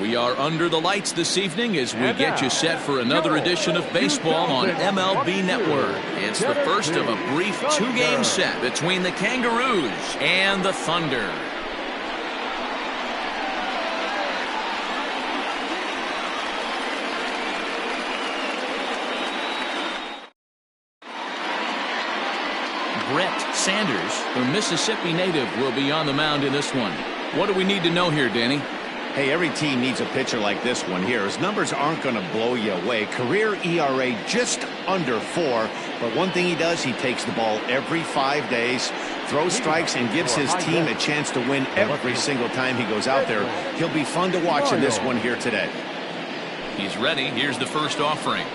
We are under the lights this evening as we get you set for another edition of baseball on MLB Network. It's the first of a brief two-game set between the Kangaroos and the Thunder. Brett Sanders, the Mississippi native, will be on the mound in this one. What do we need to know here, Danny? Hey, every team needs a pitcher like this one here. His numbers aren't going to blow you away. Career ERA just under 4. But one thing he does, he takes the ball every 5 days, throws strikes, and gives his team a chance to win every single time he goes out there. He'll be fun to watch in this one here today. He's ready. Here's the first offering.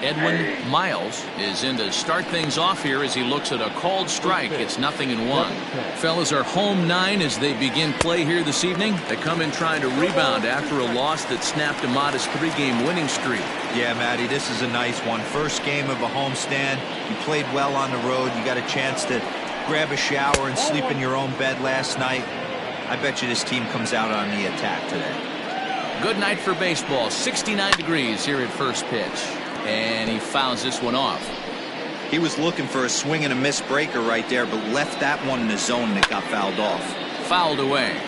Edwin Miles is in to start things off here as he looks at a called strike. It's 0-1. Fellas are home 9 as they begin play here this evening. They come in trying to rebound after a loss that snapped a modest 3-game winning streak. Yeah, Matty, this is a nice one. First game of a homestand. You played well on the road. You got a chance to grab a shower and sleep in your own bed last night. I bet you this team comes out on the attack today. Good night for baseball. 69 degrees here at first pitch. And he fouls this one off. He was looking for a swing and a miss breaker right there, but left that one in the zone that got fouled off. Fouled away.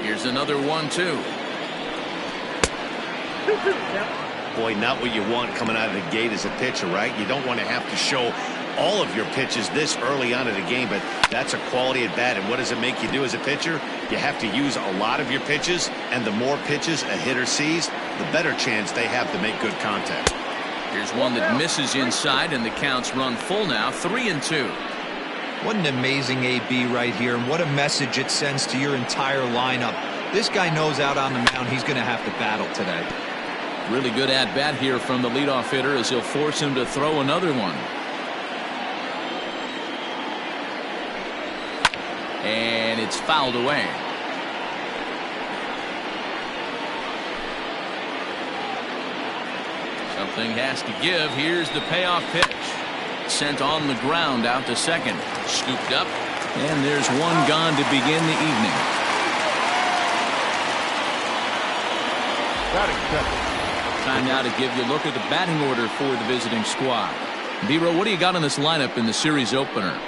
Here's another 1-2. Boy, not what you want coming out of the gate as a pitcher, right? You don't want to have to show all of your pitches this early on in the game, but that's a quality at bat. And what does it make you do as a pitcher? You have to use a lot of your pitches, and the more pitches a hitter sees, the better chance they have to make good contact. Here's one that misses inside, and the counts run full now, 3-2. What an amazing AB right here, and what a message it sends to your entire lineup. This guy knows out on the mound he's going to have to battle today. Really good at-bat here from the leadoff hitter as he'll force him to throw another one. And it's fouled away. Something has to give. Here's the payoff pitch. Sent on the ground out to second. Scooped up. And there's one gone to begin the evening. Time now to give you a look at the batting order for the visiting squad. B-Row, what do you got on this lineup in the series opener?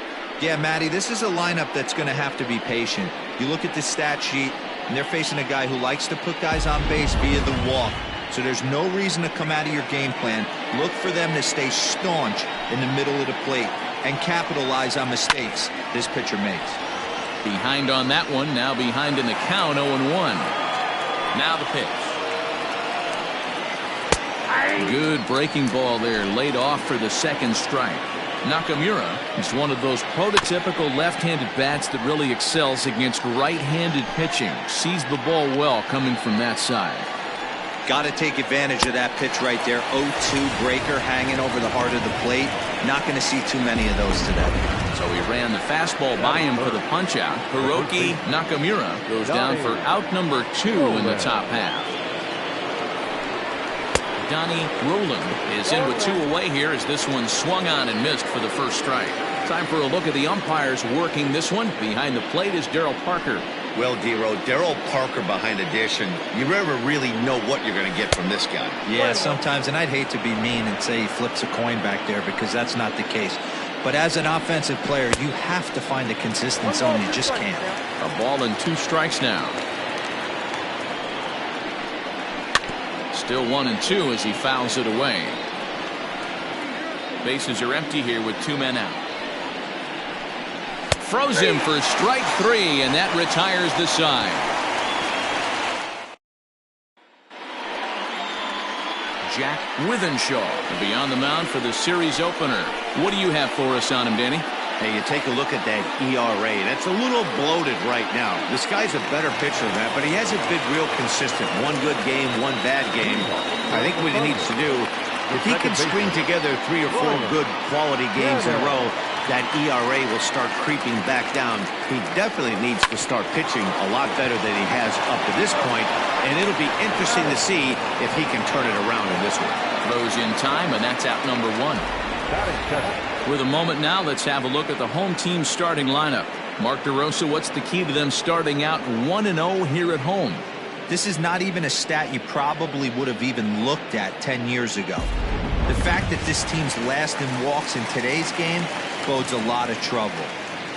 Yeah, Matty, this is a lineup that's going to have to be patient. You look at the stat sheet, and they're facing a guy who likes to put guys on base via the walk. So there's no reason to come out of your game plan. Look for them to stay staunch in the middle of the plate and capitalize on mistakes this pitcher makes. Behind on that one, now behind in the count, 0-1. Now the pitch. Good breaking ball there, laid off for the second strike. Nakamura is one of those prototypical left-handed bats that really excels against right-handed pitching. Sees the ball well coming from that side. Got to take advantage of that pitch right there. 0-2 breaker hanging over the heart of the plate. Not going to see too many of those today. So he ran the fastball by him for the punch-out. Hiroki Nakamura goes down for out number 2 in the top half. Donnie Roland is in with 2 away here as this one swung on and missed for the first strike. Time for a look at the umpires working this one. Behind the plate is Daryl Parker. Well, D-Row, Daryl Parker behind the dish, and you never really know what you're going to get from this guy. Yeah, sometimes, and I'd hate to be mean and say he flips a coin back there because that's not the case. But as an offensive player, you have to find a consistent zone. You just can't. A ball and 2 strikes now. Still 1-2 as he fouls it away. Bases are empty here with 2 men out. Froze him for strike 3, and that retires the side. Jack Withenshaw will be on the mound for the series opener. What do you have for us on him, Danny? Hey, you take a look at that ERA. That's a little bloated right now. This guy's a better pitcher than that, but he hasn't been real consistent. 1 good game, 1 bad game. I think what he needs to do, if he can string together 3 or 4 good quality games in a row, that ERA will start creeping back down. He definitely needs to start pitching a lot better than he has up to this point, and it'll be interesting to see if he can turn it around in this one. Throws in time, and that's out number 1. With a moment now, let's have a look at the home team starting lineup. Mark DeRosa, what's the key to them starting out 1-0 here at home? This is not even a stat you probably would have even looked at 10 years ago. The fact that this team's last in walks in today's game bodes a lot of trouble.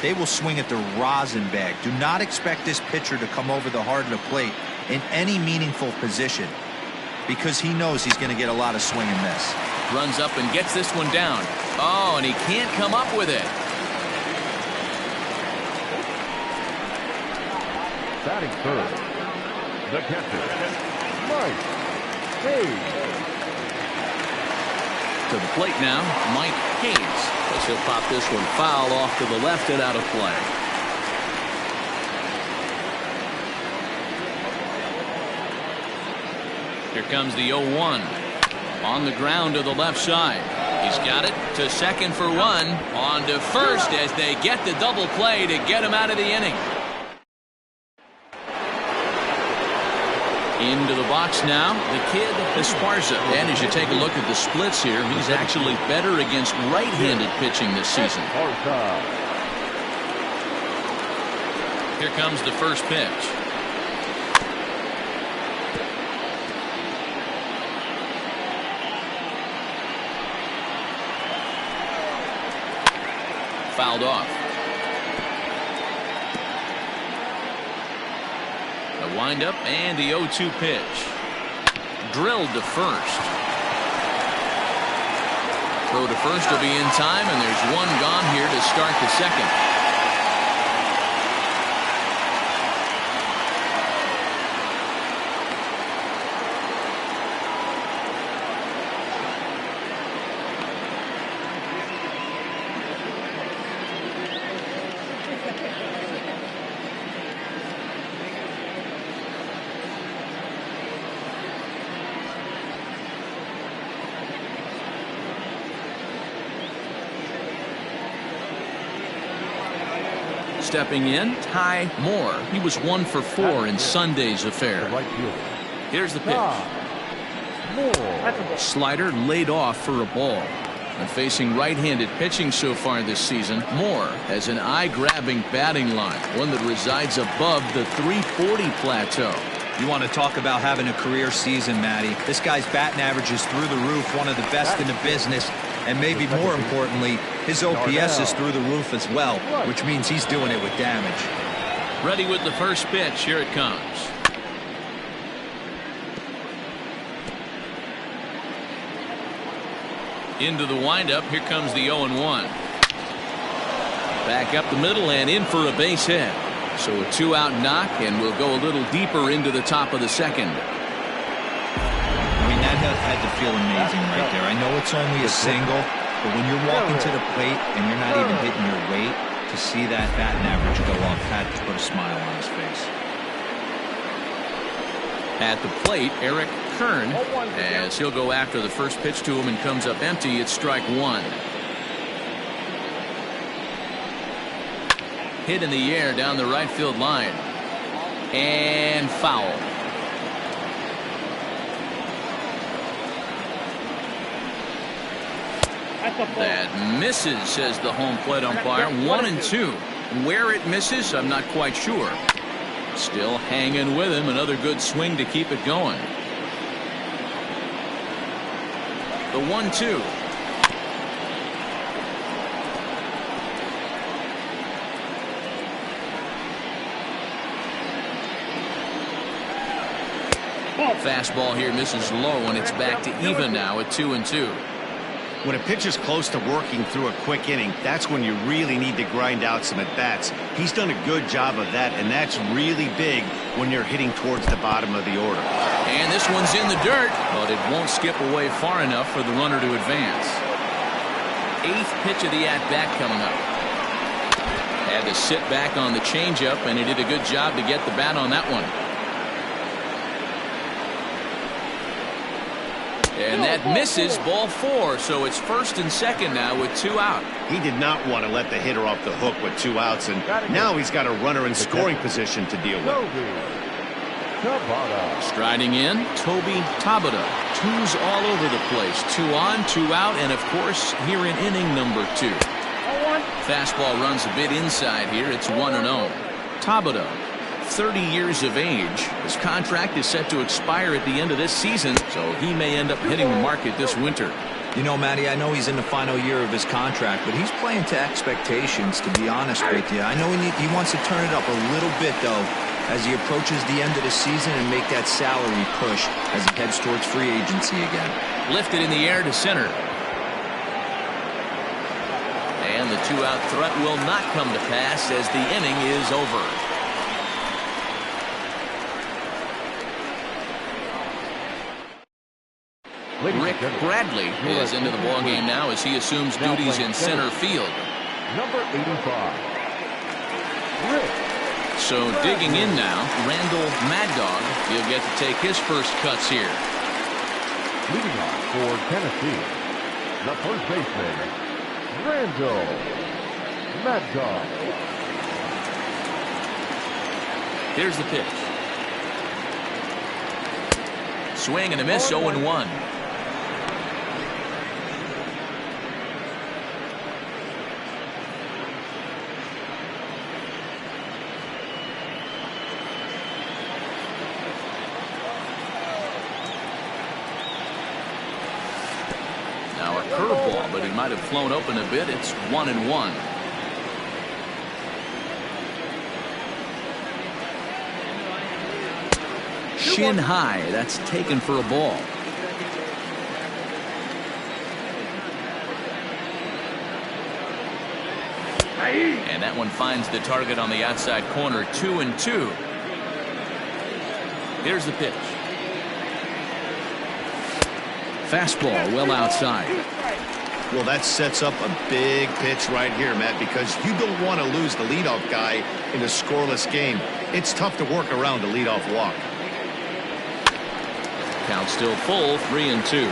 They will swing at the rosin bag. Do not expect this pitcher to come over the heart of the plate in any meaningful position, because he knows he's going to get a lot of swing and miss. Runs up and gets this one down. Oh, and he can't come up with it. Batting third, the catcher, Mike Hayes. To the plate now, Mike Hayes. As he'll pop this one foul off to the left and out of play. Here comes the 0-1. On the ground to the left side. He's got it to second for one. On to first as they get the double play to get him out of the inning. Into the box now, the kid Esparza. And as you take a look at the splits here, he's actually better against right-handed pitching this season. Here comes the first pitch. Fouled off. The windup and the 0-2 pitch. Drilled to first. Throw to first will be in time, and there's one gone here to start the second. Stepping in, Ty Moore. He was 1 for 4 in Sunday's affair. Here's the pitch. Slider laid off for a ball. And facing right-handed pitching so far this season, Moore has an eye-grabbing batting line, one that resides above the 340 plateau. You want to talk about having a career season, Matty. This guy's batting average is through the roof, one of the best in the business. And maybe more importantly, his OPS is through the roof as well, which means he's doing it with damage. Ready with the first pitch. Here it comes. Into the windup. Here comes the 0-1. Back up the middle and in for a base hit. So a 2-out knock, and we'll go a little deeper into the top of the second. That had to feel amazing right there. I know it's only a single, but when you're walking to the plate and you're not even hitting your weight, to see that batting average go up had to put a smile on his face. At the plate, Eric Kern, as he'll go after the first pitch to him and comes up empty. It's strike one. Hit in the air down the right field line. And foul. That misses, says the home plate umpire. 1-2. Where it misses, I'm not quite sure. Still hanging with him. Another good swing to keep it going. The 1-2. Fastball here misses low, and it's back to even now at 2-2. When a pitcher's close to working through a quick inning, that's when you really need to grind out some at-bats. He's done a good job of that, and that's really big when you're hitting towards the bottom of the order. And this one's in the dirt, but it won't skip away far enough for the runner to advance. 8th pitch of the at-bat coming up. Had to sit back on the changeup, and he did a good job to get the bat on that one. And that misses, ball 4, so it's first and second now with 2 out. He did not want to let the hitter off the hook with 2 outs, and now he's got a runner in scoring position to deal with. Striding in, Toby Tabata. 2s all over the place. 2 on, 2 out, and of course, here in inning number 2. Fastball runs a bit inside here. It's 1-0. Tabata, 30 years of age. His contract is set to expire at the end of this season, so he may end up hitting the market this winter. You know, Matty, I know he's in the final year of his contract, but he's playing to expectations, to be honest with you. I know he wants to turn it up a little bit, though, as he approaches the end of the season and make that salary push as he heads towards free agency again. Lifted in the air to center. And the two-out threat will not come to pass as the inning is over. Rick Bradley is into the ballgame now as he assumes duties in center field. Number 85. Rick. So digging in now, Randall Mad Dog. He'll get to take his first cuts here. Leading off for Tennessee, the first baseman, Randall Mad Dog. Here's the pitch. Swing and a miss, 0-1. Now a curveball, but he might have flown open a bit. It's 1-1. Shin high. That's taken for a ball. And that one finds the target on the outside corner. 2-2. Here's the pitch. Fastball well outside. Well, that sets up a big pitch right here, Matt, because you don't want to lose the leadoff guy in a scoreless game. It's tough to work around a leadoff walk. Count still full, 3-2.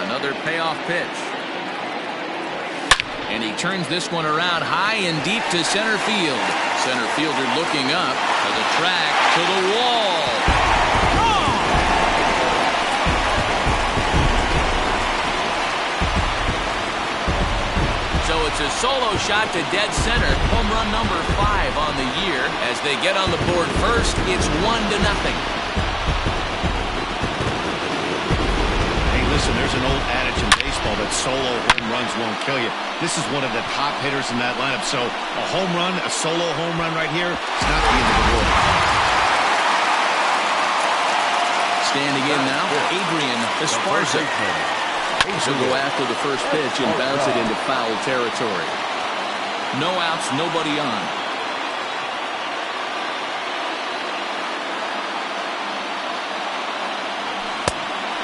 Another payoff pitch. And he turns this one around high and deep to center field. Center fielder looking up to the track, to the wall. So it's a solo shot to dead center. Home run number 5 on the year. As they get on the board first, it's 1-0. Hey, listen, there's an old adage in baseball that solo home runs won't kill you. This is one of the top hitters in that lineup. So a home run, a solo home run right here, it's not the end of the world. Standing in now, Adrian Esparza. He'll go after the first pitch and bounce it into foul territory. No outs, nobody on.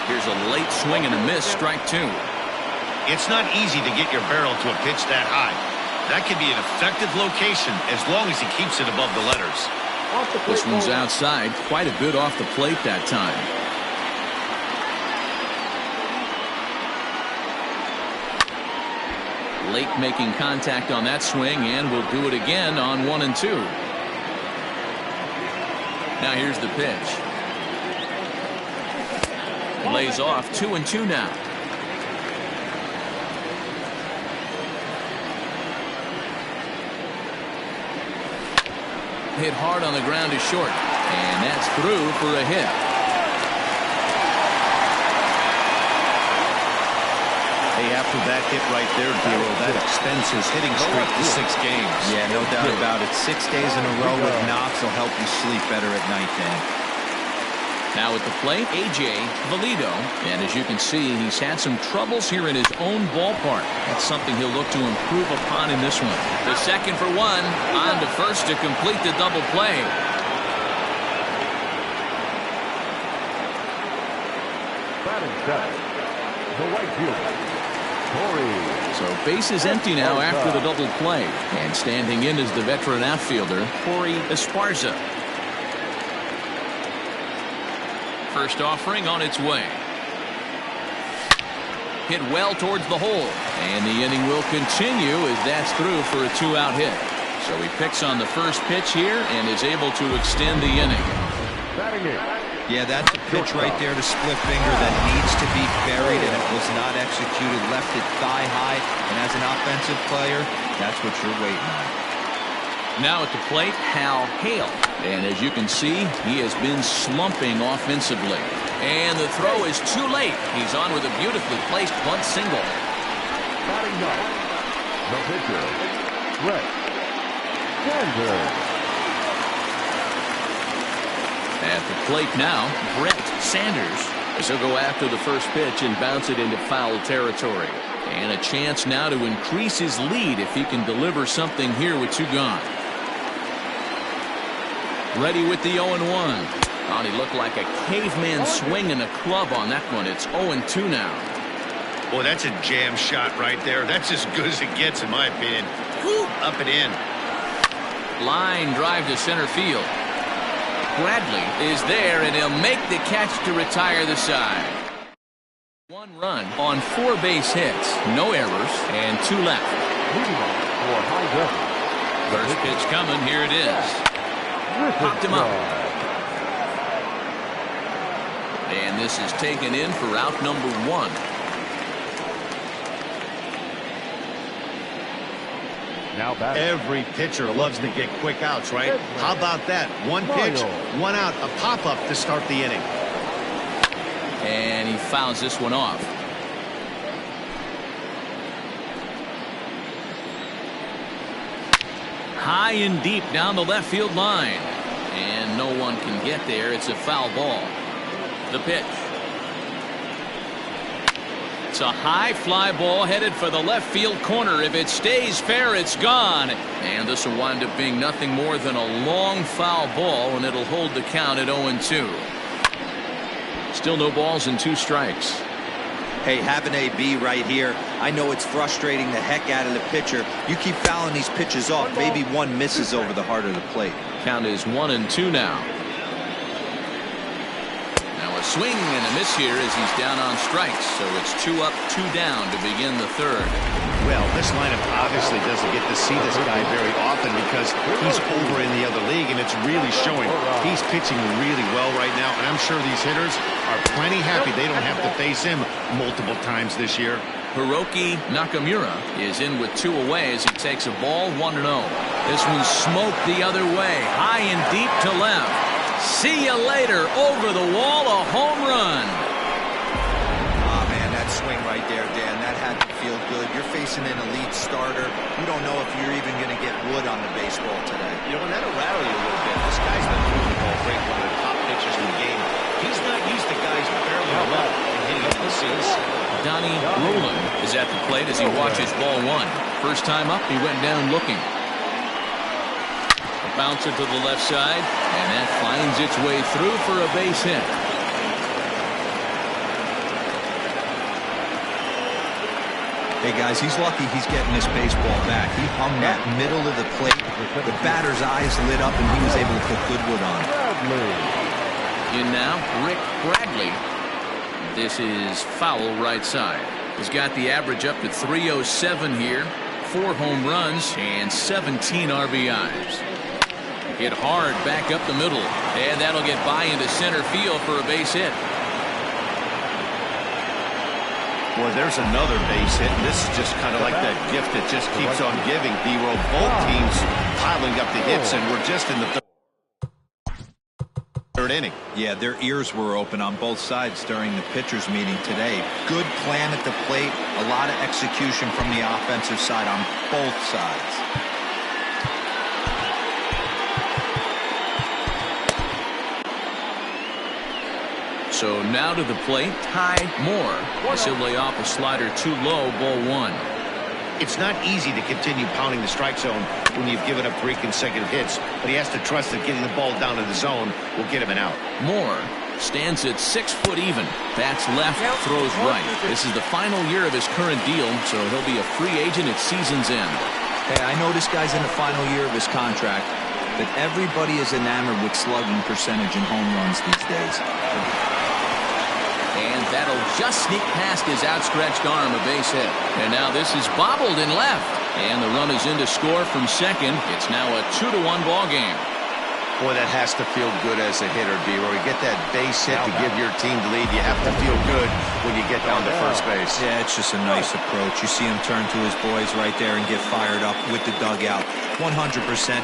Here's a late swing and a miss, strike 2. It's not easy to get your barrel to a pitch that high. That can be an effective location as long as he keeps it above the letters. This one's outside, quite a bit off the plate that time. Late making contact on that swing, and will do it again on 1-2. Now here's the pitch. Lays off, 2-2 now. Hit hard on the ground to short, and that's through for a hit. Hey, after that hit right there, Giro, that extends his hitting streak to 6 games. Yeah, no doubt about it. 6 days in a row with knocks will help you sleep better at night, Dan. Now at the plate, A.J. Valido. And as you can see, he's had some troubles here in his own ballpark. That's something he'll look to improve upon in this one. The second for 1, on to first to complete the double play. Batting set, the right fielder, Corey. So base is empty now after the double play. And standing in is the veteran outfielder, Corey Esparza. First offering on its way. Hit well towards the hole. And the inning will continue as that's through for a 2-out hit. So he picks on the first pitch here and is able to extend the inning. Batting in, Yeah, that's a pitch right there to split finger that needs to be buried, and it was not executed. Left it thigh high, and as an offensive player, that's what you're waiting on. Now at the plate, Hal Hale. And as you can see, he has been slumping offensively. And the throw is too late. He's on with a beautifully placed bunt single. Batting ninth, the pitcher, Brett Sanders. At the plate now, Brett Sanders. As he'll go after the first pitch and bounce it into foul territory. And a chance now to increase his lead if he can deliver something here with 2 gone. Ready with the 0-1. Oh, he looked like a caveman swinging a club on that one. It's 0-2 now. Boy, that's a jam shot right there. That's as good as it gets, in my opinion. Woo, up and in. Line drive to center field. Bradley is there, and he'll make the catch to retire the side. 1 run on 4 base hits, no errors, and 2 left. Moving on for high level. First pitch coming, here it is. Popped him up. And this is taken in for out number 1. Now back. Every pitcher loves to get quick outs, right? How about that? 1 pitch, 1 out, a pop-up to start the inning. And he fouls this one off. High and deep down the left field line. And no one can get there. It's a foul ball. The pitch. It's a high fly ball headed for the left field corner. If it stays fair, it's gone. And this will wind up being nothing more than a long foul ball, and it'll hold the count at 0-2. Still no balls and 2 strikes. Hey, have an AB right here. I know it's frustrating the heck out of the pitcher. You keep fouling these pitches off. Maybe one misses over the heart of the plate. Count is 1-2 now. Now a swing and a miss here as he's down on strikes. So it's 2 up, 2 down to begin the 3rd. Well, this lineup obviously doesn't get to see this guy very often because he's over in the other league, and it's really showing. He's pitching really well right now, and I'm sure these hitters are plenty happy they don't have to face him multiple times this year. Hiroki Nakamura is in with 2 away as he takes a ball 1-0. This one smoked the other way, high and deep to left. See you later, over the wall, a home run. Ah, man, that swing right there, Dan, that had to feel good. You're facing an elite starter. You don't know if you're even going to get wood on the baseball today. You know, and that'll rattle you a little bit. This guy's been throwing the ball great, one of the top pitchers in the game. He's not used to guys barely left and hitting into the seats. Donnie Rowland is at the plate as he watches ball 1. First time up, he went down looking. A bouncer to the left side, and that finds its way through for a base hit. Hey, guys, he's lucky he's getting this baseball back. He hung that middle of the plate. The batter's eyes lit up, and he was able to put good wood on. In now, Rick Bradley. This is foul right side. He's got the average up to 307 here. 4 home runs and 17 RBIs. Hit hard back up the middle, and that'll get by into center field for a base hit. Boy, there's another base hit, and this is just kind of like that gift that just keeps on giving, D-Roll. Both teams piling up the hits, and we're just in the 3rd inning. Yeah, their ears were open on both sides during the pitchers meeting today. Good plan at the plate, a lot of execution from the offensive side on both sides. So now to the plate, Ty Moore. He'll lay off a slider too low, ball 1. It's not easy to continue pounding the strike zone when you've given up 3 consecutive hits, but he has to trust that getting the ball down to the zone will get him an out. Moore stands at 6 foot even. Bats left, throws right. This is the final year of his current deal, so he'll be a free agent at season's end. Hey, I know this guy's in the final year of his contract, but everybody is enamored with slugging percentage and home runs these days. And that'll just sneak past his outstretched arm, a base hit. And now this is bobbled in left. And the run is in to score from second. It's now a 2-1 ball game. Boy, that has to feel good as a hitter, D-Roy. You get that base hit to give your team the lead. You have to feel good when you get down to first base. Yeah, it's just a nice approach. You see him turn to his boys right there and get fired up with the dugout. 100%,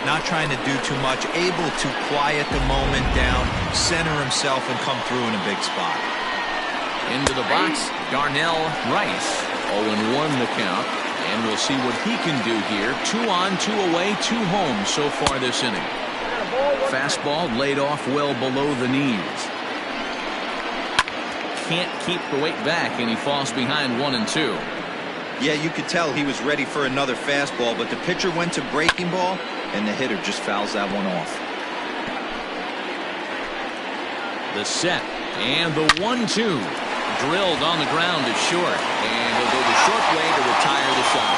not trying to do too much, able to quiet the moment down, center himself, and come through in a big spot. Into the box, Darnell Rice. 0-1 the count. And we'll see what he can do here. 2 on, 2 away, 2 home so far this inning. Fastball laid off well below the knees. Can't keep the weight back, and he falls behind 1-2. Yeah, you could tell he was ready for another fastball, but the pitcher went to breaking ball, and the hitter just fouls that one off. The set, and the 1-2. Drilled on the ground to short, and he'll go the short way to retire the shot.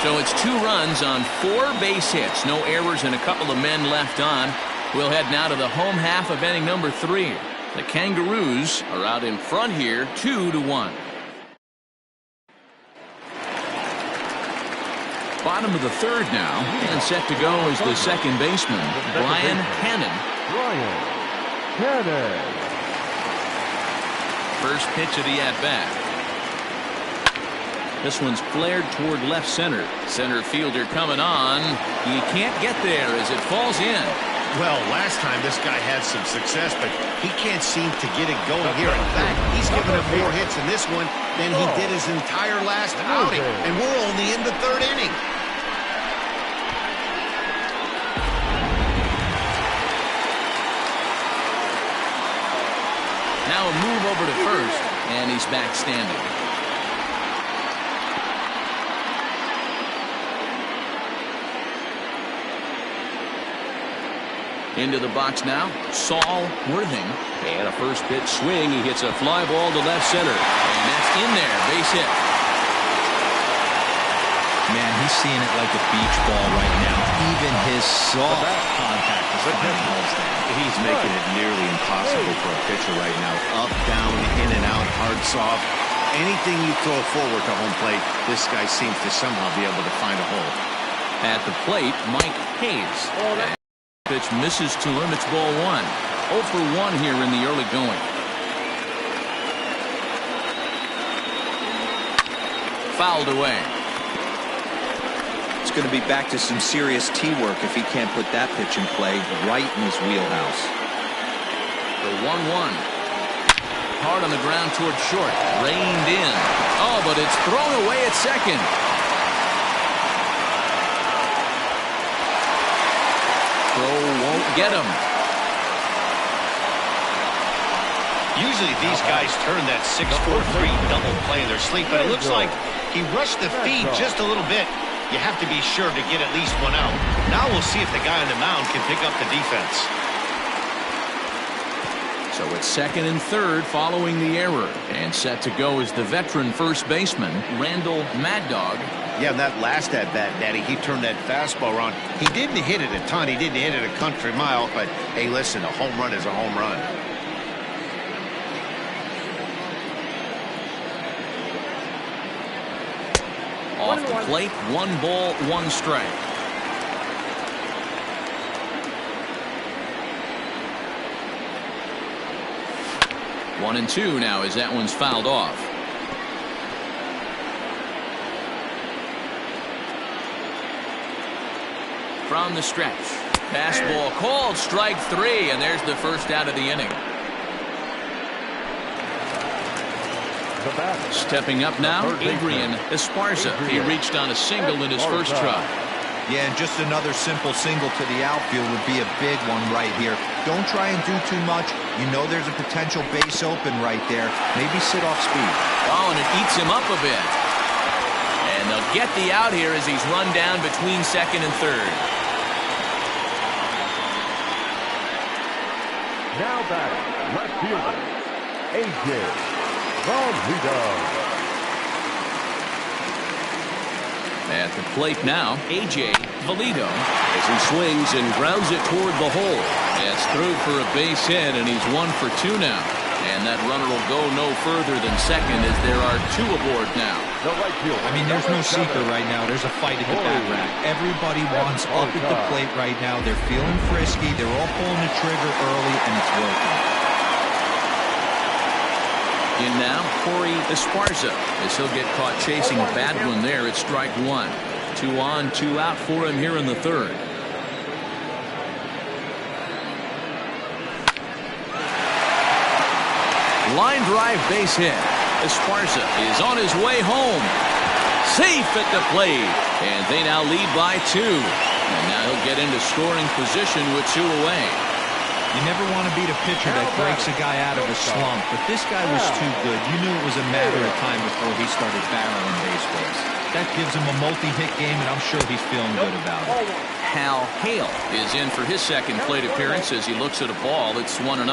So it's 2 runs on 4 base hits. No errors and a couple of men left on. We'll head now to the home half of inning number 3. The Kangaroos are out in front here, 2-1. Bottom of the 3rd now, and set to go is the second baseman, Brian Hannon. First pitch of the at-bat. This one's flared toward left center. Center fielder coming on. He can't get there as it falls in. Well, last time this guy had some success, but he can't seem to get it going here. In fact, he's given up more hits in this one than he did his entire last outing. And we're only in the 3rd inning. Now a move over to first, and he's back standing. Into the box now, Saul Worthing. And a first pitch swing. He hits a fly ball to left center. And that's in there. Base hit. Man, he's seeing it like a beach ball right now. Even his soft contact is finding balls down. He's making it nearly impossible for a pitcher right now. Up, down, in and out, hard, soft. Anything you throw forward to home plate, this guy seems to somehow be able to find a hole. At the plate, Mike Hayes. Pitch misses to him. It's ball 1. 0 for 1 here in the early going. Fouled away. It's going to be back to some serious tee work if he can't put that pitch in play right in his wheelhouse. The 1-1. Hard on the ground toward short. Reined in. Oh, but it's thrown away at second. Throw won't get him. Usually these guys turn that 6-4-3 double play in their sleep, but it looks like he rushed the feed just a little bit. You have to be sure to get at least one out. Now we'll see if the guy on the mound can pick up the defense. So it's 2nd and 3rd following the error. And set to go is the veteran first baseman, Randall Mad Dog. Yeah, that last at-bat, Daddy, he turned that fastball around. He didn't hit it a ton. He didn't hit it a country mile. But, hey, listen, a home run is a home run. Off the plate, 1 ball, 1 strike. One and 2 now as that one's fouled off. From the stretch. Fastball called, strike 3, and there's the first out of the inning. Stepping up now, Adrian Esparza. He reached on a single in his first try. Yeah, and just another simple single to the outfield would be a big one right here. Don't try and do too much. You know there's a potential base open right there. Maybe sit off speed. Oh, and it eats him up a bit. And they'll get the out here as he's run down between 2nd and 3rd. Now batting, left fielder, A.J. Valido. At the plate now, A.J. Valido as he swings and grounds it toward the hole. That's through for a base hit, and he's 1 for 2 now. And that runner will go no further than second as there are 2 aboard now. The right fielder. I mean, there's no secret right now. There's a fight at the bat rack. Everybody wants up at the plate right now. They're feeling frisky. They're all pulling the trigger early, and it's working. In now, Corey Esparza, as he'll get caught chasing a bad one there at strike 1. 2 on, 2 out for him here in the 3rd. Line drive base hit. Esparza is on his way home. Safe at the plate. And they now lead by 2. And now he'll get into scoring position with 2 away. You never want to beat a pitcher that breaks a guy out of a slump, but this guy was too good. You knew it was a matter of time before he started barreling baseballs. That gives him a multi-hit game, and I'm sure he's feeling good about it. Hal Hale is in for his second plate appearance as he looks at a ball. It's 1-0.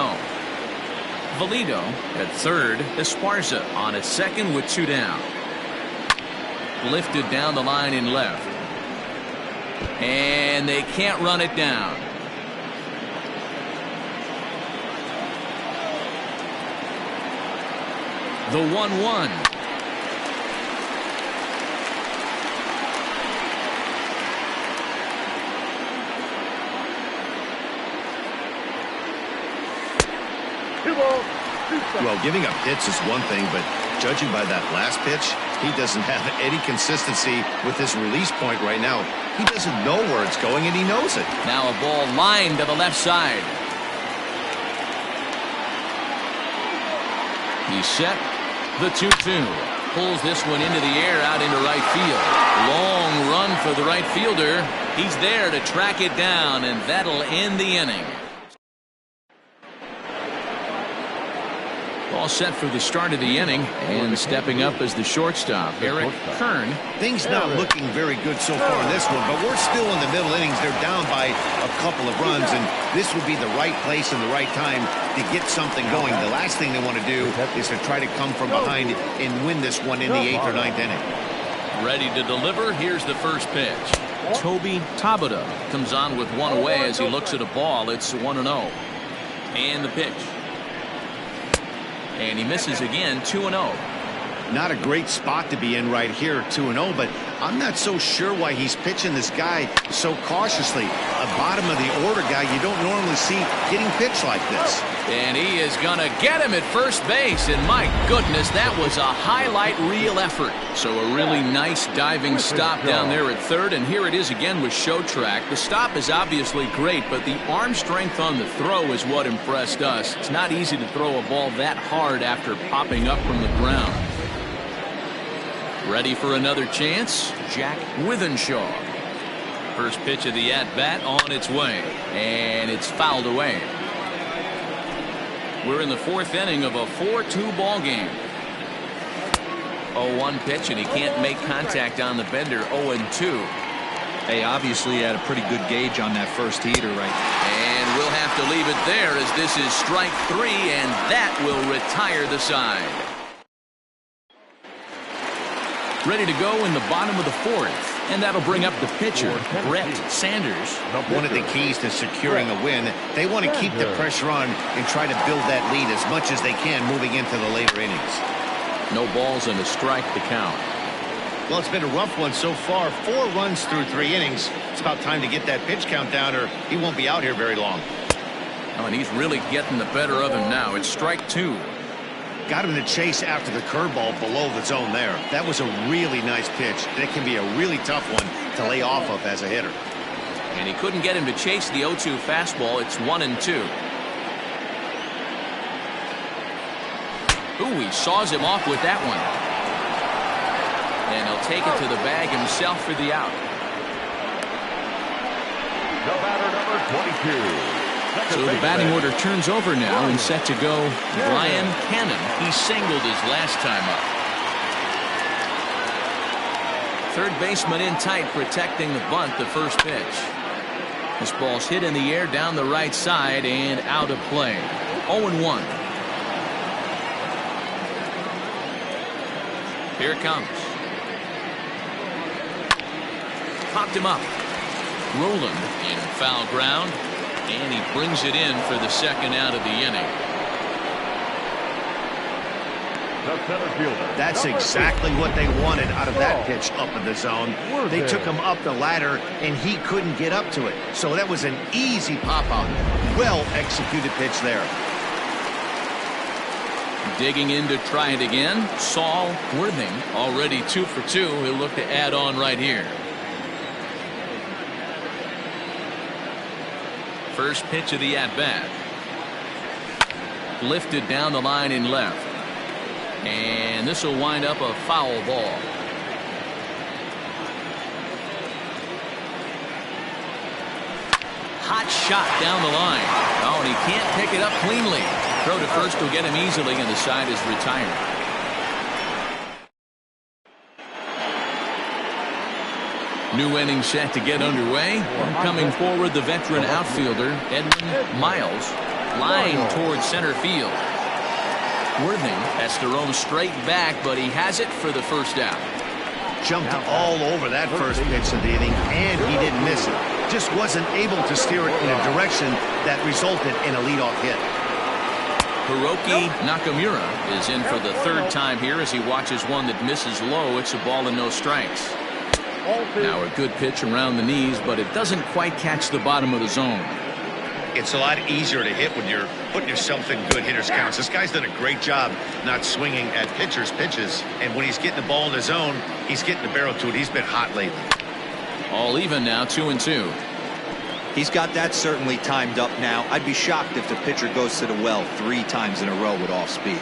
Valido at 3rd. Esparza on at 2nd with 2 down. Lifted down the line in left. And they can't run it down. The 1-1. Well, giving up hits is one thing, but judging by that last pitch, he doesn't have any consistency with his release point right now. He doesn't know where it's going, and he knows it. Now a ball lined to the left side. He's set. The 2-2. Pulls this one into the air out into right field. Long run for the right fielder. He's there to track it down, and that'll end the inning. All set for the start of the inning, and stepping up as the shortstop, Eric Kern. Things not looking very good so far in this one, but we're still in the middle innings. They're down by a couple of runs, and this would be the right place and the right time to get something going. The last thing they want to do is to try to come from behind and win this one in the 8th or 9th inning. Ready to deliver. Here's the first pitch. Toby Tabata comes on with 1 away as he looks at a ball. It's 1-0. And the pitch. And he misses again, 2-0. Not a great spot to be in right here, 2-0, but I'm not so sure why he's pitching this guy so cautiously. A bottom of the order guy you don't normally see getting pitched like this. And he is going to get him at first base, and my goodness, that was a highlight reel effort. So a really nice diving stop down there at 3rd, and here it is again with Show Track. The stop is obviously great, but the arm strength on the throw is what impressed us. It's not easy to throw a ball that hard after popping up from the ground. Ready for another chance? Jack Withenshaw. First pitch of the at-bat on its way, and it's fouled away. We're in the 4th inning of a 4-2 ball game. 0-1 pitch, and he can't make contact on the bender. 0-2. Hey, obviously he had a pretty good gauge on that first heater right now. And we'll have to leave it there as this is strike 3, and that will retire the side. Ready to go in the bottom of the 4th, and that'll bring up the pitcher, Brett Sanders. One of the keys to securing a win, they want to keep the pressure on and try to build that lead as much as they can moving into the later innings. No balls and a strike to count. Well, it's been a rough one so far. 4 runs through 3 innings. It's about time to get that pitch count down, or he won't be out here very long. Oh, and he's really getting the better of him now. It's strike 2. Got him to chase after the curveball below the zone there. That was a really nice pitch. That can be a really tough one to lay off of as a hitter. And he couldn't get him to chase the 0-2 fastball. It's 1-2. Ooh, he saws him off with that one. And he'll take it to the bag himself for the out. The batter, number 22. So the batting order turns over now and set to go Brian Cannon. He singled his last time up. Third baseman in tight, protecting the bunt, the first pitch. This ball's hit in the air down the right side and out of play. 0-1. Here it comes. Popped him up. Roland in foul ground. And he brings it in for the second out of the inning. the center fielder. That's exactly what they wanted out of that pitch up in the zone. They took him up the ladder, and he couldn't get up to it. So that was an easy pop-out. Well-executed pitch there. Digging in to try it again, Saul Worthing, already 2 for 2. He'll look to add on right here. First pitch of the at-bat. Lifted down the line in left. And this will wind up a foul ball. Hot shot down the line. Oh, and he can't pick it up cleanly. Throw to first will get him easily, and the side is retired. New inning set to get underway. Coming forward, the veteran outfielder, Edwin Miles, lying towards center field. Worthing has to roam straight back, but he has it for the first out. Jumped all over that first pitch of the inning, and he didn't miss it. Just wasn't able to steer it in a direction that resulted in a leadoff hit. Hiroki Nakamura is in for the third time here as he watches one that misses low. It's a ball and no strikes. Now a good pitch around the knees, but it doesn't quite catch the bottom of the zone. It's a lot easier to hit when you're putting yourself in good hitter's counts. This guy's done a great job not swinging at pitchers' pitches. And when he's getting the ball in the zone, he's getting the barrel to it. He's been hot lately. All even now, 2-2. He's got that certainly timed up now. I'd be shocked if the pitcher goes to the well 3 times in a row with off speed.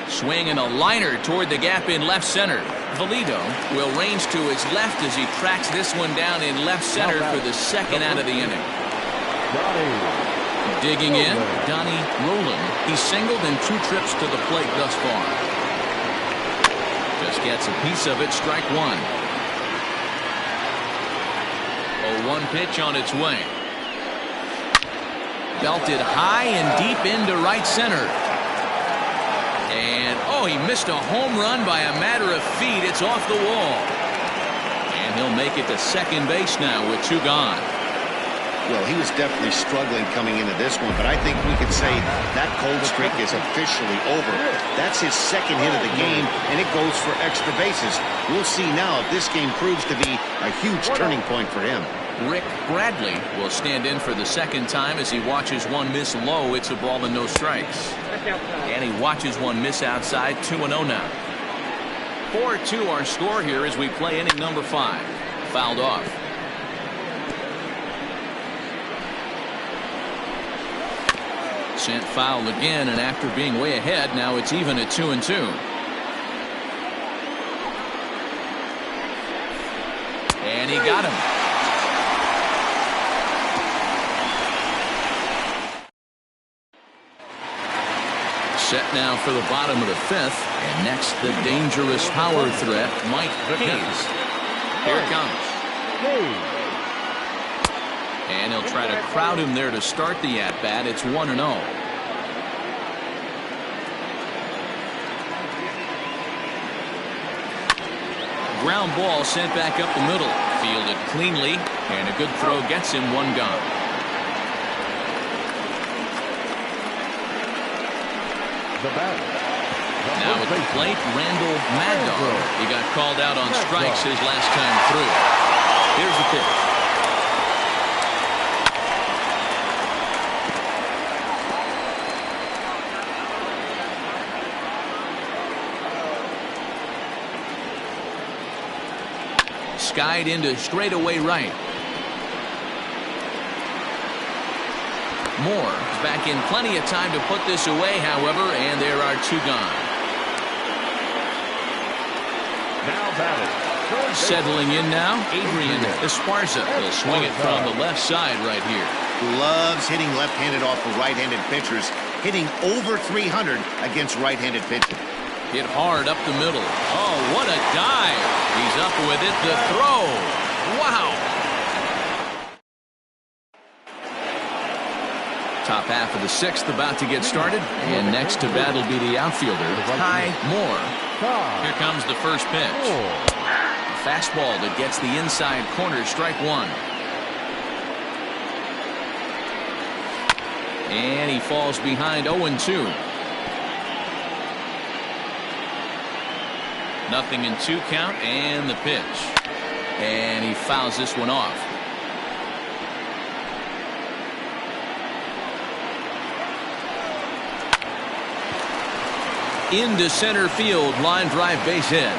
Swing and a liner toward the gap in left center. Valido will range to his left as he tracks this one down in left center for the second out of the inning. Digging in, Donnie Roland. He's singled in 2 trips to the plate thus far. Just gets a piece of it, strike 1. 0-1 pitch on its way. Belted high and deep into right center. And, oh, he missed a home run by a matter of feet. It's off the wall. And he'll make it to second base now with 2 gone. Well, he was definitely struggling coming into this one, but I think we could say that cold streak is officially over. That's his second hit of the game, and it goes for extra bases. We'll see now if this game proves to be a huge turning point for him. Rick Bradley will stand in for the second time as he watches one miss low. It's a ball and no strikes. And he watches one miss outside. 2-0 now. 4-2 our score here as we play inning number 5. Fouled off. Sent foul again, and after being way ahead, now it's even at 2-2. And he got him. Set now for the bottom of the 5th, and next the dangerous power threat, Mike Hayes. Here it comes. And he'll try to crowd him there to start the at-bat. It's 1-0. Ground ball sent back up the middle. Fielded cleanly, and a good throw gets him 1 gone. Now at the plate, Randall Maddow. He got called out on strikes his last time through. Here's the pitch. Skied into straightaway right. Moore is back in plenty of time to put this away, however, and there are 2 gone. Now batting. Settling in now, Adrian Esparza will swing it from the left side right here. Loves hitting left-handed off of right-handed pitchers, hitting over 300 against right-handed pitching. Hit hard up the middle. Oh, what a dive. He's up with it. The throw. Wow. Top half of the 6th about to get started. And next to bat will be the outfielder, Ty Moore. Here comes the first pitch. Fastball that gets the inside corner, strike 1. And he falls behind 0-2. 0-2 count and the pitch. And he fouls this one off. Into center field, line drive, base hit.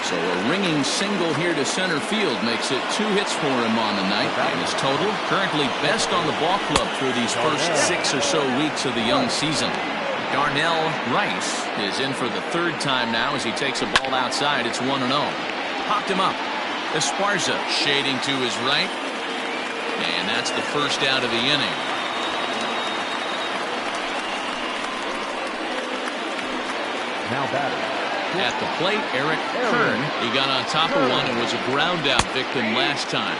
So a ringing single here to center field makes it 2 hits for him on the night. And his total currently best on the ball club through these first 6 or so weeks of the young season. Darnell Rice is in for the 3rd time now as he takes a ball outside. It's 1-0. Popped him up. Esparza shading to his right. And that's the first out of the inning. Now batting. At the plate, Eric Kern. He got on top of one and was a ground out victim last time.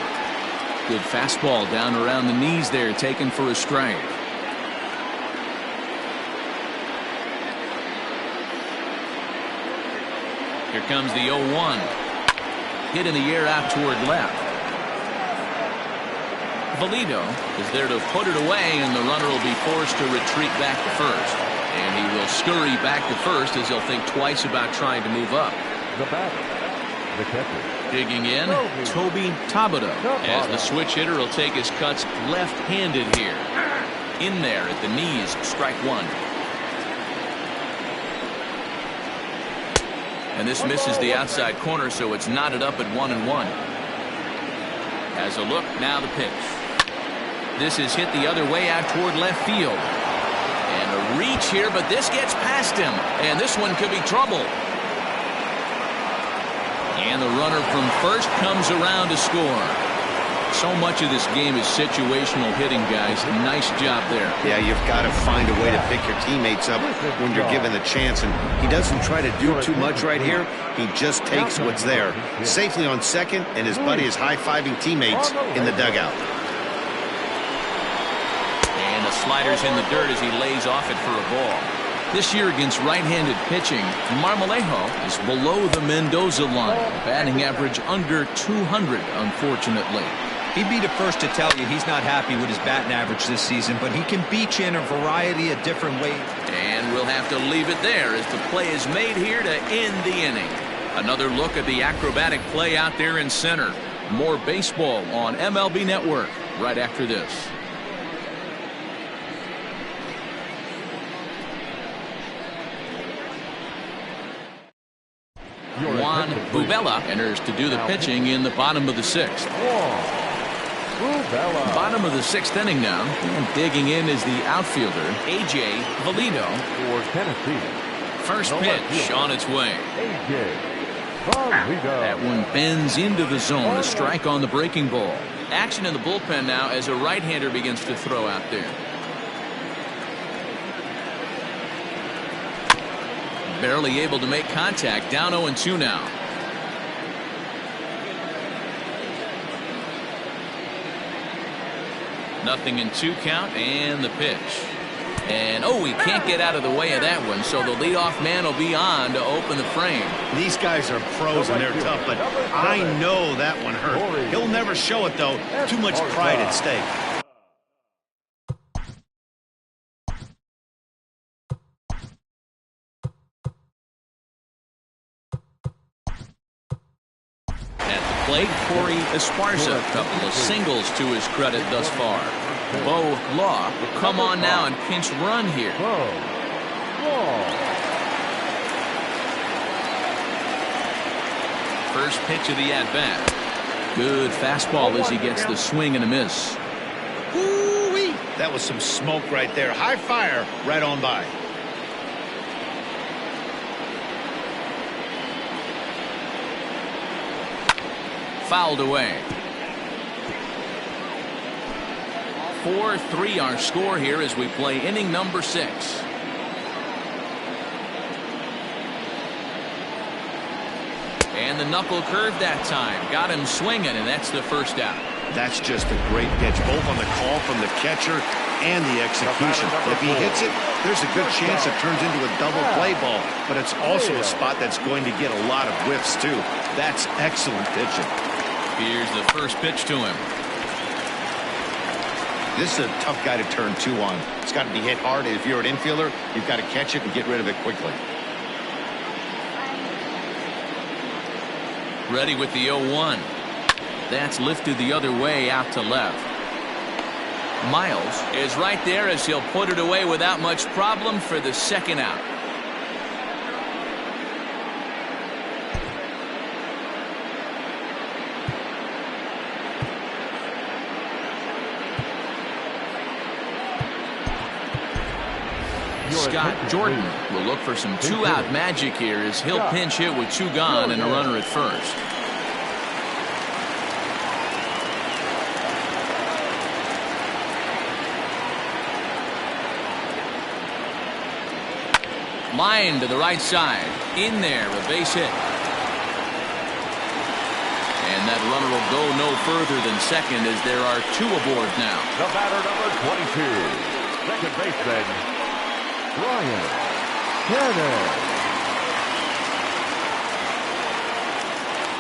Good fastball down around the knees there, taken for a strike. Here comes the 0-1. Hit in the air out toward left. Valido is there to put it away, and the runner will be forced to retreat back to first. And he will scurry back to first as he'll think twice about trying to move up. The batter, the catcher. Digging in, Toby Tabata, as the switch hitter will take his cuts left-handed here. In there at the knees, strike one. And this misses the outside corner, so it's knotted up at 1-1. Has a look, now the pitch. This is hit the other way out toward left field. And a reach here, but this gets past him. And this one could be trouble. And the runner from first comes around to score. So much of this game is situational hitting, guys. Nice job there. Yeah, you've got to find a way to pick your teammates up when you're given the chance. And he doesn't try to do too much right here. He just takes what's there. Safely on second, and his buddy is high-fiving teammates in the dugout. And the slider's in the dirt as he lays off it for a ball. This year against right-handed pitching, Marmolejo is below the Mendoza line. Batting average under 200, unfortunately. He'd be the first to tell you he's not happy with his batting average this season, but he can beat you in a variety of different ways. And we'll have to leave it there as the play is made here to end the inning. Another look at the acrobatic play out there in center. More baseball on MLB Network right after this. Juan Bubella enters to do the pitching in the bottom of the 6th. Bottom of the 6th inning now, and digging in is the outfielder A.J. Valido. For Tennessee. First pitch on its way. A.J. Valido. That one bends into the zone. A strike on the breaking ball. Action in the bullpen now as a right-hander begins to throw out there. Barely able to make contact. Down 0-2 now. Nothing in 2 count and the pitch. And he can't get out of the way of that one, so the leadoff man will be on to open the frame. These guys are pros and they're tough, but I know that one hurt. He'll never show it, though. Too much pride at stake. Plate, Corey Esparza. A couple of singles to his credit thus far. Bo Law will come on now and pinch run here. First pitch of the at-bat. Good fastball as he gets the swing and a miss. Ooh-wee. That was some smoke right there. High fire right on by. Fouled away. 4-3 our score here as we play inning number 6. And the knuckle curve that time. Got him swinging, and that's the first out. That's just a great pitch, both on the call from the catcher and the execution. If he hits it, there's a good chance it turns into a double play ball, but it's also a spot that's going to get a lot of whiffs, too. That's excellent pitching. Here's the first pitch to him. This is a tough guy to turn 2 on. It's got to be hit hard. If you're an infielder, you've got to catch it and get rid of it quickly. Ready with the 0-1. That's lifted the other way out to left. Miles is right there as he'll put it away without much problem for the second out. Scott Jordan will look for some two-out magic here as he'll pinch hit with two gone and a runner at first. Line to the right side. In there, a base hit. And that runner will go no further than second as there are two aboard now. The batter, number 22. Second baseman, Brian Kennan.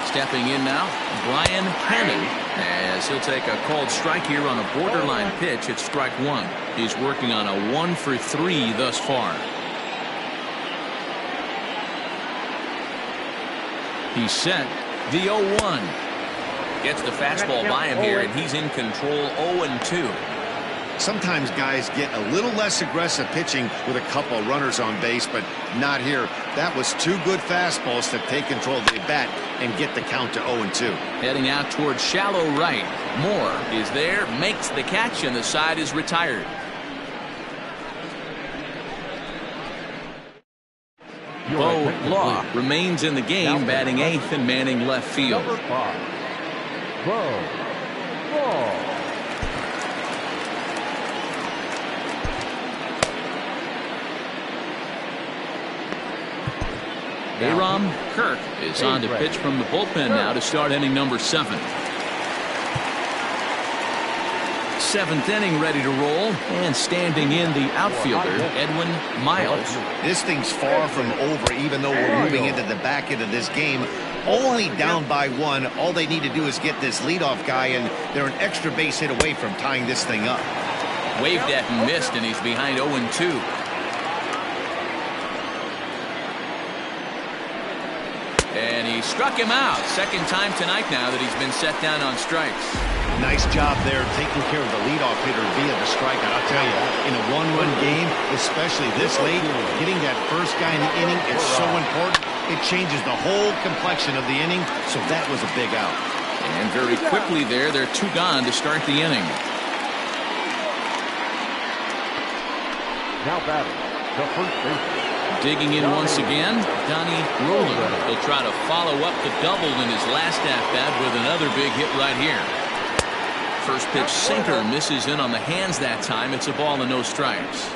Stepping in now, Brian Kennan, as he'll take a called strike here on a borderline pitch at strike one. He's working on a 1-for-3 thus far. He's set. The 0-1. Gets the fastball by him here, and he's in control. 0-2. Sometimes guys get a little less aggressive pitching with a couple runners on base, but not here. That was two good fastballs to take control of the bat and get the count to 0-2. Heading out towards shallow right. Moore is there, makes the catch, and the side is retired. Bo Law remains in the game, batting eighth and manning left field. Number 5, Bo Law. Aram Kirk is on to pitch from the bullpen now to start inning number 7. Seventh inning ready to roll, and standing in the outfielder, Edwin Miles. This thing's far from over, even though we're moving into the back end of this game. Only down by 1. All they need to do is get this leadoff guy, and they're an extra base hit away from tying this thing up. Waved at and missed, and he's behind 0-2. And he struck him out. Second time tonight now that he's been set down on strikes. Nice job there taking care of the leadoff hitter via the strikeout. I'll tell you, in a one-run game, especially this late, getting that first guy in the inning, it's so important. It changes the whole complexion of the inning, so that was a big out. And very quickly there, they're two gone to start the inning. Now batting, the first baseman. Digging in once again, Donnie Roller. He'll try to follow up the double in his last at-bat with another big hit right here. First pitch sinker misses in on the hands that time. It's a ball and no strikes.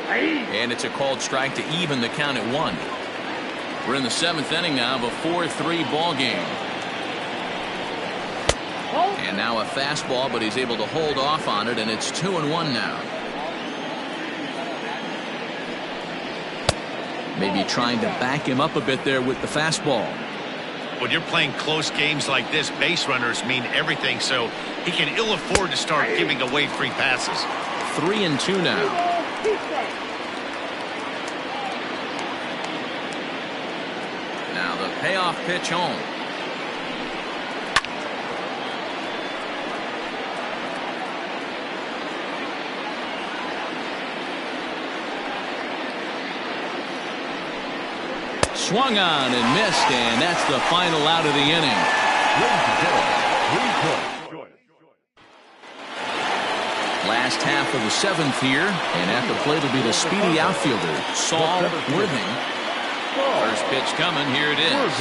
And it's a called strike to even the count at 1. We're in the 7th inning now of a 4-3 ball game. And now a fastball, but he's able to hold off on it, and it's 2-1 now. Maybe trying to back him up a bit there with the fastball. When you're playing close games like this, base runners mean everything, so he can ill afford to start giving away free passes. 3-2 now. Now the payoff pitch home. Swung on and missed, and that's the final out of the inning. Last half of the 7th here, and at the plate will be the speedy outfielder, Saul Worthing. First pitch coming, here it is.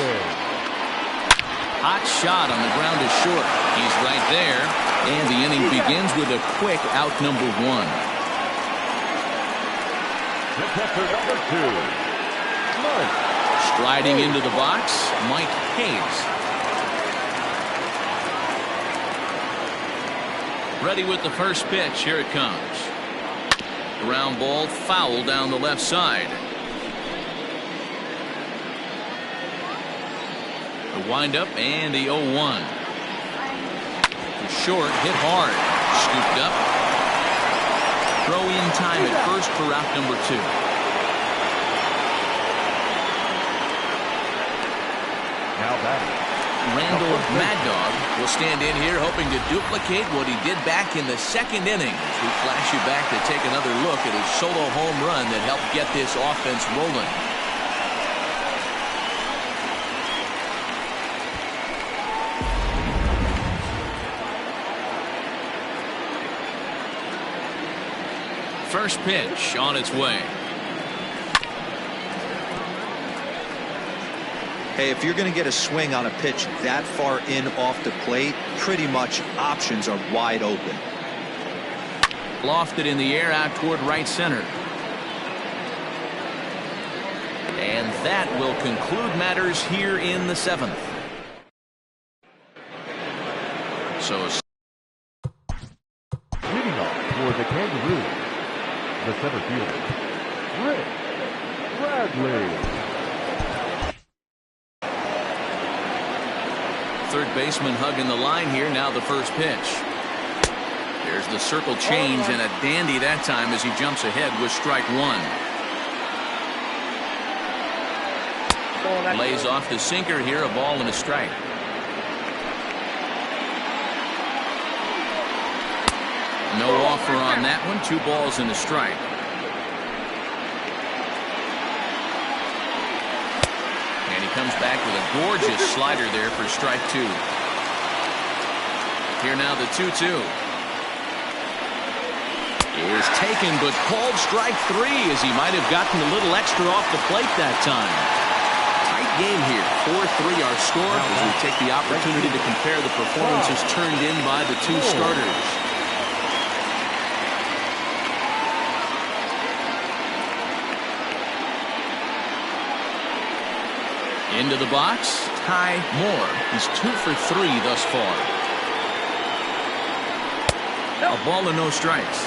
Hot shot on the ground to short. He's right there, and the inning begins with a quick out number 1. Number 2, Mike. Striding into the box, Mike Hayes. Ready with the first pitch. Here it comes. Ground ball foul down the left side. The windup and the 0-1. Short, hit hard. Scooped up. Throw in time at first for out number 2. Randall Mad Dog will stand in here hoping to duplicate what he did back in the second inning. We flash you back to take another look at his solo home run that helped get this offense rolling. First pitch on its way. Hey, if you're going to get a swing on a pitch that far in off the plate, pretty much options are wide open. Lofted in the air out toward right center. And that will conclude matters here in the 7th. So Leading off for the Kangaroos, the center fielder, Rick Bradley. third baseman hugging the line here. Now the first pitch. There's the circle change and a dandy that time as he jumps ahead with strike one. Lays off the sinker here, a ball and a strike. No offer on that one. 2 balls and a strike. And he comes back with a gorgeous slider there for strike 2. Here now the 2-2. Is taken but called strike 3 as he might have gotten a little extra off the plate that time. Tight game here. 4-3 our score as we take the opportunity to compare the performances turned in by the 2 starters. Into the box, Ty Moore. He's 2 for 3 thus far. A ball and no strikes.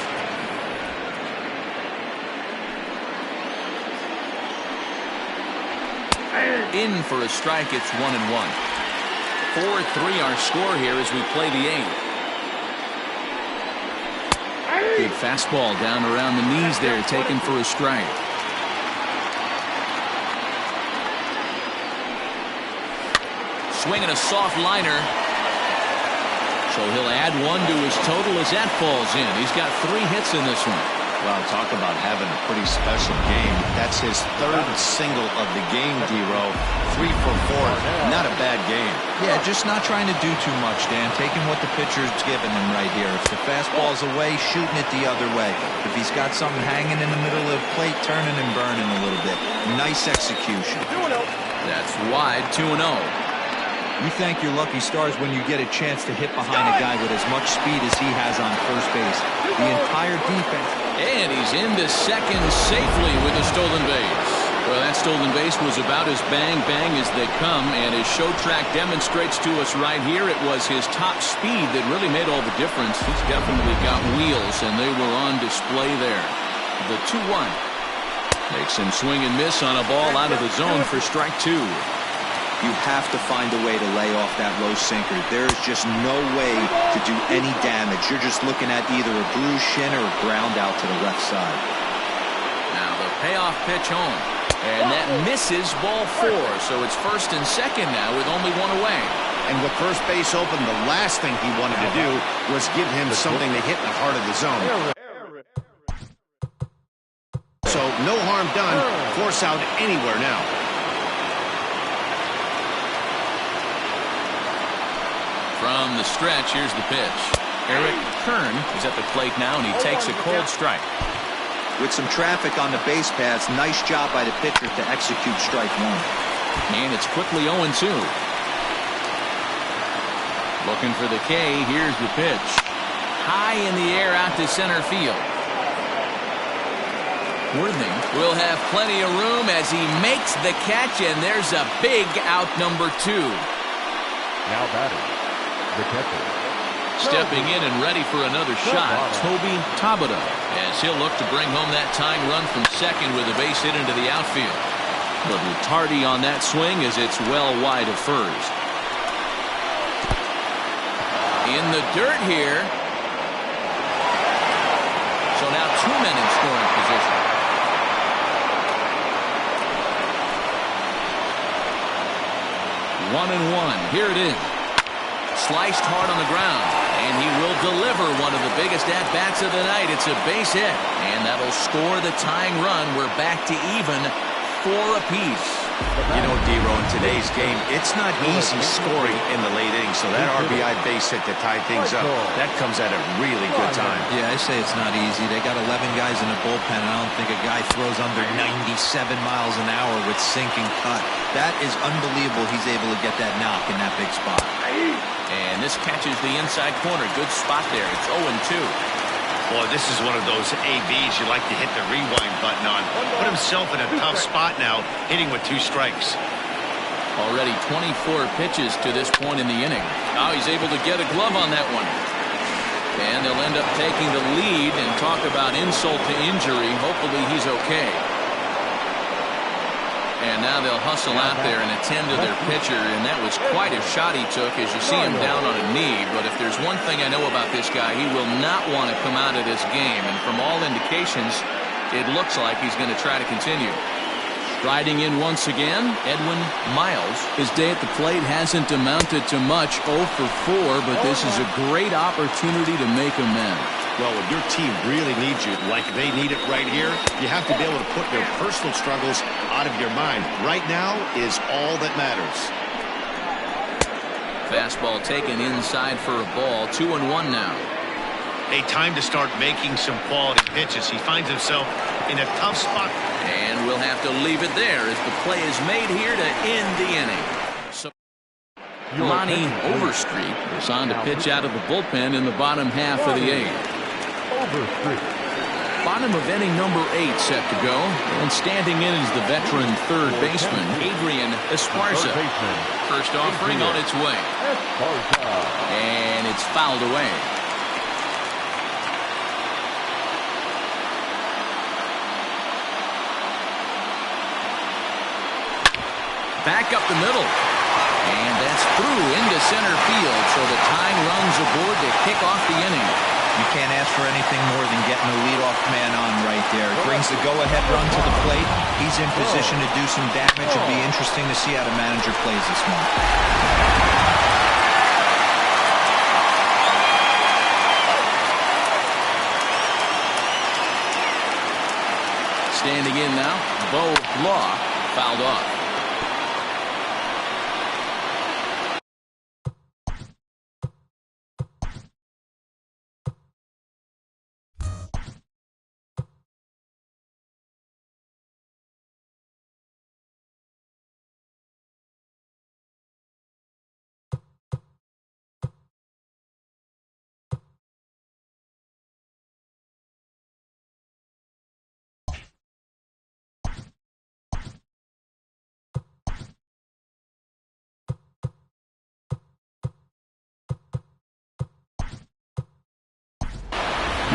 In for a strike. It's 1-1. 4-3 our score here as we play the 8th. Good fastball down around the knees there, taken for a strike. Swinging a soft liner. So he'll add 1 to his total as that falls in. He's got 3 hits in this one. Well, talk about having a pretty special game. That's his 3rd single of the game, D-Row. 3 for 4. Not a bad game. Yeah, just not trying to do too much, Dan. Taking what the pitcher's giving him right here. If the fastball's away, shooting it the other way. If he's got something hanging in the middle of the plate, turning and burning a little bit. Nice execution. That's wide. 2-0. You thank your lucky stars when you get a chance to hit behind a guy with as much speed as he has on first base. The entire defense. And he's into second safely with a stolen base. Well, that stolen base was about as bang-bang as they come, and as Show Track demonstrates to us right here, it was his top speed that really made all the difference. He's definitely got wheels, and they were on display there. The 2-1. Makes him swing and miss on a ball out of the zone for strike 2. You have to find a way to lay off that low sinker. There's just no way to do any damage. You're just looking at either a bruised shin or a ground out to the left side. Now the payoff pitch home. And that misses ball 4. So it's first and second now with only 1 away. And with first base open, the last thing he wanted to do was give him something to hit in the heart of the zone. So no harm done. Force out anywhere now. From the stretch, here's the pitch. Eric Kern is at the plate now, and he takes a cold strike. With some traffic on the base paths, nice job by the pitcher to execute strike 1. And it's quickly 0-2. Looking for the K. Here's the pitch. High in the air out to center field. Worthing will have plenty of room as he makes the catch, and there's a big out number 2. Now batting, the catcher. Stepping in and ready for another shot, Toby Tabata, as he'll look to bring home that tying run from second with a base hit into the outfield. Little tardy on that swing as it's well wide of first. In the dirt here. So now 2 men in scoring position. 1-1. Here it is. Sliced hard on the ground, and he will deliver one of the biggest at-bats of the night. It's a base hit, and that'll score the tying run. We're back to even, 4 apiece. You know, D-Row, in today's game, it's not easy scoring in the late innings, so that RBI base hit to tie things up, that comes at a really good time. Yeah, I say it's not easy. They got 11 guys in the bullpen, and I don't think a guy throws under 97 miles an hour with sinking cut. That is unbelievable he's able to get that knock in that big spot. And this catches the inside corner. Good spot there. It's 0-2. Boy, this is one of those ABs you like to hit the rewind button on. Put himself in a tough spot now, hitting with 2 strikes. Already 24 pitches to this point in the inning. Now he's able to get a glove on that one. And they'll end up taking the lead, and talk about insult to injury. Hopefully he's okay. And now they'll hustle out there and attend to their pitcher, and that was quite a shot he took as you see him down on a knee. But if there's one thing I know about this guy, he will not want to come out of this game. And from all indications, it looks like he's going to try to continue. Riding in once again, Edwin Miles. His day at the plate hasn't amounted to much, 0 for 4, but this is a great opportunity to make amends. Well, when your team really needs you, like they need it right here, you have to be able to put their personal struggles out of your mind. Right now is all that matters. Fastball taken inside for a ball. 2-1 now. A time to start making some quality pitches. He finds himself in a tough spot. And we'll have to leave it there as the play is made here to end the inning. So Lonnie Overstreet is on to pitch out of the bullpen in the bottom half of the 8th. Bottom of inning number 8 set to go, and standing in is the veteran third baseman Adrian Esparza. First offering on its way, and it's fouled away. Back up the middle, and that's through into center field, so the tying runs aboard to kick off the inning. You can't ask for anything more than getting a leadoff man on right there. It brings the go-ahead run to the plate. He's in position to do some damage. It'll be interesting to see how the manager plays this one. Standing in now, Bo Law, fouled off.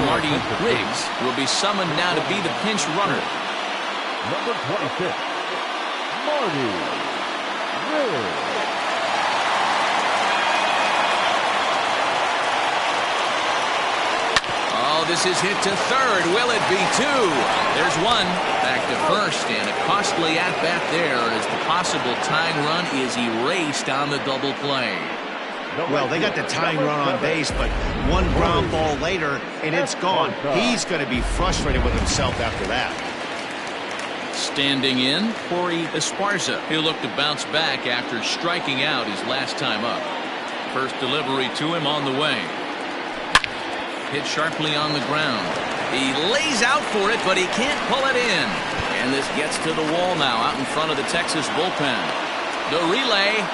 Marty Riggs will be summoned now to be the pinch runner. Number 26, Marty Riggs. Oh, this is hit to third. Will it be 2? There's 1. Back to first, and a costly at-bat there as the possible tying run is erased on the double play. Well, they got the tying run on base, but 1 ground ball later, and it's gone. He's going to be frustrated with himself after that. Standing in, Corey Esparza. He'll look to bounce back after striking out his last time up. First delivery to him on the way. Hit sharply on the ground. He lays out for it, but he can't pull it in. And this gets to the wall now out in front of the Texas bullpen. The relay.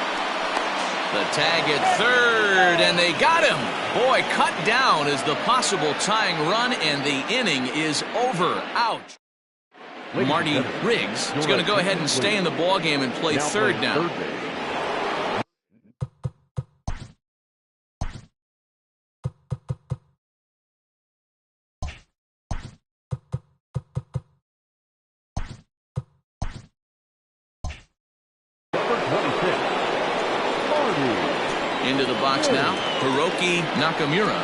The tag at third, and they got him. Boy, cut down is the possible tying run, and the inning is over. Out. Marty Riggs is going to go ahead and stay in the ballgame and play third now. Into the box now, Hiroki Nakamura.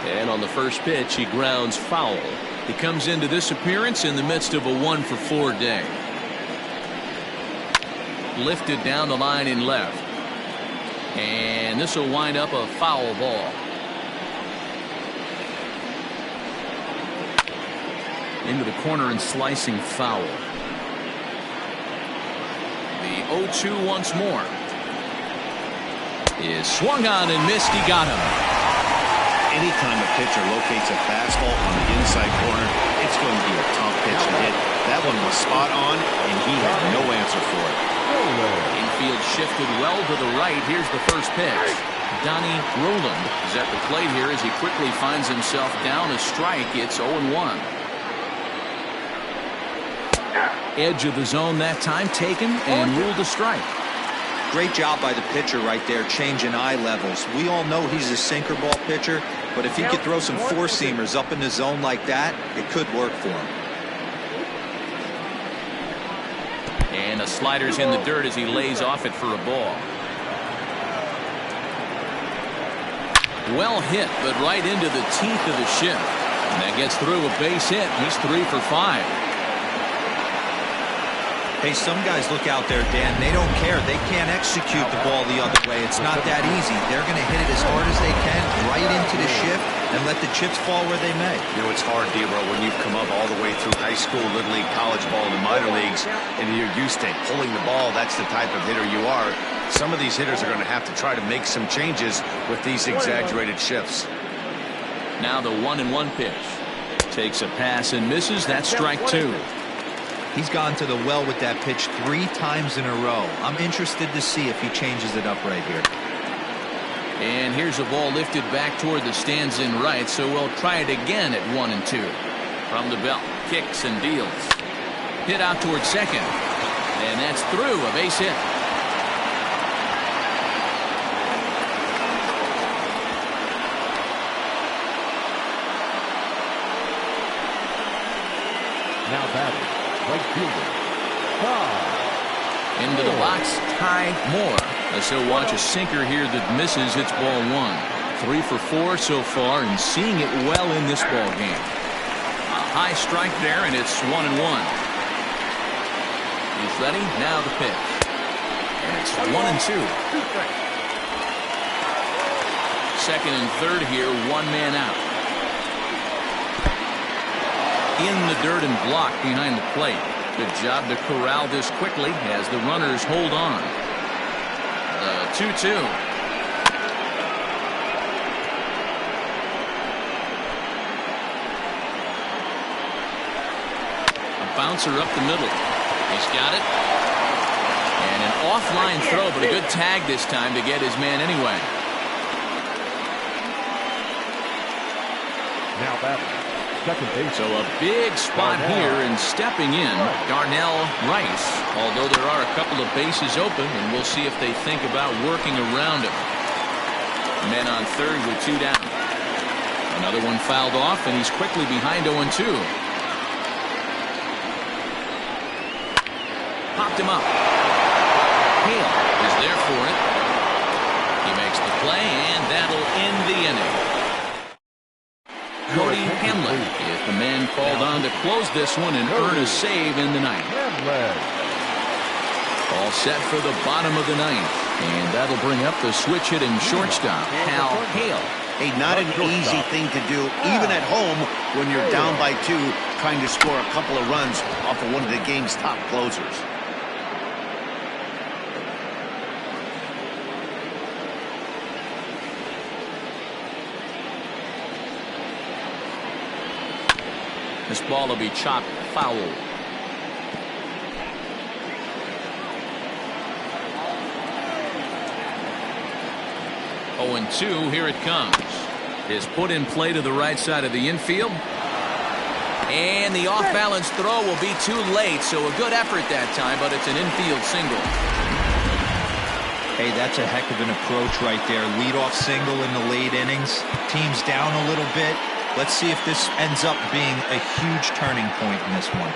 And on the first pitch, he grounds foul. He comes into this appearance in the midst of a 1 for 4 day. Lifted down the line in left. And this will wind up a foul ball. Into the corner and slicing foul. The 0-2 once more. Is swung on and missed. He got him. Anytime a pitcher locates a fastball on the inside corner, it's going to be a tough pitch to hit. That one was spot on, and he had no answer for it. Infield shifted well to the right. Here's the first pitch. Donnie Roland is at the plate here as he quickly finds himself down a strike. It's 0-1. Edge of the zone that time taken and ruled a strike. Great job by the pitcher right there, changing eye levels. We all know he's a sinker ball pitcher, but if he could throw some four-seamers up in the zone like that, it could work for him. And the slider's in the dirt as he lays off it for a ball. Well hit, but right into the teeth of the shift. And that gets through a base hit. He's 3 for 5. Hey, some guys look out there, Dan, they don't care. They can't execute the ball the other way. It's not that easy. They're going to hit it as hard as they can, right into the shift, and let the chips fall where they may. You know, it's hard, Dero, when you've come up all the way through high school, little league, college ball, and the minor leagues, and you're used to pulling the ball. That's the type of hitter you are. Some of these hitters are going to have to try to make some changes with these exaggerated shifts. Now the 1-1 pitch. Takes a pass and misses. That's strike 2. He's gone to the well with that pitch 3 times in a row. I'm interested to see if he changes it up right here. And here's a ball lifted back toward the stands in right, so we'll try it again at 1-2. From the belt, kicks and deals. Hit out toward second. And that's through, a base hit. Now batting, right fielder, Into the box, Ty Moore. As he'll watch a sinker here that misses. It's ball 1. 3 for 4 so far, and seeing it well in this ball game. A high strike there, and it's 1-1. He's ready. Now the pitch. And it's 1-2. Second and third here, 1 man out. In the dirt and blocked behind the plate. Good job to corral this quickly as the runners hold on. The 2-2. A bouncer up the middle. He's got it. And an offline throw, but a good tag this time to get his man anyway. now batting, second base. So a big spot here, and stepping in, Darnell Rice. Although there are a couple of bases open, and we'll see if they think about working around him. Men on third with 2 down. Another one fouled off, and he's quickly behind 0-2. Popped him up. Hale is there for it. He makes the play, and that'll end the inning. Cody Hamlet is the man called on to close this one and earn a save in the ninth. All set for the bottom of the ninth, and that'll bring up the switch hitting shortstop, Hal Hale. Hey, not an easy thing to do, even at home when you're down by 2, trying to score a couple of runs off of one of the game's top closers. This ball will be chopped foul. Oh, and 2, here it comes. Is put in play to the right side of the infield. And the off-balance throw will be too late, so a good effort that time, but it's an infield single. Hey, that's a heck of an approach right there. Leadoff single in the late innings. Team's down a little bit. Let's see if this ends up being a huge turning point in this one.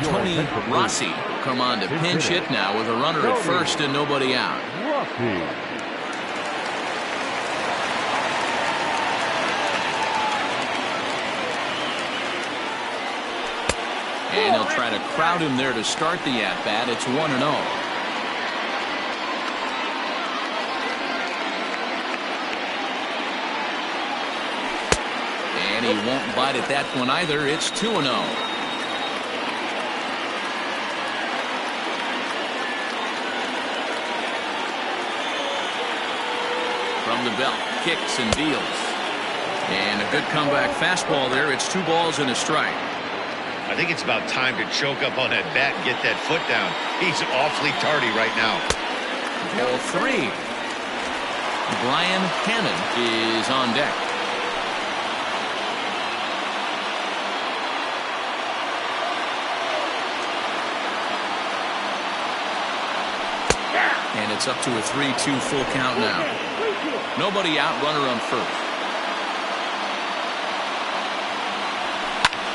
Tony Rossi will come on to pinch hit now with a runner at first and nobody out. And he'll try to crowd him there to start the at-bat. It's 1-0. And he won't bite at that one either. It's 2-0. From the belt, kicks and deals. And a good comeback fastball there. It's 2 balls and a strike. I think it's about time to choke up on that bat and get that foot down. He's awfully tardy right now. Ball 3. Brian Hannon is on deck. And it's up to a 3-2 full count now. Nobody out, runner on first.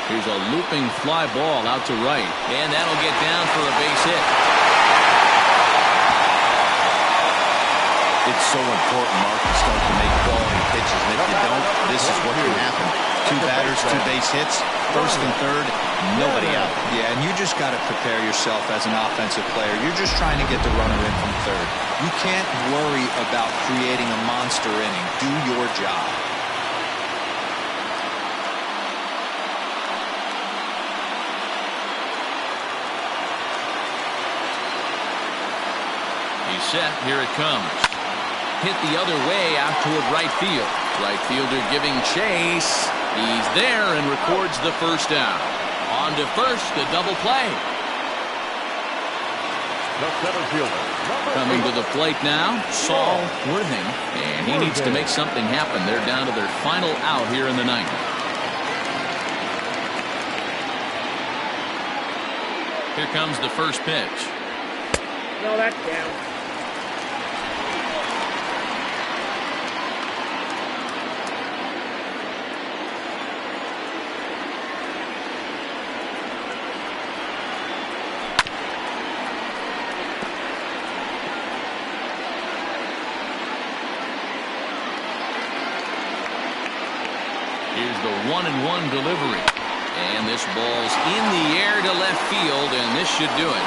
Here's a looping fly ball out to right. And that'll get down for a base hit. It's so important, Mark, to start to make quality pitches. And if you don't, this is what can happen. 2 batters, 2 base hits, first and third, nobody out. Yeah, and you just got to prepare yourself as an offensive player. You're just trying to get the runner in from third. You can't worry about creating a monster inning. Do your job. He's set. Here it comes. Hit the other way out toward right field. Right fielder giving chase. He's there and records the first out. On to first, the double play. The center fielder. Coming to the plate now, Saul Worthing. And he needs to make something happen. They're down to their final out here in the ninth. Here comes the first pitch. No, that's down. Here's the 1-1 delivery. And this ball's in the air to left field, and this should do it.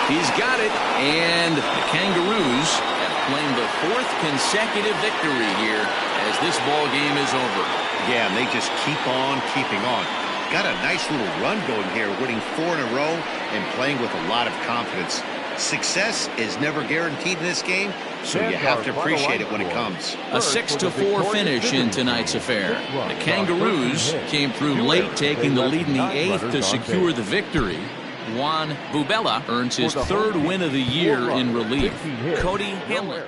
He's got it, and the Kangaroos have claimed the 4th consecutive victory here as this ball game is over. Yeah, and they just keep on keeping on. Got a nice little run going here, winning 4 in a row and playing with a lot of confidence. Success is never guaranteed in this game, so you have to appreciate it when it comes. A 6-4 finish in tonight's affair. The Kangaroos came through late, taking the lead in the 8th to secure the victory. Juan Bubella earns his 3rd win of the year in relief. Cody Hamlin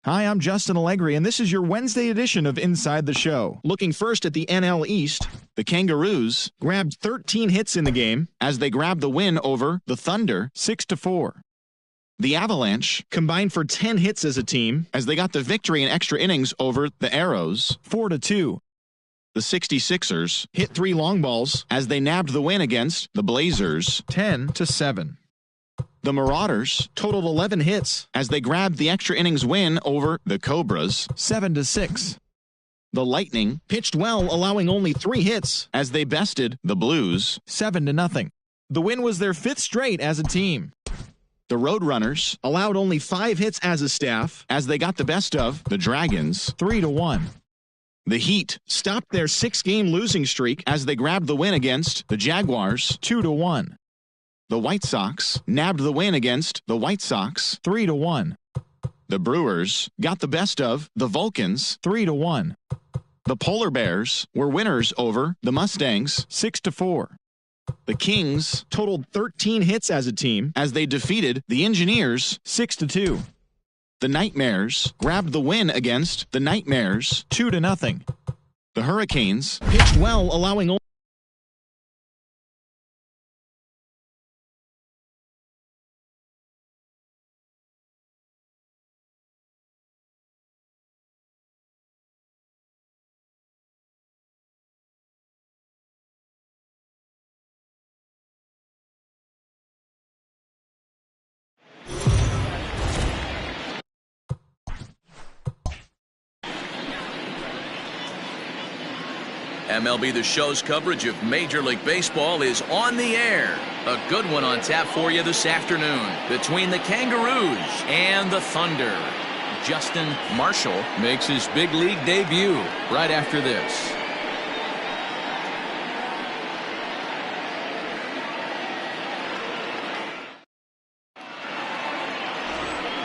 Hi, I'm Justin Allegri, and this is your Wednesday edition of Inside the Show. Looking first at the NL East, the Kangaroos grabbed 13 hits in the game as they grabbed the win over the Thunder 6-4. The Avalanche combined for 10 hits as a team as they got the victory in extra innings over the Arrows 4-2. The 66ers hit 3 long balls as they nabbed the win against the Blazers 10-7. The Marauders totaled 11 hits as they grabbed the extra innings win over the Cobras 7-6. The Lightning pitched well, allowing only 3 hits as they bested the Blues 7-0. The win was their 5th straight as a team. The Roadrunners allowed only 5 hits as a staff as they got the best of the Dragons 3-1. The Heat stopped their 6-game losing streak as they grabbed the win against the Jaguars 2-1. The White Sox nabbed the win against the White Sox 3-1. The Brewers got the best of the Vulcans 3-1. The Polar Bears were winners over the Mustangs 6-4. The Kings totaled 13 hits as a team as they defeated the Engineers 6-2. The Nightmares grabbed the win against the Nightmares 2-0. The Hurricanes pitched well, allowing only MLB The Show's coverage of Major League Baseball is on the air. A good one on tap for you this afternoon between the Kangaroos and the Thunder. Justin Marshall makes his big league debut right after this.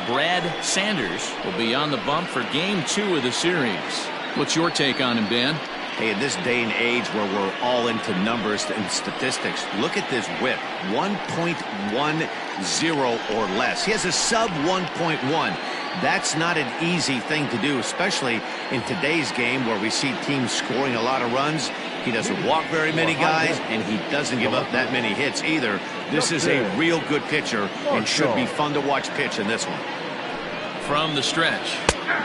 Brad Sanders will be on the bump for Game 2 of the series. What's your take on him, Dan? Hey, in this day and age where we're all into numbers and statistics, look at this whip, 1.10 or less. He has a sub 1.1. That's not an easy thing to do, especially in today's game where we see teams scoring a lot of runs. He doesn't walk very many guys, and he doesn't give up that many hits either. This is a real good pitcher and should be fun to watch pitch in this one. From the stretch,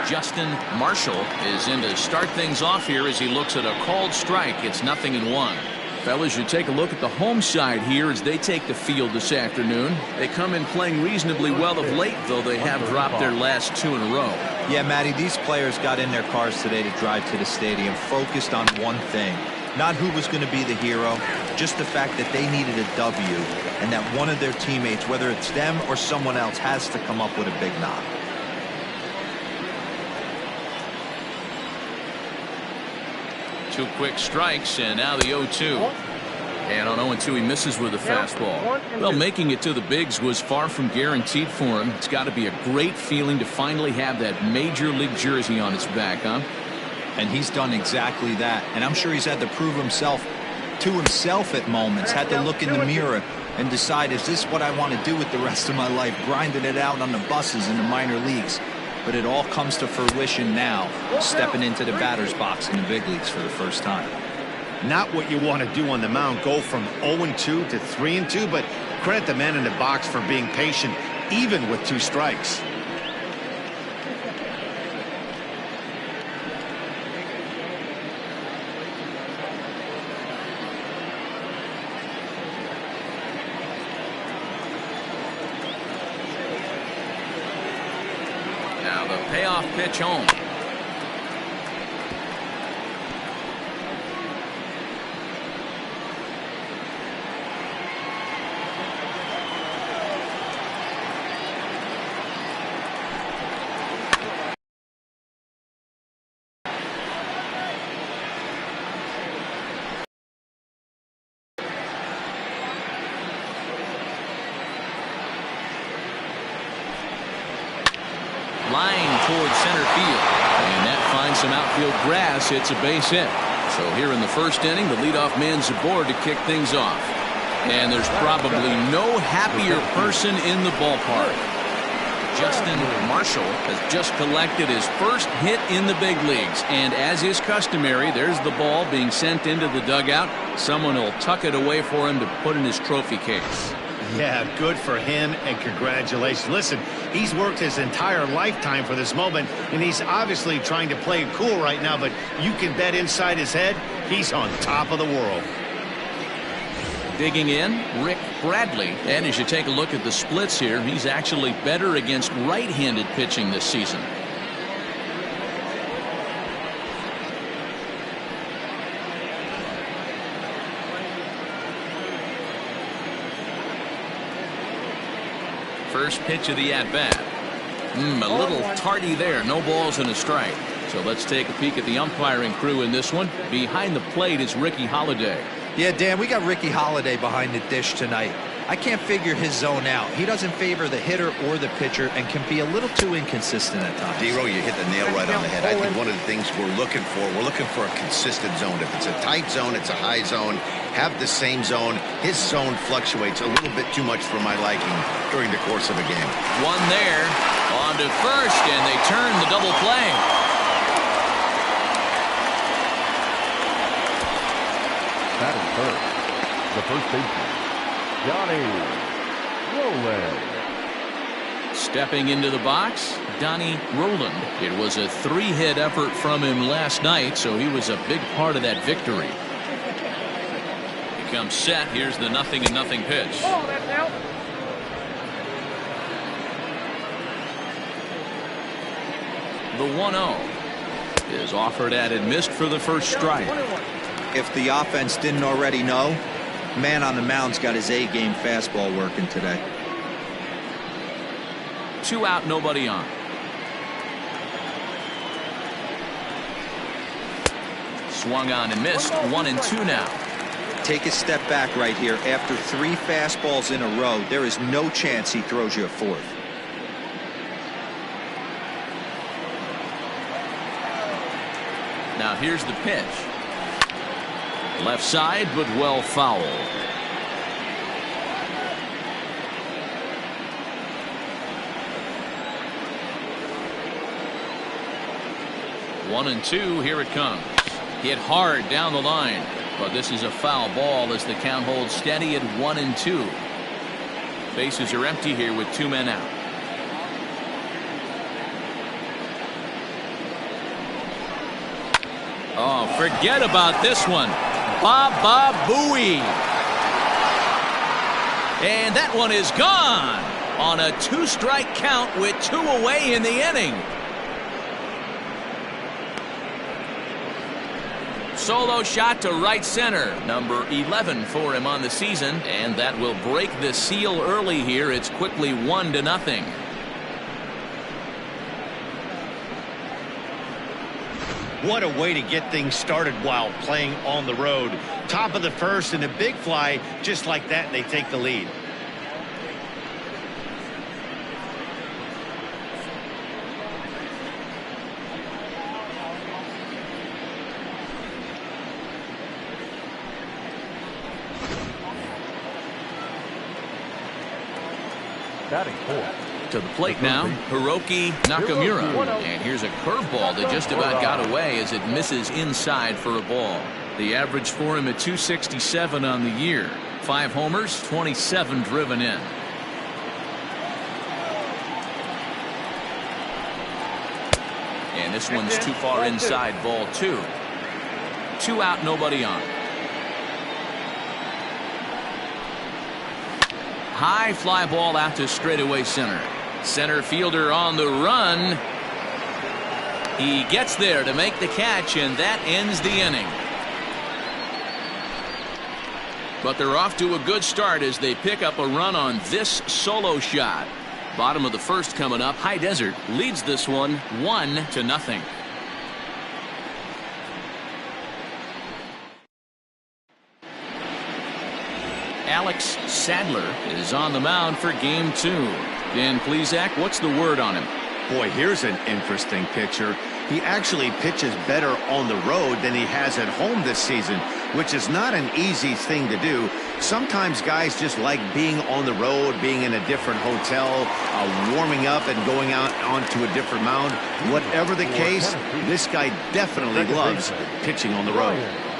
Justin Marshall is in to start things off here as he looks at a called strike. It's 0-1. Fellas, you take a look at the home side here as they take the field this afternoon. They come in playing reasonably well of late, though they have dropped their last 2 in a row. Yeah, Matty, these players got in their cars today to drive to the stadium, focused on one thing. Not who was going to be the hero, just the fact that they needed a W and that one of their teammates, whether it's them or someone else, has to come up with a big knock. 2 quick strikes, and now the 0-2. And on 0-2, he misses with a fastball. Well, making it to the bigs was far from guaranteed for him. It's got to be a great feeling to finally have that major league jersey on his back, huh? And he's done exactly that. And I'm sure he's had to prove himself to himself at moments, had to look in the mirror and decide, is this what I want to do with the rest of my life, grinding it out on the buses in the minor leagues? But it all comes to fruition now, stepping into the batter's box in the big leagues for the first time. Not what you want to do on the mound, go from 0-2 to 3-2, but credit the man in the box for being patient, even with 2 strikes. Now the payoff pitch home. Line towards center field, and that finds some outfield grass. It's a base hit. So here in the first inning, the leadoff man's aboard to kick things off. And there's probably no happier person in the ballpark. Justin Marshall has just collected his first hit in the big leagues. And as is customary, there's the ball being sent into the dugout. Someone will tuck it away for him to put in his trophy case. Yeah, good for him, and congratulations. Listen, he's worked his entire lifetime for this moment, and he's obviously trying to play it cool right now, but you can bet inside his head, he's on top of the world. Digging in, Rick Bradley. And as you take a look at the splits here, he's actually better against right-handed pitching this season. First pitch of the at-bat. A little tardy there. No balls and a strike. So let's take a peek at the umpiring crew in this one. Behind the plate is Ricky Holiday. Yeah, Dan, we got Ricky Holiday behind the dish tonight. I can't figure his zone out. He doesn't favor the hitter or the pitcher and can be a little too inconsistent at times. Dero, you hit the nail right on the head. I think one of the things we're looking for a consistent zone. If it's a tight zone, it's a high zone. Have the same zone. His zone fluctuates a little bit too much for my liking during the course of a game. One there, on to first, and they turn the double play. Batting first, the first baseman, Donnie Roland. Stepping into the box, Donnie Roland. It was a 3-hit effort from him last night, so he was a big part of that victory. He comes set. Here's the 0-0 pitch. Oh, that's out. The 1-0 is offered at and missed for the first strike. If the offense didn't already know, man on the mound's got his A-game fastball working today. 2 out, nobody on. Swung on and missed. 1-2 now. Take a step back right here. After 3 fastballs in a row, there is no chance he throws you a 4th. Now here's the pitch. Left side, but well fouled. One and two, here it comes. Hit hard down the line, but this is a foul ball as the count holds steady at 1-2. Bases are empty here with 2 men out. Oh, forget about this one. Baba Booey. And that one is gone on a 2-strike count with 2 away in the inning. Solo shot to right center. Number 11 for him on the season. And that will break the seal early here. It's quickly 1-0. What a way to get things started while playing on the road. Top of the first and a big fly just like that, and they take the lead. Batting fourth. To the plate now, Hiroki Nakamura. And here's a curveball that just about got away as it misses inside for a ball. The average for him at 267 on the year. 5 homers, 27 driven in. And this one's too far inside, ball 2. 2 out, nobody on. High fly ball out to straightaway center. Center fielder on the run. He gets there to make the catch, and that ends the inning. But they're off to a good start as they pick up a run on this solo shot. Bottom of the first coming up. High Desert leads this one 1-0. Alex Sadler is on the mound for game 2. Dan Plesac, what's the word on him? Boy, here's an interesting picture. He actually pitches better on the road than he has at home this season, which is not an easy thing to do. Sometimes guys just like being on the road, being in a different hotel, warming up and going out onto a different mound. Whatever the case, this guy definitely loves pitching on the road.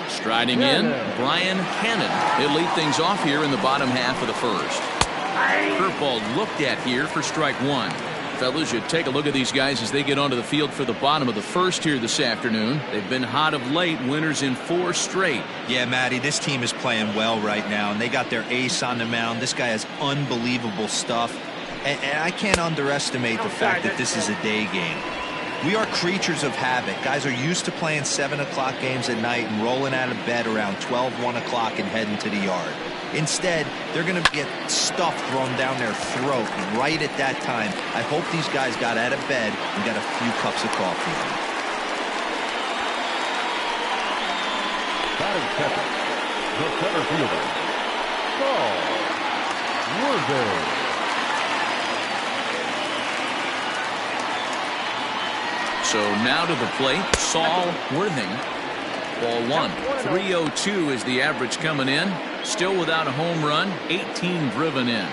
Striding in, Brian Cannon. He'll lead things off here in the bottom half of the first. Curveball looked at here for strike one. Fellas, you take a look at these guys as they get onto the field for the bottom of the first here this afternoon. They've been hot of late, winners in 4 straight. Yeah, Matty, this team is playing well right now, and they got their ace on the mound. This guy has unbelievable stuff, and I can't underestimate the fact that this is a day game. We are creatures of habit. Guys are used to playing 7 o'clock games at night and rolling out of bed around 12, 1 o'clock and heading to the yard. Instead, they're going to get stuff thrown down their throat right at that time. I hope these guys got out of bed and got a few cups of coffee. Batting second, the center fielder, Saul Worthing. So now to the plate, Saul Worthing. Ball one. 302 is the average coming in. Still without a home run, 18 driven in.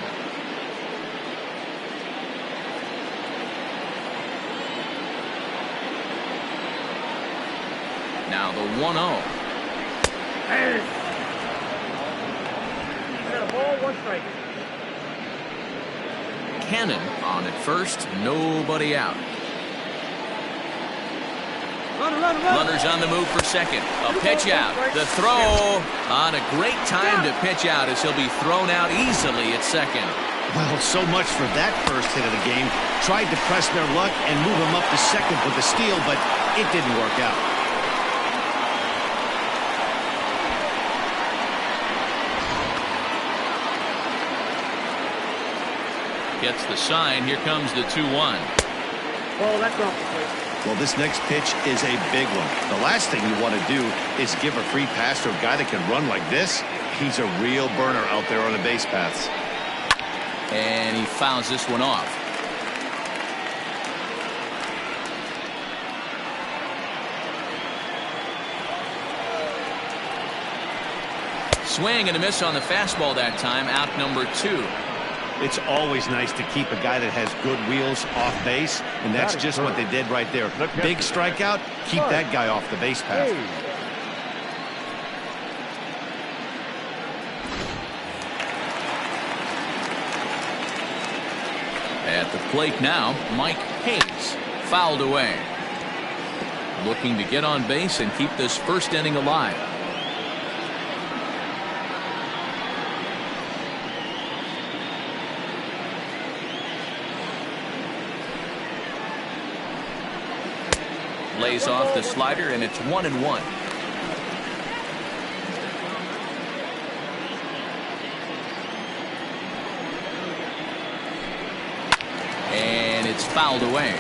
Now the 1-0. Cannon on at first, nobody out. Runners on the move for second. A pitch out. The throw on a great time to pitch out as he'll be thrown out easily at second. Well, so much for that first hit of the game. Tried to press their luck and move him up to second with the steal, but it didn't work out. Gets the sign. Here comes the 2-1. Oh, that's off the plate. Well, this next pitch is a big one. The last thing you want to do is give a free pass to a guy that can run like this. He's a real burner out there on the base paths. And he fouls this one off. Swing and a miss on the fastball that time. Out number 2. It's always nice to keep a guy that has good wheels off base, and that's just what they did right there. Big strikeout, keep that guy off the base path. At the plate now, Mike Hayes. Fouled away. Looking to get on base and keep this first inning alive. Lays off the slider, and it's 1-1. And it's fouled away.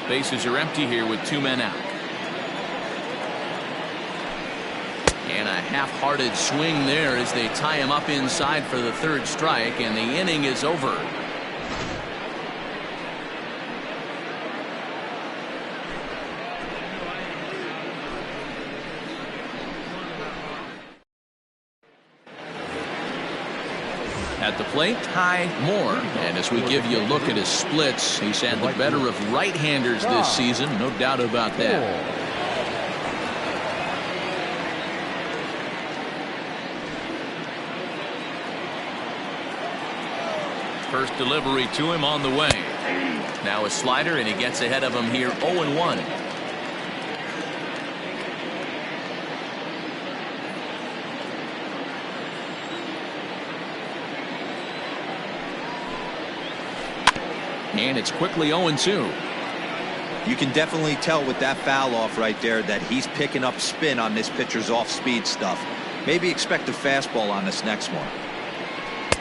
Bases are empty here with 2 men out. And a half-hearted swing there as they tie him up inside for the 3rd strike, and the inning is over. At the plate, Ty Moore. And as we give you a look at his splits, he's had the better of right-handers this season. No doubt about that. First delivery to him on the way. Now a slider, and he gets ahead of him here 0-1. And it's quickly 0-2. You can definitely tell with that foul off right there that he's picking up spin on this pitcher's off-speed stuff. Maybe expect a fastball on this next one.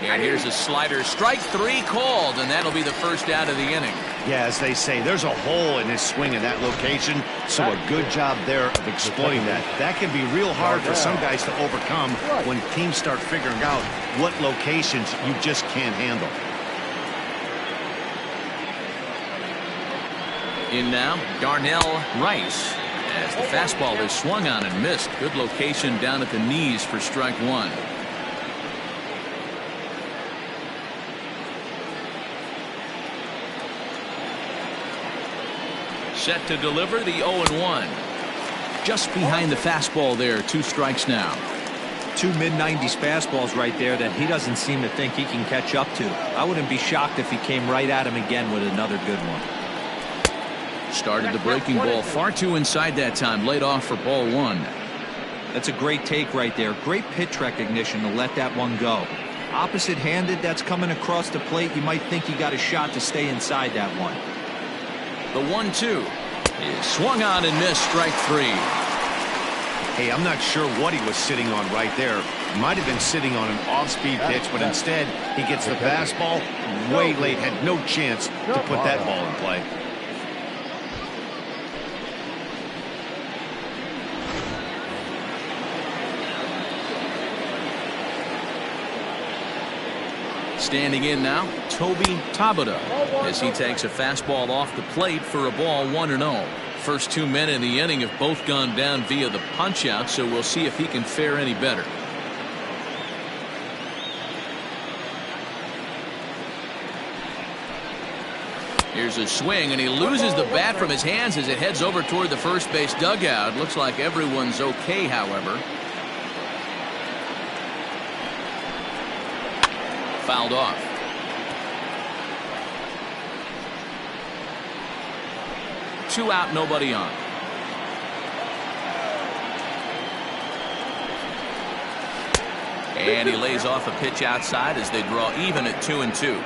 And here's a slider. Strike 3 called, and that'll be the first out of the inning. Yeah, as they say, there's a hole in his swing in that location, so a good job there of exploiting that. That can be real hard for some guys to overcome when teams start figuring out what locations you just can't handle. In now, Darnell Rice. as the fastball is swung on and missed. Good location down at the knees for strike one. Set to deliver the 0-1. Just behind the fastball there. 2 strikes now. 2 mid-90s fastballs right there that he doesn't seem to think he can catch up to. I wouldn't be shocked if he came right at him again with another good one. Started the breaking ball far too inside that time. Laid off for ball 1. That's a great take right there. Great pitch recognition to let that one go. Opposite-handed, that's coming across the plate. You might think he got a shot to stay inside that one. The 1-2 is swung on and missed. Strike 3. Hey, I'm not sure what he was sitting on right there. Might have been sitting on an off-speed pitch, but instead he gets the fastball way late. Had no chance to put that ball in play. Standing in now, Toby Tabata, as he takes a fastball off the plate for a ball 1-0. First 2 men in the inning have both gone down via the punch-out, so we'll see if he can fare any better. Here's a swing, and he loses the bat from his hands as it heads over toward the first base dugout. Looks like everyone's okay, however. Fouled off. Two out, nobody on. And he lays off a pitch outside as they draw even at 2-2.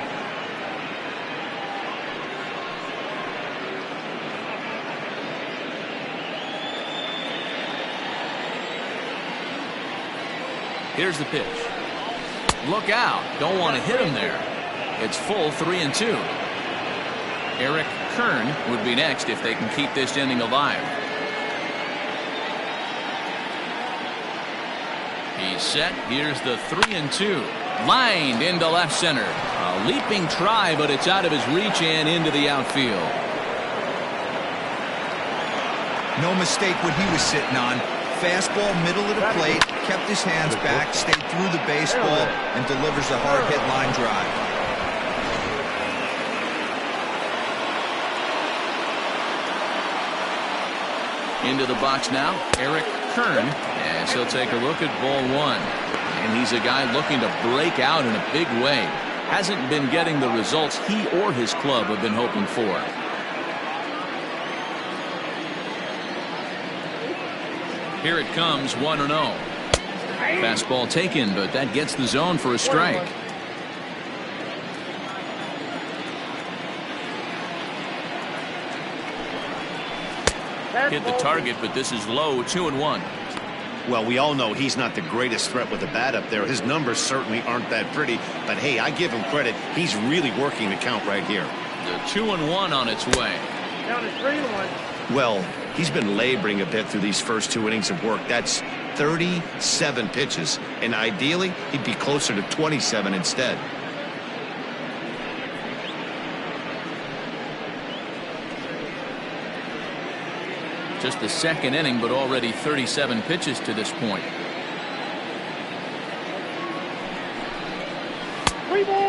Here's the pitch. Look out. Don't want to hit him there. It's full 3-2. Eric Kern would be next if they can keep this inning alive. He's set. Here's the 3-2. Lined into left center. A leaping try, but it's out of his reach and into the outfield. No mistake what he was sitting on. Fastball, middle of the plate, kept his hands back, stayed through the baseball, and delivers a hard hit line drive. Into the box now, Eric Kern, as he'll take a look at ball 1. And he's a guy looking to break out in a big way. Hasn't been getting the results he or his club have been hoping for. Here it comes, 1-0. Fastball taken, but that gets the zone for a strike. Hit the target, but this is low, 2-1. Well, we all know he's not the greatest threat with the bat up there. His numbers certainly aren't that pretty, but hey, I give him credit. He's really working the count right here. The 2-1 on its way. Down to 3-1. Well, he's been laboring a bit through these first 2 innings of work. That's 37 pitches, and ideally he'd be closer to 27 instead. Just the second inning, but already 37 pitches to this point.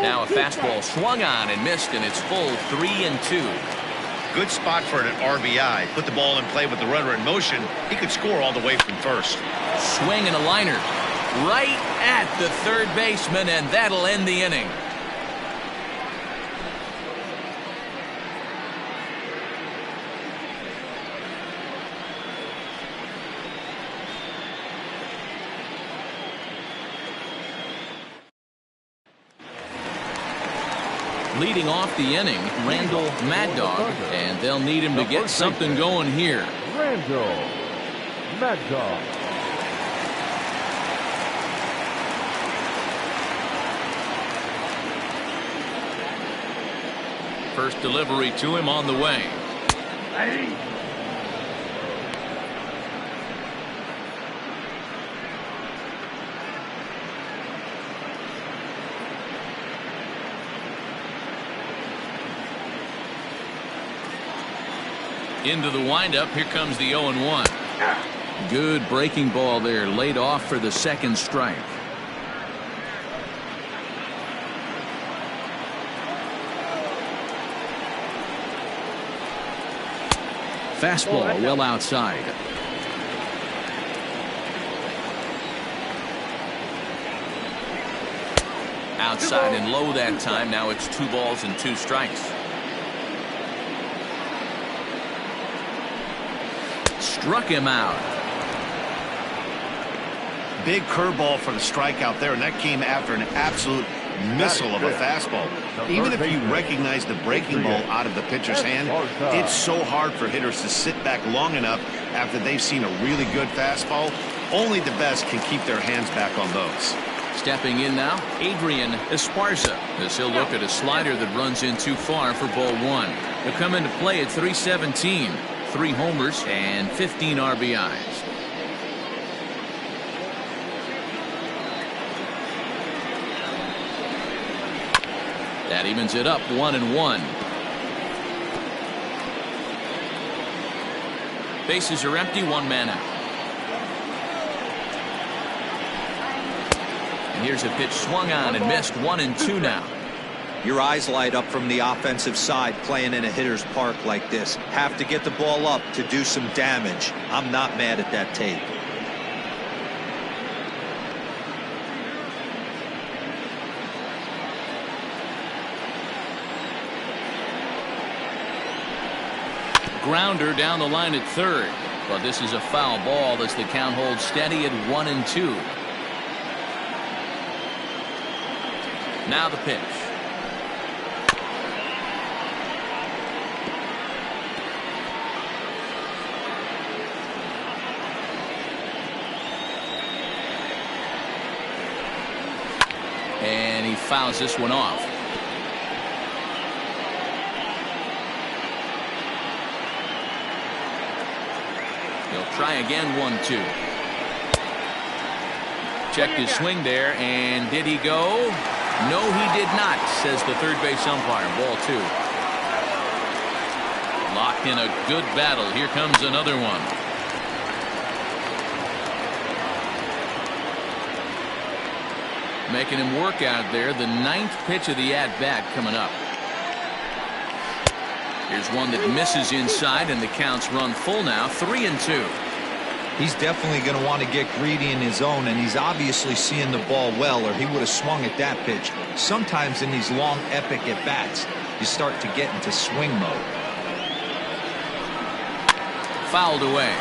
Now a fastball swung on and missed, and it's full 3-2. Good spot for an RBI. Put the ball in play with the runner in motion. He could score all the way from first. Swing and a liner right at the third baseman, and that'll end the inning. Leading off the inning, Randall Mad Dog, and they'll need him to get something going here. Randall Mad Dog. First delivery to him on the way. Into the windup. Here comes the 0-1. Good breaking ball there, laid off for the second strike. Fastball well outside. Outside and low that time. Now it's 2 balls and 2 strikes. Struck him out. Big curveball for the strikeout there, and that came after an absolute missile of a fastball. Even if you recognize the breaking ball out of the pitcher's hand, it's so hard for hitters to sit back long enough after they've seen a really good fastball. Only the best can keep their hands back on those. Stepping in now, Adrian Esparza, as he'll look at a slider that runs in too far for ball 1. He'll come into play at 317, 3 homers and 15 RBIs. That evens it up 1-1. Bases are empty, 1 man out. And here's a pitch swung on and missed, 1-2 now. Your eyes light up from the offensive side playing in a hitter's park like this. Have to get the ball up to do some damage. I'm not mad at that tape. Grounder down the line at third, but this is a foul ball as the count holds steady at 1-2. Now the pitch. And he fouls this one off. Try again, 1-2. Checked his swing there, and did he go? No, he did not, says the third base umpire. Ball 2. Locked in a good battle. Here comes another one. Making him work out there. The 9th pitch of the at-bat coming up. Here's one that misses inside, and the counts run full now, 3-2. He's definitely going to want to get greedy in his zone, and he's obviously seeing the ball well, or he would have swung at that pitch. Sometimes in these long, epic at-bats, you start to get into swing mode. Fouled away.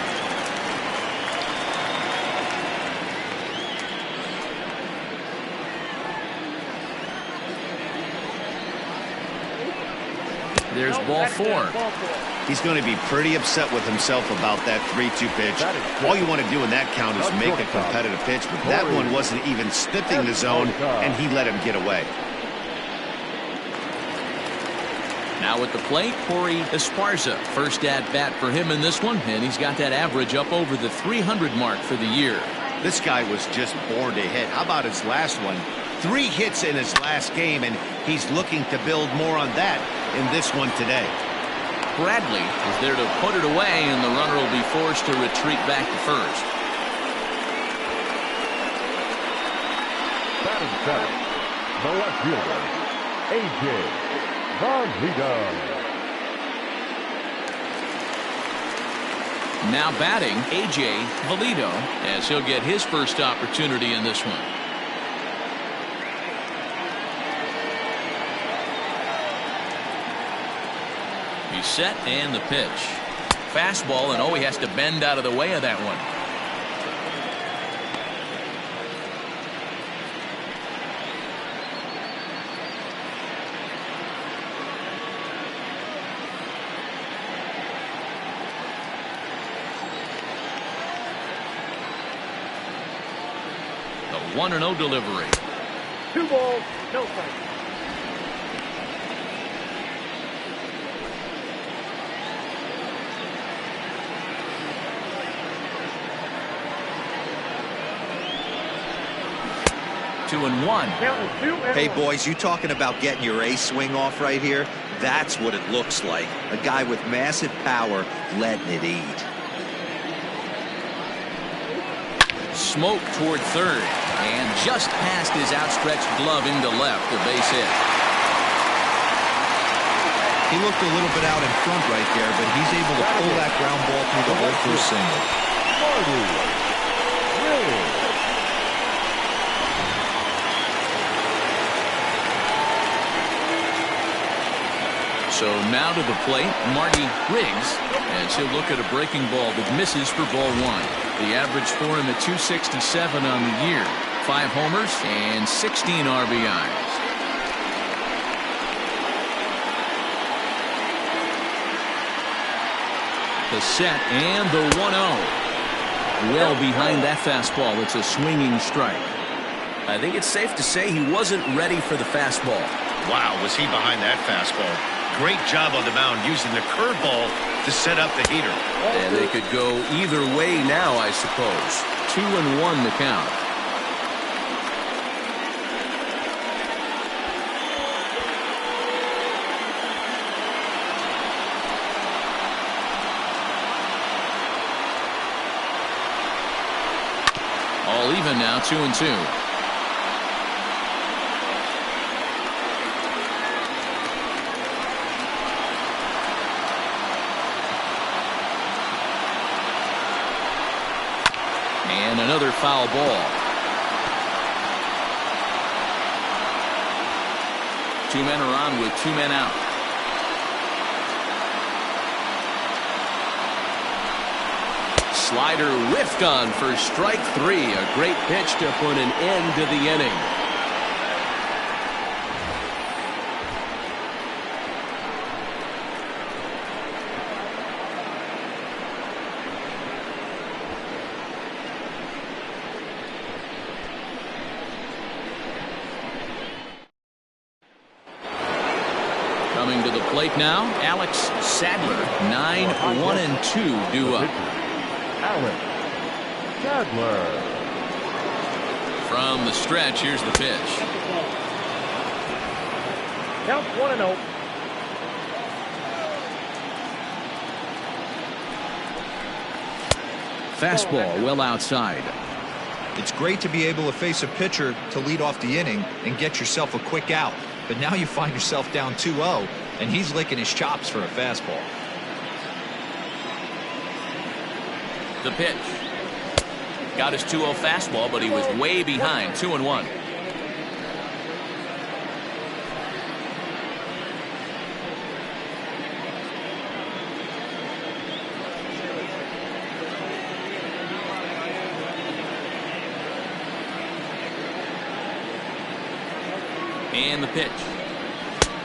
There's ball 4. He's going to be pretty upset with himself about that 3-2 pitch. All you want to do in that count is make a competitive pitch, but that one wasn't even sniffing the zone, and he let him get away. Now at the plate, Corey Esparza. First at-bat for him in this one, and he's got that average up over the 300 mark for the year. This guy was just born to hit. How about his last one? 3 hits in his last game, and he's looking to build more on that in this one today. Bradley is there to put it away, and the runner will be forced to retreat back to first. Batting 7, the left fielder, A.J. Valito. Now batting, A.J. Valito, as he'll get his first opportunity in this one. He's set, and the pitch. Fastball, and he has to bend out of the way of that one. The 1-0 delivery. 2 balls, no strikes. Hey, boys, you talking about getting your A swing off right here? That's what it looks like. A guy with massive power letting it eat. Smoke toward third, and just past his outstretched glove into left, a base hit. He looked a little bit out in front right there, but he's able to pull that ground ball through the hole for a single. So now to the plate, Marty Riggs, as he'll look at a breaking ball that misses for ball one. The average for him at 267 on the year. 5 homers and 16 RBIs. The set and the 1-0. Well behind that fastball. It's a swinging strike. I think it's safe to say he wasn't ready for the fastball. Wow, was he behind that fastball. Great job on the mound using the curveball to set up the heater. And they could go either way now, I suppose. 2-1 the count. All even now, 2-2. And another foul ball. 2 men are on with 2 men out. Slider whiffed on for strike 3. A great pitch to put an end to the inning. Coming to the plate now, Alex Sadler. 9-1-2 due up. Alex Sadler. From the stretch, here's the pitch. Count 1-0. Fastball well outside. It's great to be able to face a pitcher to lead off the inning and get yourself a quick out. But now you find yourself down 2-0, and he's licking his chops for a fastball. The pitch. Got his 2-0 fastball, but he was way behind. 2-1. And the pitch.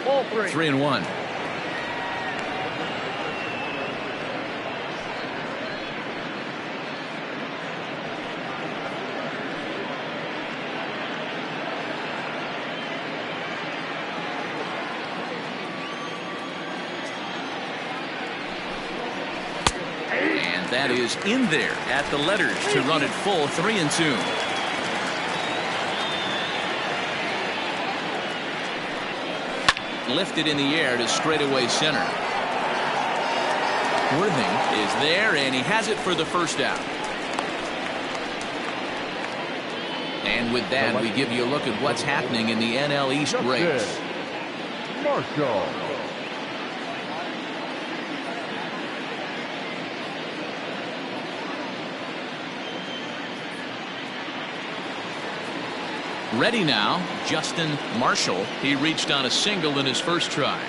Ball 3. 3-1. And that is in there at the letters to run it full. 3-2. Lifted in the air to straightaway center. Worthing is there, and he has it for the first out. And with that, we give you a look at what's happening in the NL East race. Marshall. Ready now, Justin Marshall. He reached on a single in his first try.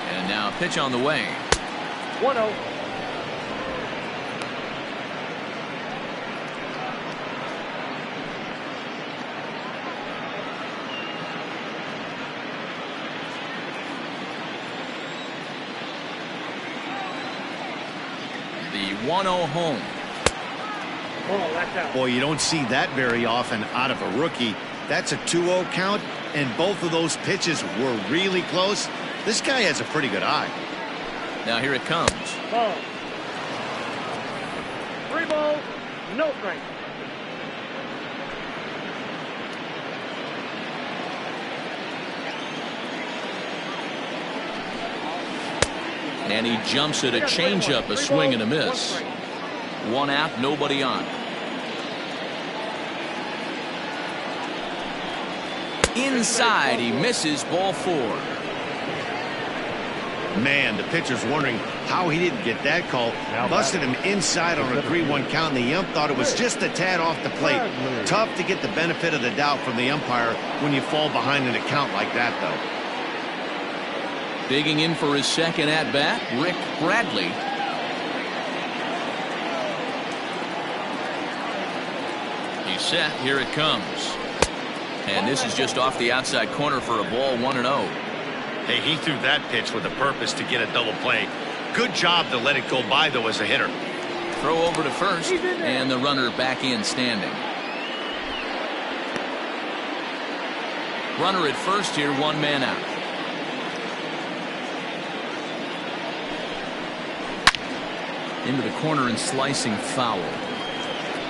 And now a pitch on the way. 1-0. The 1-0 home. Boy, you don't see that very often out of a rookie. That's a 2-0 count, and both of those pitches were really close. This guy has a pretty good eye. Now here it comes. Ball. 3 balls, no strikes. And he jumps at a changeup, a swing and a miss. 1 out, nobody on. Inside, he misses, ball 4. Man, the pitcher's wondering how he didn't get that call. Busted him inside on a 3-1 count, and the ump thought it was just a tad off the plate. Tough to get the benefit of the doubt from the umpire when you fall behind in a count like that, though. Digging in for his second at-bat, Rick Bradley. He's set. Here it comes. And this is just off the outside corner for a ball, 1-0. Hey, he threw that pitch with a purpose to get a double play. Good job to let it go by, though, as a hitter. Throw over to first, and the runner back in standing. Runner at first here, 1 man out. Into the corner and slicing foul.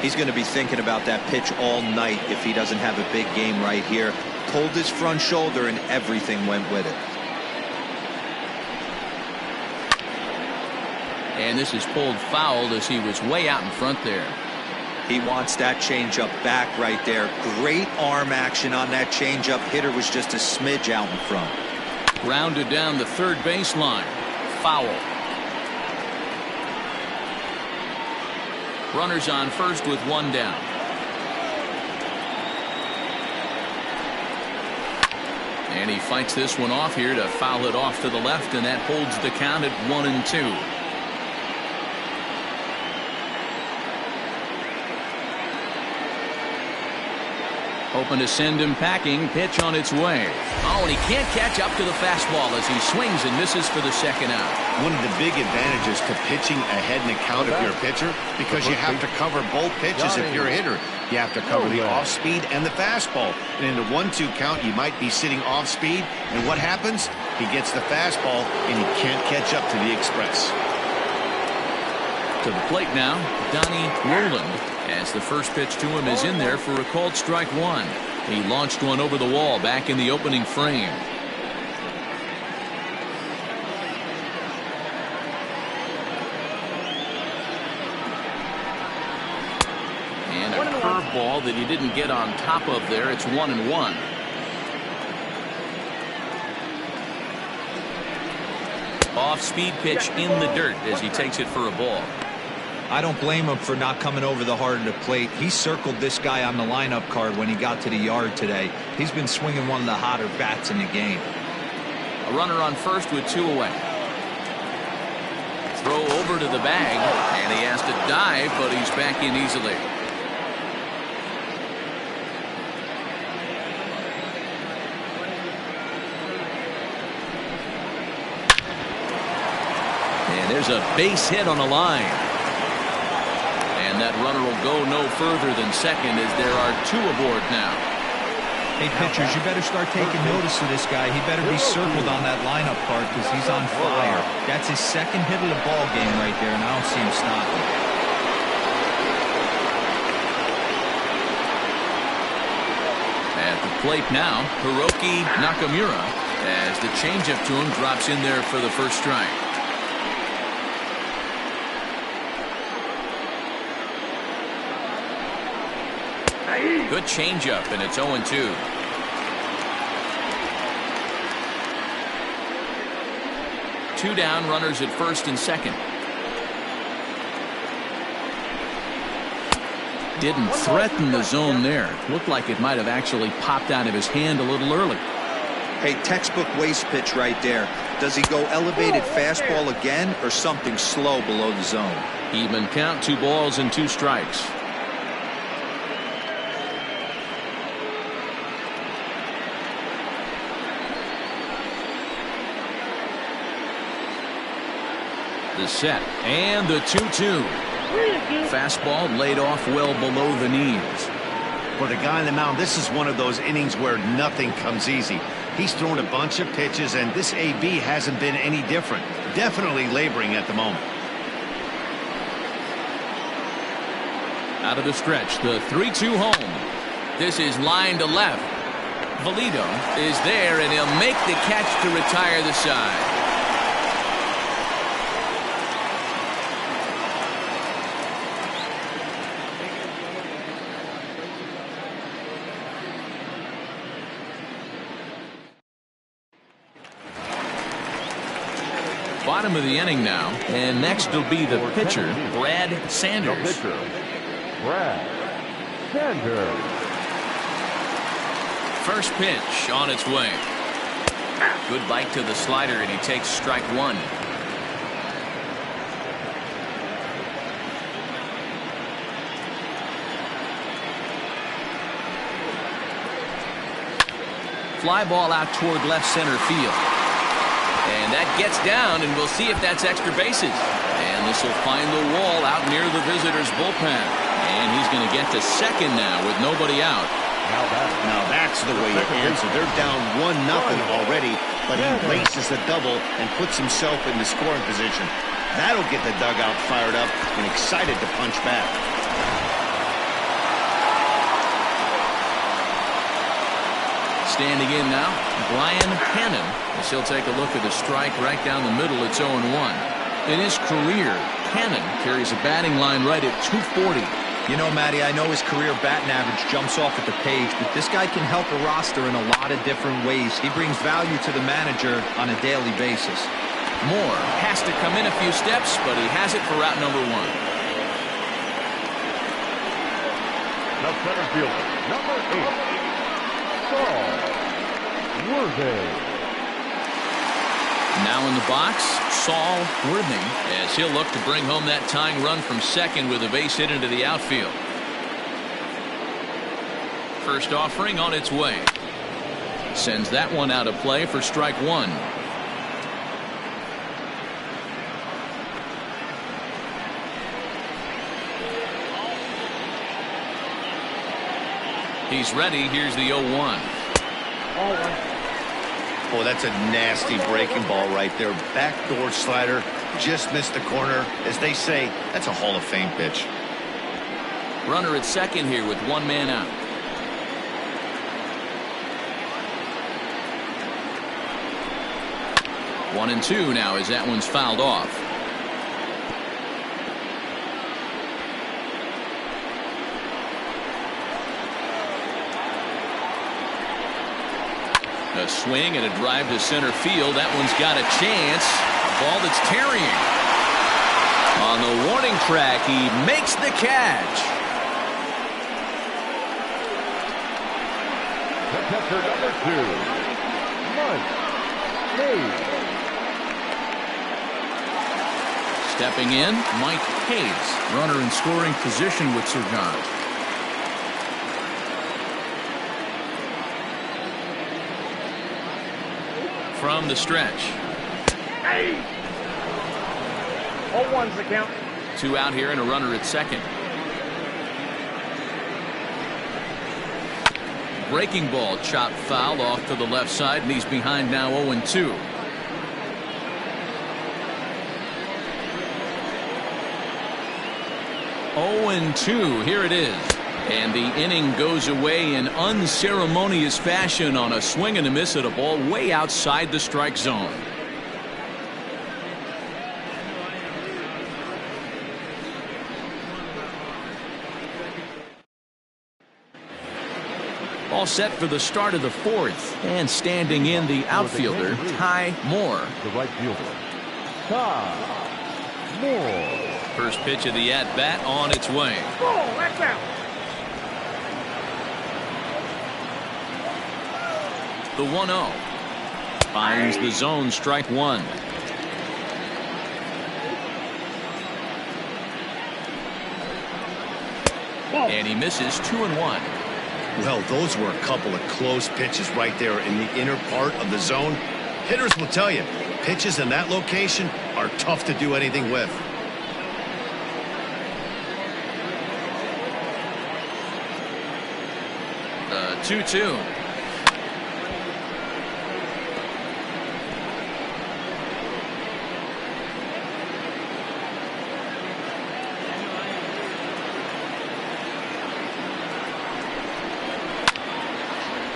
He's going to be thinking about that pitch all night if he doesn't have a big game right here. Pulled his front shoulder and everything went with it. And this is pulled foul as he was way out in front there. He wants that changeup back right there. Great arm action on that changeup. Hitter was just a smidge out in front. Grounded down the third baseline. Foul. Runners on first with 1 down. And he fights this one off here to foul it off to the left, and that holds the count at 1-2. Hoping to send him packing. Pitch on its way. Oh, and he can't catch up to the fastball as he swings and misses for the second out. One of the big advantages to pitching ahead in a count if you're a pitcher, because you have to cover both pitches if you're a hitter. You have to cover the off speed and the fastball. And in a 1-2 count, you might be sitting off speed. And what happens? He gets the fastball, and he can't catch up to the express. To the plate now, Donnie Roland, as the first pitch to him is in there for a called strike 1. He launched one over the wall back in the opening frame. And a curveball that he didn't get on top of there. It's 1-1. Off-speed pitch in the dirt as he takes it for a ball. I don't blame him for not coming over the heart of the plate. He circled this guy on the lineup card when he got to the yard today. He's been swinging one of the hotter bats in the game. A runner on first with 2 away. Throw over to the bag, and he has to dive, but he's back in easily. And there's a base hit on the line. And that runner will go no further than second as there are 2 aboard now. Hey, pitchers, you better start taking notice of this guy. He better be circled on that lineup card because he's on fire. That's his second hit of the ball game right there, and I don't see him stopping. At the plate now, Hiroki Nakamura, as the changeup to him drops in there for the first strike. Good changeup, and it's 0-2. Two down, runners at first and second. Didn't threaten the zone there. Looked like it might have actually popped out of his hand a little early. Hey, textbook waste pitch right there. Does he go elevated fastball again or something slow below the zone? Even count, 2 balls and 2 strikes. The set and the 2-2. Fastball laid off well below the knees. For the guy on the mound, this is one of those innings where nothing comes easy. He's thrown a bunch of pitches, and this AB hasn't been any different. Definitely laboring at the moment. Out of the stretch, the 3-2 home. This is line to left. Valido is there, and he'll make the catch to retire the side. Bottom of the inning now, and next will be the pitcher, Brad The Sanders. pitcher, Brad Sanders. First pitch on its way. Good bite to the slider, and he takes strike one. Fly ball out toward left center field. And that gets down, and we'll see if that's extra bases. And this will find the wall out near the visitors' bullpen. And he's going to get to second now with nobody out. Now that's the way you answer. They're down 1-0 already, but he races a double and puts himself in the scoring position. That'll get the dugout fired up and excited to punch back. Standing in now, Brian Hannon, as he'll take a look at the strike right down the middle. It's 0-1. In his career, Hannon carries a batting line right at 240. You know, Matty, I know his career batting average jumps off at the page, but this guy can help a roster in a lot of different ways. He brings value to the manager on a daily basis. Moore has to come in a few steps, but he has it for route number one. The center fielder, number 8. Saul Worthy. Now in the box, Saul Worthy, as he'll look to bring home that tying run from second with a base hit into the outfield. First offering on its way. Sends that one out of play for strike one. He's ready. Here's the 0-1. Oh, that's a nasty breaking ball right there. Backdoor slider. Just missed the corner. As they say, that's a Hall of Fame pitch. Runner at second here with one man out. One and two now as that one's fouled off. A swing and a drive to center field. That one's got a chance. A ball that's tarrying. On the warning track, he makes the catch. The catcher, number 2, Mike Hayes. Stepping in, Mike Hayes. Runner in scoring position with Cigar. From the stretch. 0-1's the count. Two out here and a runner at second. Breaking ball chopped foul off to the left side, and he's behind now 0-2. Here it is. And the inning goes away in unceremonious fashion on a swing and a miss at a ball way outside the strike zone. All set for the start of the fourth. And standing in the outfielder, Ty Moore. The right fielder, Ty Moore. First pitch of the at-bat on its way. Ball, that's out. The 1-0. Finds the zone, strike one. And he misses 2-1. Well, those were a couple of close pitches right there in the inner part of the zone. Hitters will tell you, pitches in that location are tough to do anything with. The 2-2.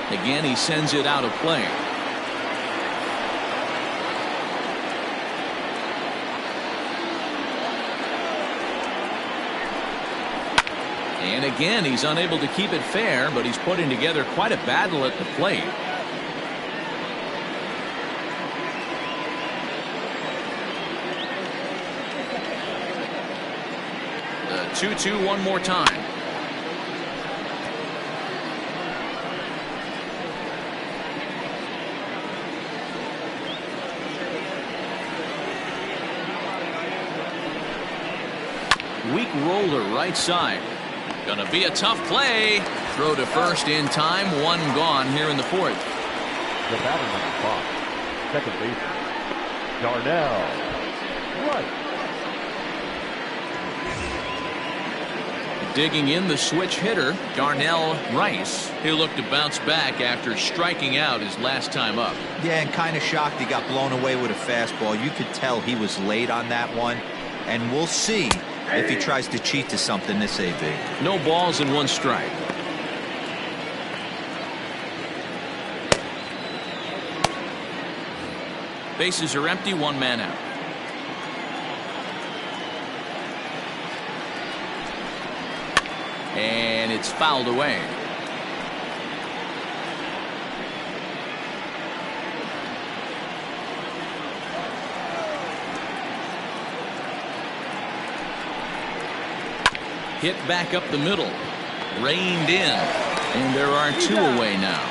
Again, he sends it out of play. And again, he's unable to keep it fair, but he's putting together quite a battle at the plate. 2-2 one more time. Weak roller right side. Gonna be a tough play. Throw to first in time. One gone here in the fourth. The batter number 5, second baseman, Darnell Wright. Digging in the switch hitter, Darnell Rice. He'll look to bounce back after striking out his last time up. Yeah, and kind of shocked he got blown away with a fastball. You could tell he was late on that one. And we'll see if he tries to cheat to something this AB. No balls and one strike. Bases are empty, one man out. And it's fouled away. Hit back up the middle. Reined in. And there are two away now.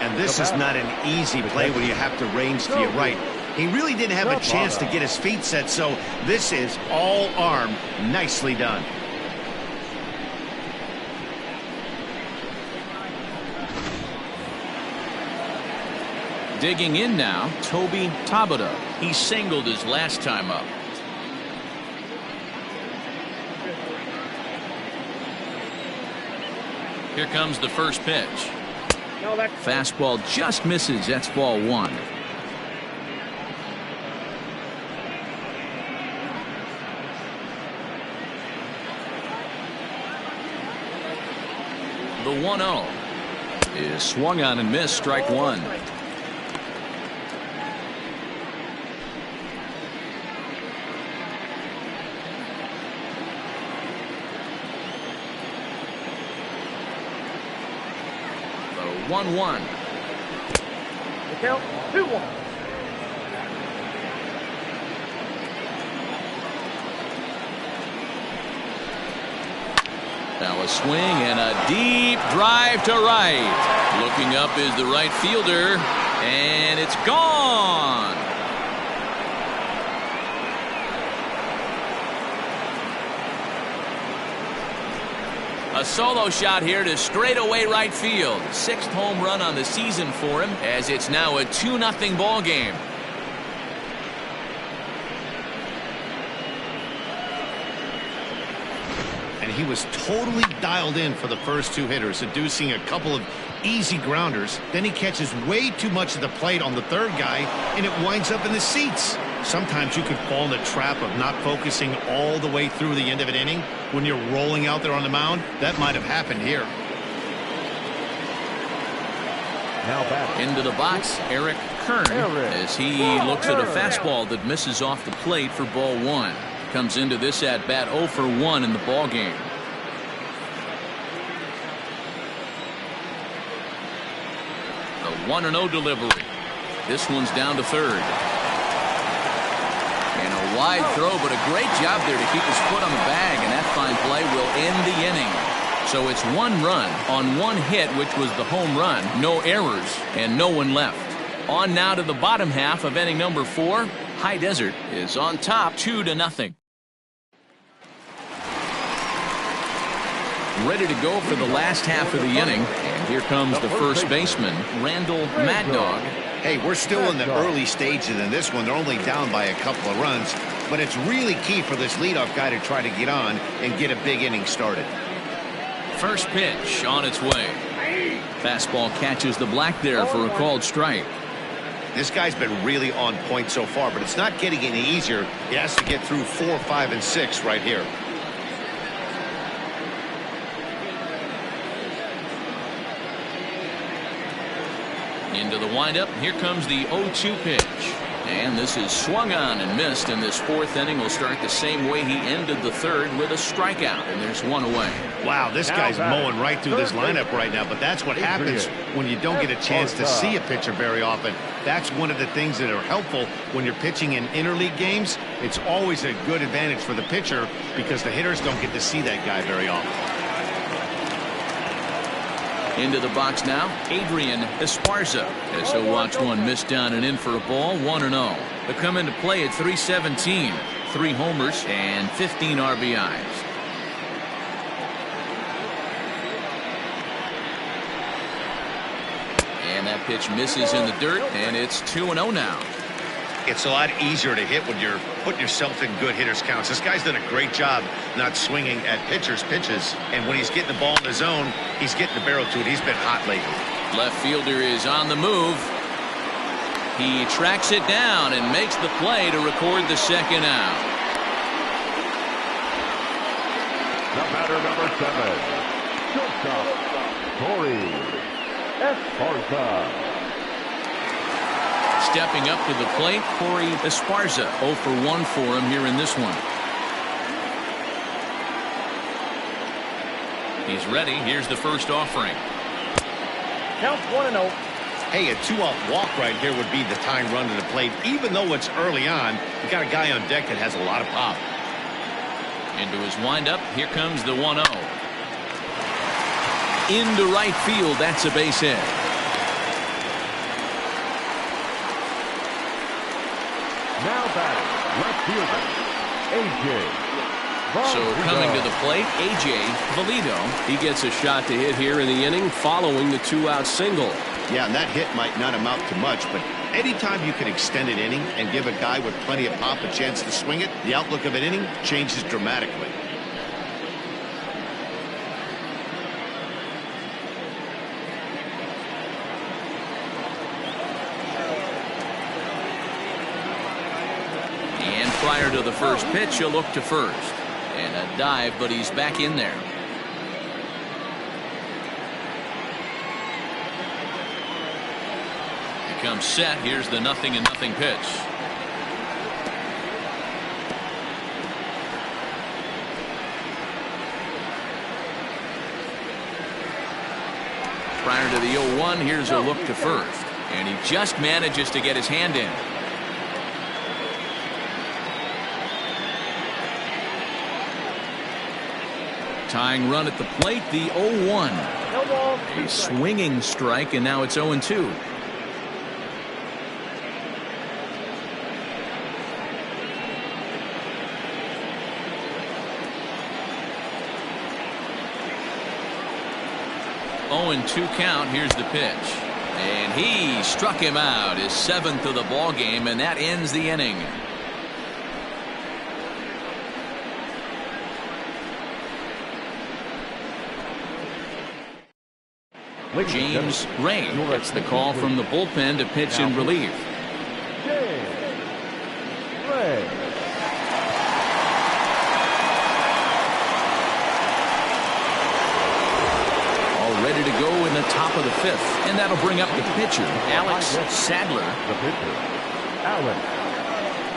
And this is not an easy play when you have to range to your right. He really didn't have a chance to get his feet set, so this is all arm. Nicely done. Digging in now, Toby Tabata. He singled his last time up. Here comes the first pitch. Fastball just misses. That's ball one. The 1-0 is swung on and missed. Strike one. The 1-1. The count 2-1. Now a swing and a deep drive to right. Looking up is the right fielder, and it's gone. A solo shot here to straightaway right field. 6th home run on the season for him, as it's now a 2-0 ball game. And he was totally dialed in for the first two hitters, seducing a couple of easy grounders. Then he catches way too much of the plate on the third guy, and it winds up in the seats. Sometimes you could fall in the trap of not focusing all the way through the end of an inning. When you're rolling out there on the mound, that might have happened here. Now back into the box, Eric Kern, as he looks at a fastball that misses off the plate for ball one. Comes into this at bat 0 for 1 in the ball game. The 1-0 delivery. This one's down to third. And a wide throw, but a great job there to keep his foot on the bag, and that fine play will end the inning. So it's 1 run on 1 hit, which was the home run. No errors and no one left. On now to the bottom half of inning number 4. High Desert is on top 2-0. Ready to go for the last half of the inning. And here comes the first baseman, Randall Mad Dog. Hey, we're still in the early stages in this one. They're only down by a couple of runs, but it's really key for this leadoff guy to try to get on and get a big inning started. First pitch on its way. Fastball catches the black there for a called strike. This guy's been really on point so far, but it's not getting any easier. He has to get through 4, 5, and 6 right here. Into the windup. Here comes the 0-2 pitch. And this is swung on and missed, and this fourth inning will start the same way he ended the third, with a strikeout, and there's one away. Wow, this guy's mowing right through this lineup right now, but that's what happens when you don't get a chance to see a pitcher very often. That's one of the things that are helpful when you're pitching in interleague games. It's always a good advantage for the pitcher because the hitters don't get to see that guy very often. Into the box now, Adrian Esparza, as he'll watch one miss down and in for a ball, 1-0. They'll come into play at 317, 3 homers and 15 RBIs. And that pitch misses in the dirt, and it's 2-0 now. It's a lot easier to hit when you're putting yourself in good hitters counts. This guy's done a great job not swinging at pitchers' pitches. And when he's getting the ball in the zone, he's getting the barrel to it. He's been hot lately. Left fielder is on the move. He tracks it down and makes the play to record the second out. The batter, number 7, shortstop, Corey Esparza. Stepping up to the plate, Corey Esparza, 0 for 1 for him here in this one. He's ready. Here's the first offering. Count 1-0. Hey, a 2-out walk right here would be the tying run to the plate. Even though it's early on, you got a guy on deck that has a lot of pop. Into his windup, here comes the 1-0. Into right field, that's a base hit. Now batting, left fielder, A.J. So coming to the plate, A.J. Valido. He gets a shot to hit here in the inning following the 2-out single. Yeah, and that hit might not amount to much, but anytime you can extend an inning and give a guy with plenty of pop a chance to swing it, the outlook of an inning changes dramatically. Prior to the first pitch, he'll look to first. And a dive, but he's back in there. He comes set. Here's the 0-0 pitch. Prior to the 0-1, here's a look to first. And he just manages to get his hand in. Tying run at the plate, the 0-1. A swinging strike, and now it's 0-2. Two count. Here's the pitch, and he struck him out, his 7th of the ball game, and that ends the inning. James Ray gets the call from the bullpen to pitch in relief. James Ray. All ready to go in the top of the 5th, and that'll bring up the pitcher, Alex Sadler. The pitcher, Alex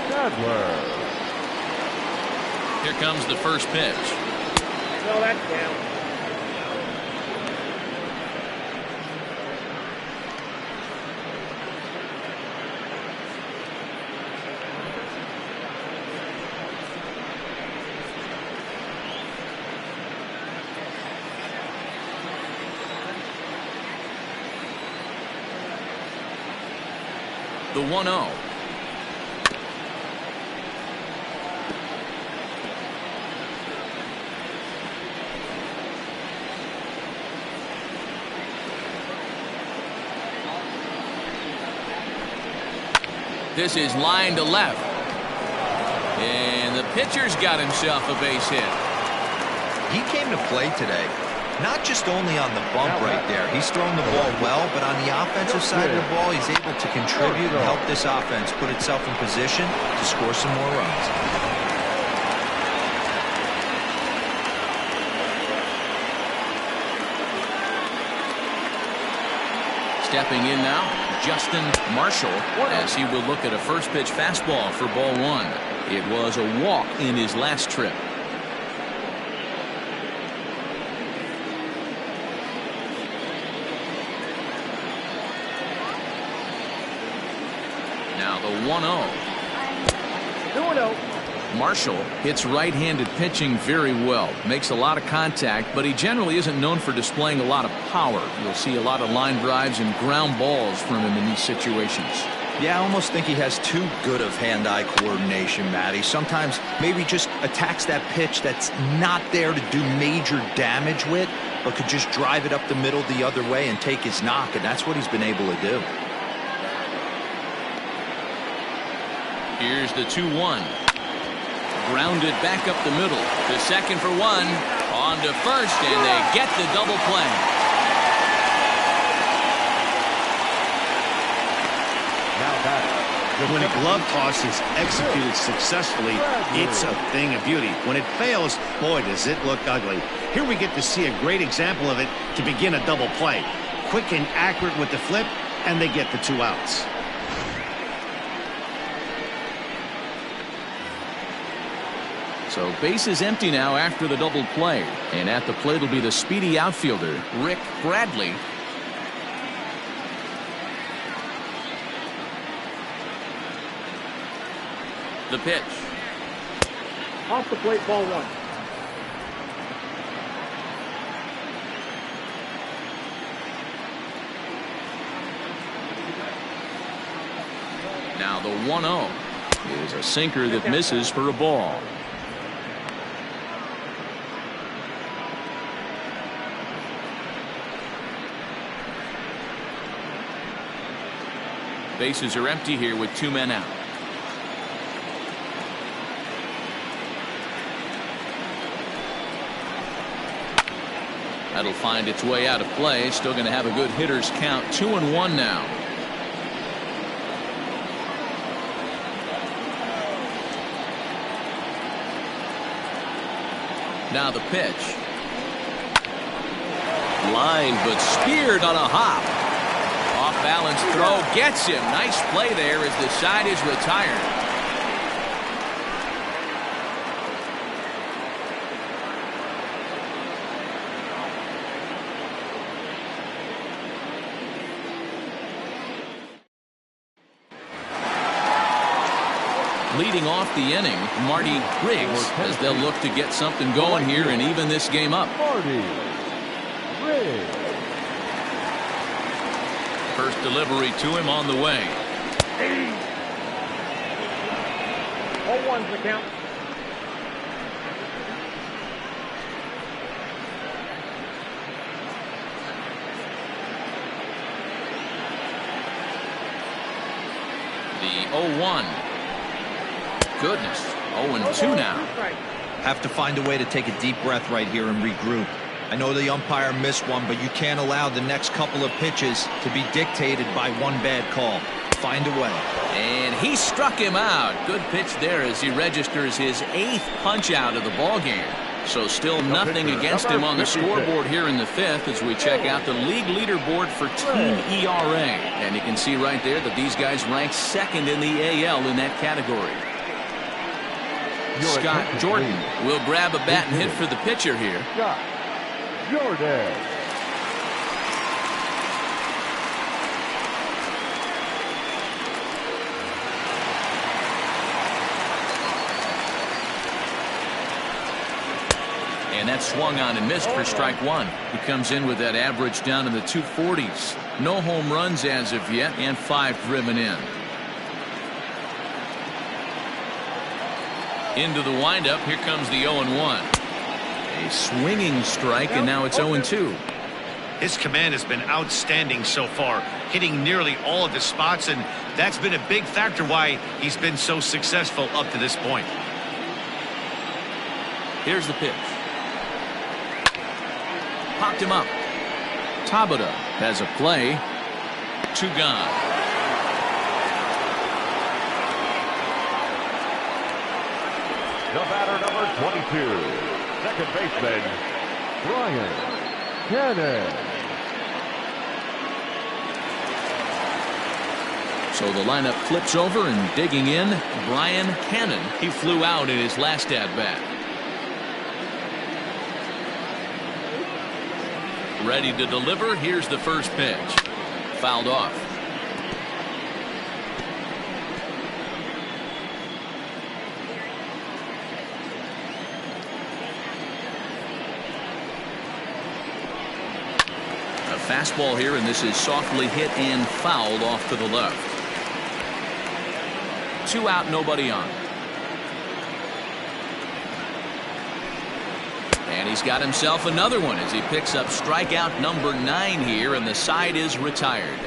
Sadler. Here comes the first pitch. No, that's down. The 1-0. This is line to left. And the pitcher's got himself a base hit. He came to play today. Not just only on the bump right there. He's thrown the ball well, but on the offensive side of the ball, he's able to contribute and help this offense put itself in position to score some more runs. Stepping in now, Justin Marshall, as he will look at a first pitch fastball for ball one. It was a walk in his last trip. Now the 1-0. 2-0. Marshall hits right-handed pitching very well. Makes a lot of contact, but he generally isn't known for displaying a lot of power. You'll see a lot of line drives and ground balls from him in these situations. Yeah, I almost think he has too good of hand-eye coordination, Matty. Sometimes maybe just attacks that pitch that's not there to do major damage with, but could just drive it up the middle the other way and take his knock, and that's what he's been able to do. Here's the 2-1. Grounded back up the middle. To second for one. On to first, and they get the double play. When a glove toss is executed successfully, it's a thing of beauty. When it fails, boy, does it look ugly. Here we get to see a great example of it to begin a double play. Quick and accurate with the flip, and they get the 2 outs. So base is empty now after the double play. And at the plate will be the speedy outfielder, Rick Bradley. The pitch. Off the plate, ball one. Now the 1-0 is a sinker that misses for a ball. Bases are empty here with 2 men out. That'll find its way out of play. Still going to have a good hitter's count. 2-1 now. Now the pitch. Line, but speared on a hop. Off balance throw gets him. Nice play there as the side is retired. Leading off the inning, Marty Riggs, as they'll look to get something going here and even this game up. Marty Riggs. First delivery to him on the way. 0-1's the count. The 0-1. Goodness. 0-2 now. Have to find a way to take a deep breath right here and regroup. I know the umpire missed one, but you can't allow the next couple of pitches to be dictated by one bad call. Find a way. And he struck him out. Good pitch there as he registers his 8th punch out of the ball game. So still nothing against him on the scoreboard here in the 5th as we check out the league leaderboard for team ERA. And you can see right there that these guys rank 2nd in the AL in that category. Scott Jordan will grab a bat and hit for the pitcher here. Scott Jordan. And that swung on and missed for strike one. He comes in with that average down in the 240s. No home runs as of yet, and 5 driven in. Into the windup. Here comes the 0-1. A swinging strike, and now it's 0-2. His command has been outstanding so far, hitting nearly all of his spots, and that's been a big factor why he's been so successful up to this point. Here's the pitch. Popped him up. Tabata has a play. 2 gone. The batter, number 22, second baseman, Brian Cannon. So the lineup flips over, and digging in, Brian Cannon. He flew out in his last at-bat. Ready to deliver. Here's the first pitch. Fouled off. A fastball here, and this is softly hit and fouled off to the left. 2 out, nobody on. And he's got himself another one as he picks up strikeout number 9 here, and the side is retired.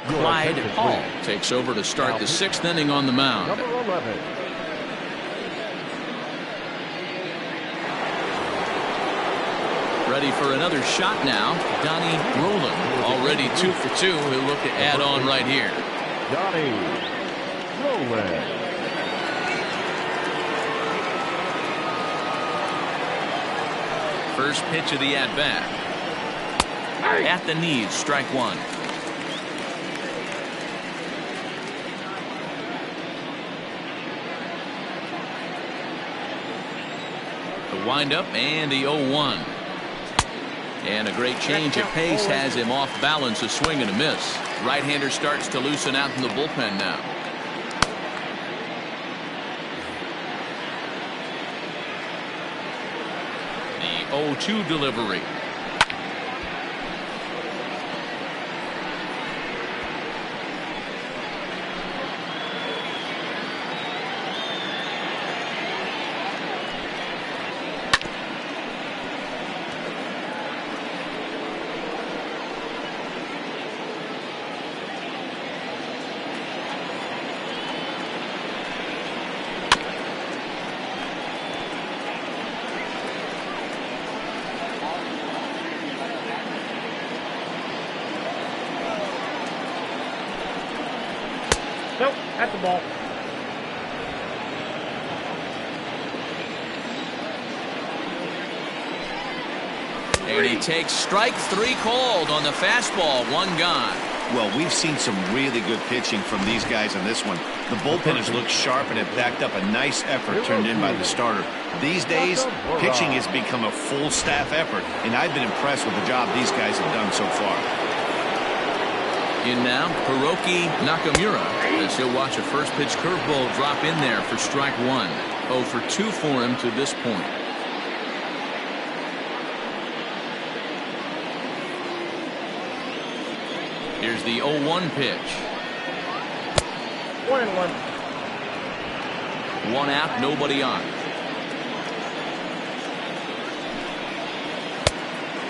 Clyde Hall takes over to start the 6th inning on the mound. Number 11. Ready for another shot now. Donnie Roland, already 2 for 2. He'll look to add on right here. Donnie Roland. First pitch of the at-bat. At the knees, strike 1. The windup and the 0-1. And a great change of pace has him off balance, a swing and a miss. Right-hander starts to loosen out in the bullpen now. The 0-2 delivery. Nope, that's the ball. And he takes strike 3 called on the fastball. 1 gone. Well, we've seen some really good pitching from these guys in this one. The bullpen has looked sharp and it backed up a nice effort turned in by the starter. These days, pitching has become a full staff effort, and I've been impressed with the job these guys have done so far. In now, Hiroki Nakamura, as he'll watch a first pitch curveball drop in there for strike 1. 0 for 2 for him to this point. Here's the 0-1 pitch. 1-1. 1 out, nobody on.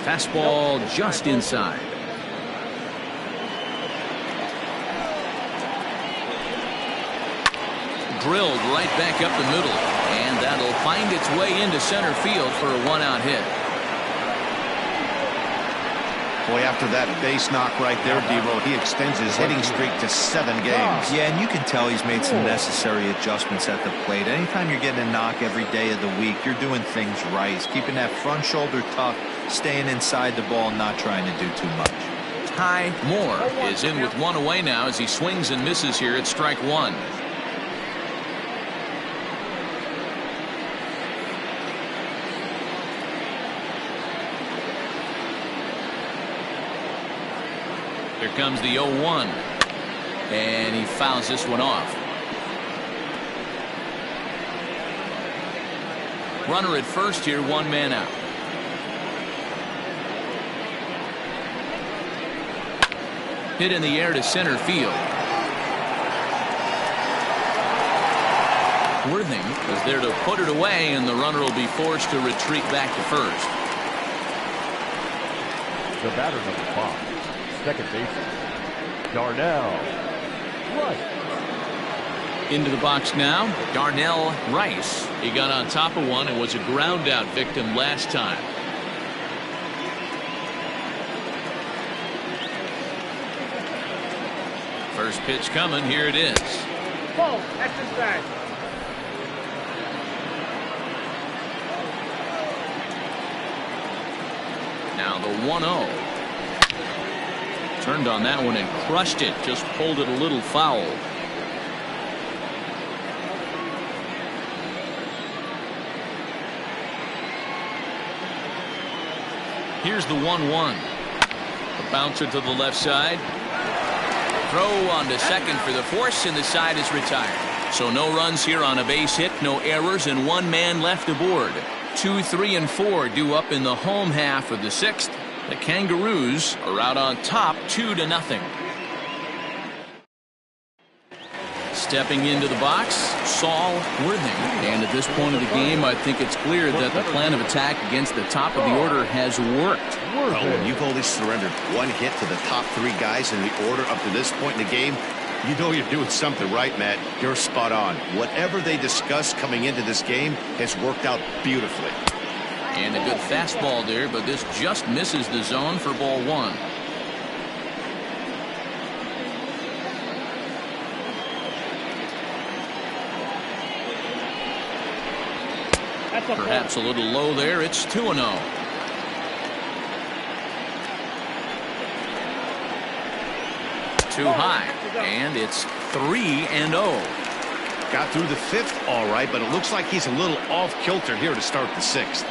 Fastball just inside. Drilled right back up the middle, and that'll find its way into center field for a 1-out hit. Boy, after that base knock right there, Devo, he extends his hitting streak to 7 games. Yeah, and you can tell he's made some necessary adjustments at the plate. Anytime you're getting a knock every day of the week, you're doing things right. He's keeping that front shoulder tucked, staying inside the ball, not trying to do too much. Ty Moore is in with 1 away now as he swings and misses here at strike 1. Here comes the 0-1, and he fouls this one off. Runner at first here, 1 man out. Hit in the air to center field. Worthing is there to put it away, and the runner will be forced to retreat back to first. The batter number 5. Second baseman, Darnell Rice. Into the box now, Darnell Rice. He got on top of one and was a ground out victim last time. First pitch coming, here it is. Ball, that's inside. the 1-0. Turned on that one and crushed it. Just pulled it a little foul. Here's the 1-1. A bouncer to the left side. Throw on to second for the force, and the side is retired. So no runs here on a base hit, no errors, and one man left aboard. 2, 3, and 4 due up in the home half of the 6th. The Kangaroos are out on top 2-0. Stepping into the box, Saul Worthing. And at this point of the game, I think it's clear that the plan of attack against the top of the order has worked. Well, when you've only surrendered one hit to the top 3 guys in the order up to this point in the game, you know you're doing something right, Matt. You're spot on. Whatever they discussed coming into this game has worked out beautifully. And a good fastball there, but this just misses the zone for ball 1. Perhaps a little low there. It's 2-0. Too high, and it's 3-0. Got through the 5th all right, but it looks like he's a little off kilter here to start the 6th.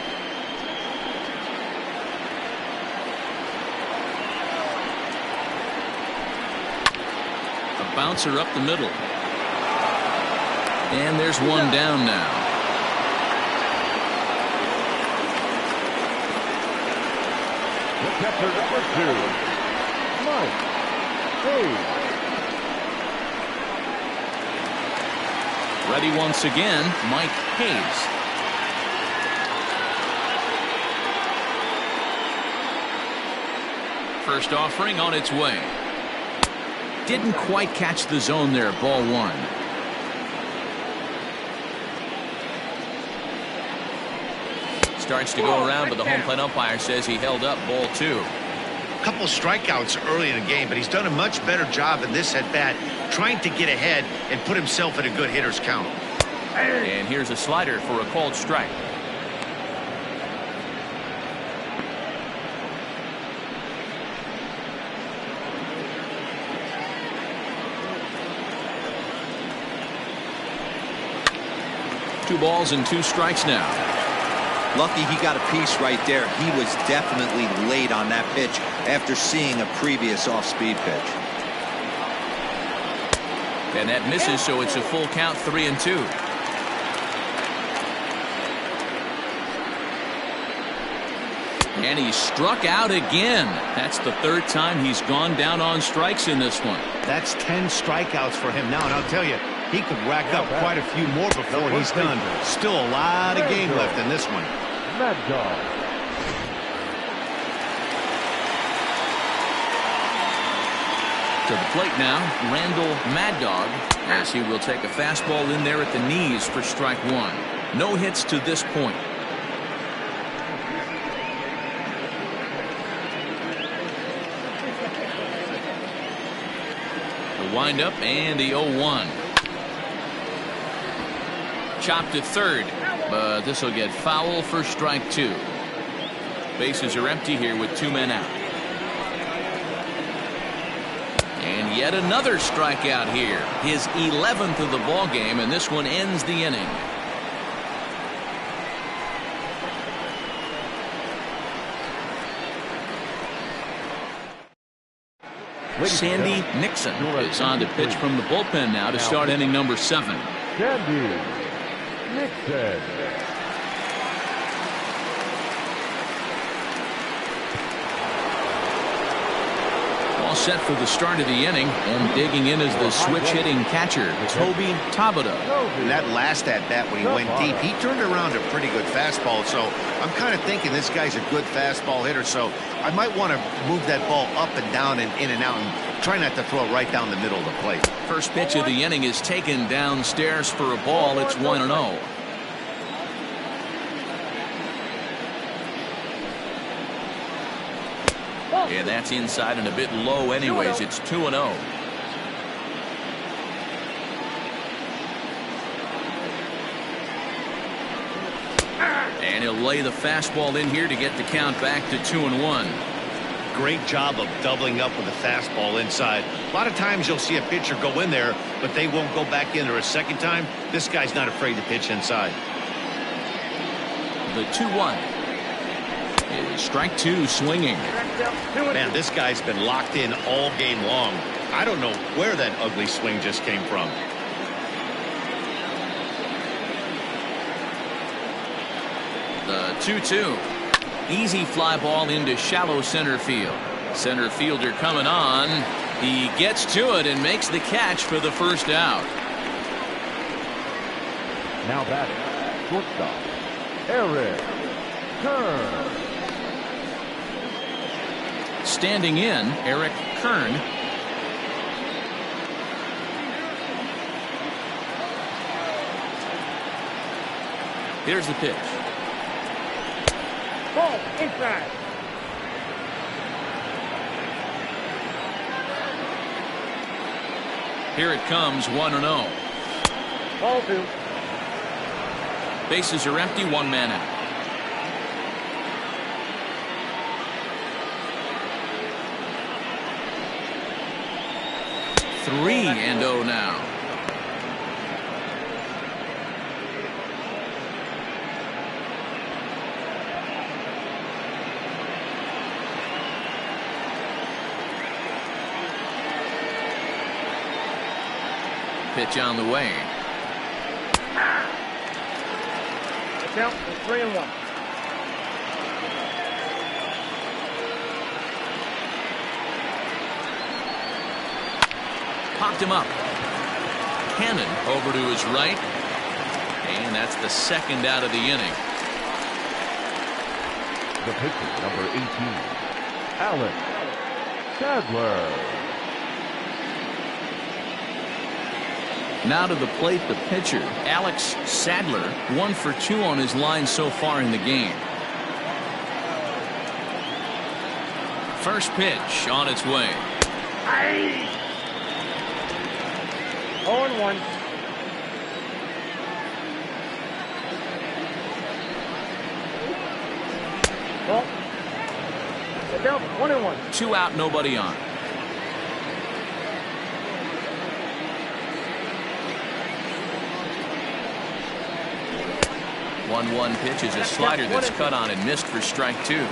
A bouncer up the middle. And there's one down now. The catcher, number 2, Mike Hayes. Ready once again, Mike Hayes. First offering on its way. Didn't quite catch the zone there, ball 1. Starts to go around, but the home plate umpire says he held up ball 2. A couple strikeouts early in the game, but he's done a much better job in this at-bat trying to get ahead and put himself in a good hitter's count. And here's a slider for a called strike. Two balls and 2 strikes now. Lucky he got a piece right there. He was definitely late on that pitch after seeing a previous off-speed pitch. And that misses, so it's a full count, 3-2. And he struck out again. That's the 3rd time he's gone down on strikes in this one. That's 10 strikeouts for him now, and I'll tell you, he could rack up quite a few more before he's done. Still a lot of game left in this one. Mad Dog. To the plate now, Randall Mad Dog, as he will take a fastball in there at the knees for strike 1. No hits to this point. The windup and the 0-1. Chopped to third, but this will get foul for strike 2. Bases are empty here with 2 men out. And yet another strikeout here. His 11th of the ball game, and this one ends the inning. Sandy Nixon is on to pitch from the bullpen now to start inning number 7. Sandy Nixon. All set for the start of the inning, and digging in is the switch-hitting catcher, Toby Tabata. And that last at-bat when he went deep, he turned around a pretty good fastball, so I'm kind of thinking this guy's a good fastball hitter, so I might want to move that ball up and down and in and out and try not to throw it right down the middle of the plate. First pitch of the inning is taken downstairs for a ball. It's 1-0. And that's inside and a bit low anyways. It's 2-0. And he'll lay the fastball in here to get the count back to 2-1. Great job of doubling up with the fastball inside. A lot of times you'll see a pitcher go in there, but they won't go back in there a second time. This guy's not afraid to pitch inside. The 2-1 is strike two swinging. Man, this guy's been locked in all game long. I don't know where that ugly swing just came from. The 2-2. Easy fly ball into shallow center field. Center fielder coming on. He gets to it and makes the catch for the first out. Now batting, shortstop, Eric Kern. Standing in, Eric Kern. Here's the pitch. Ball inside. Here it comes, 1-0. Ball two. Bases are empty, one man out. Three and 0 now. Pitch on the way. The count is 3-1. Popped him up. Cannon over to his right. And that's the second out of the inning. The pitcher, number 18, Alex Sadler. Now to the plate, the pitcher, Alex Sadler, 1 for 2 on his line so far in the game. First pitch on its way. 0-1. Ball. Get down. 1-1. 2 out, nobody on. One pitch is a slider that's cut on and missed for strike two.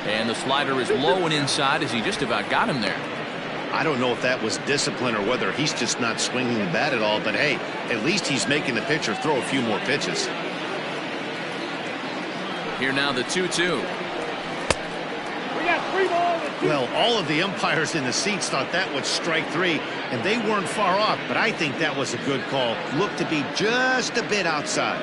And the slider is low and inside as he just about got him there. I don't know if that was discipline or whether he's just not swinging the bat at all, but hey, at least he's making the pitcher throw a few more pitches. Here now the 2-2. We got 3 balls and 2. Well, all of the umpires in the seats thought that was strike three, and they weren't far off, but I think that was a good call. Looked to be just a bit outside.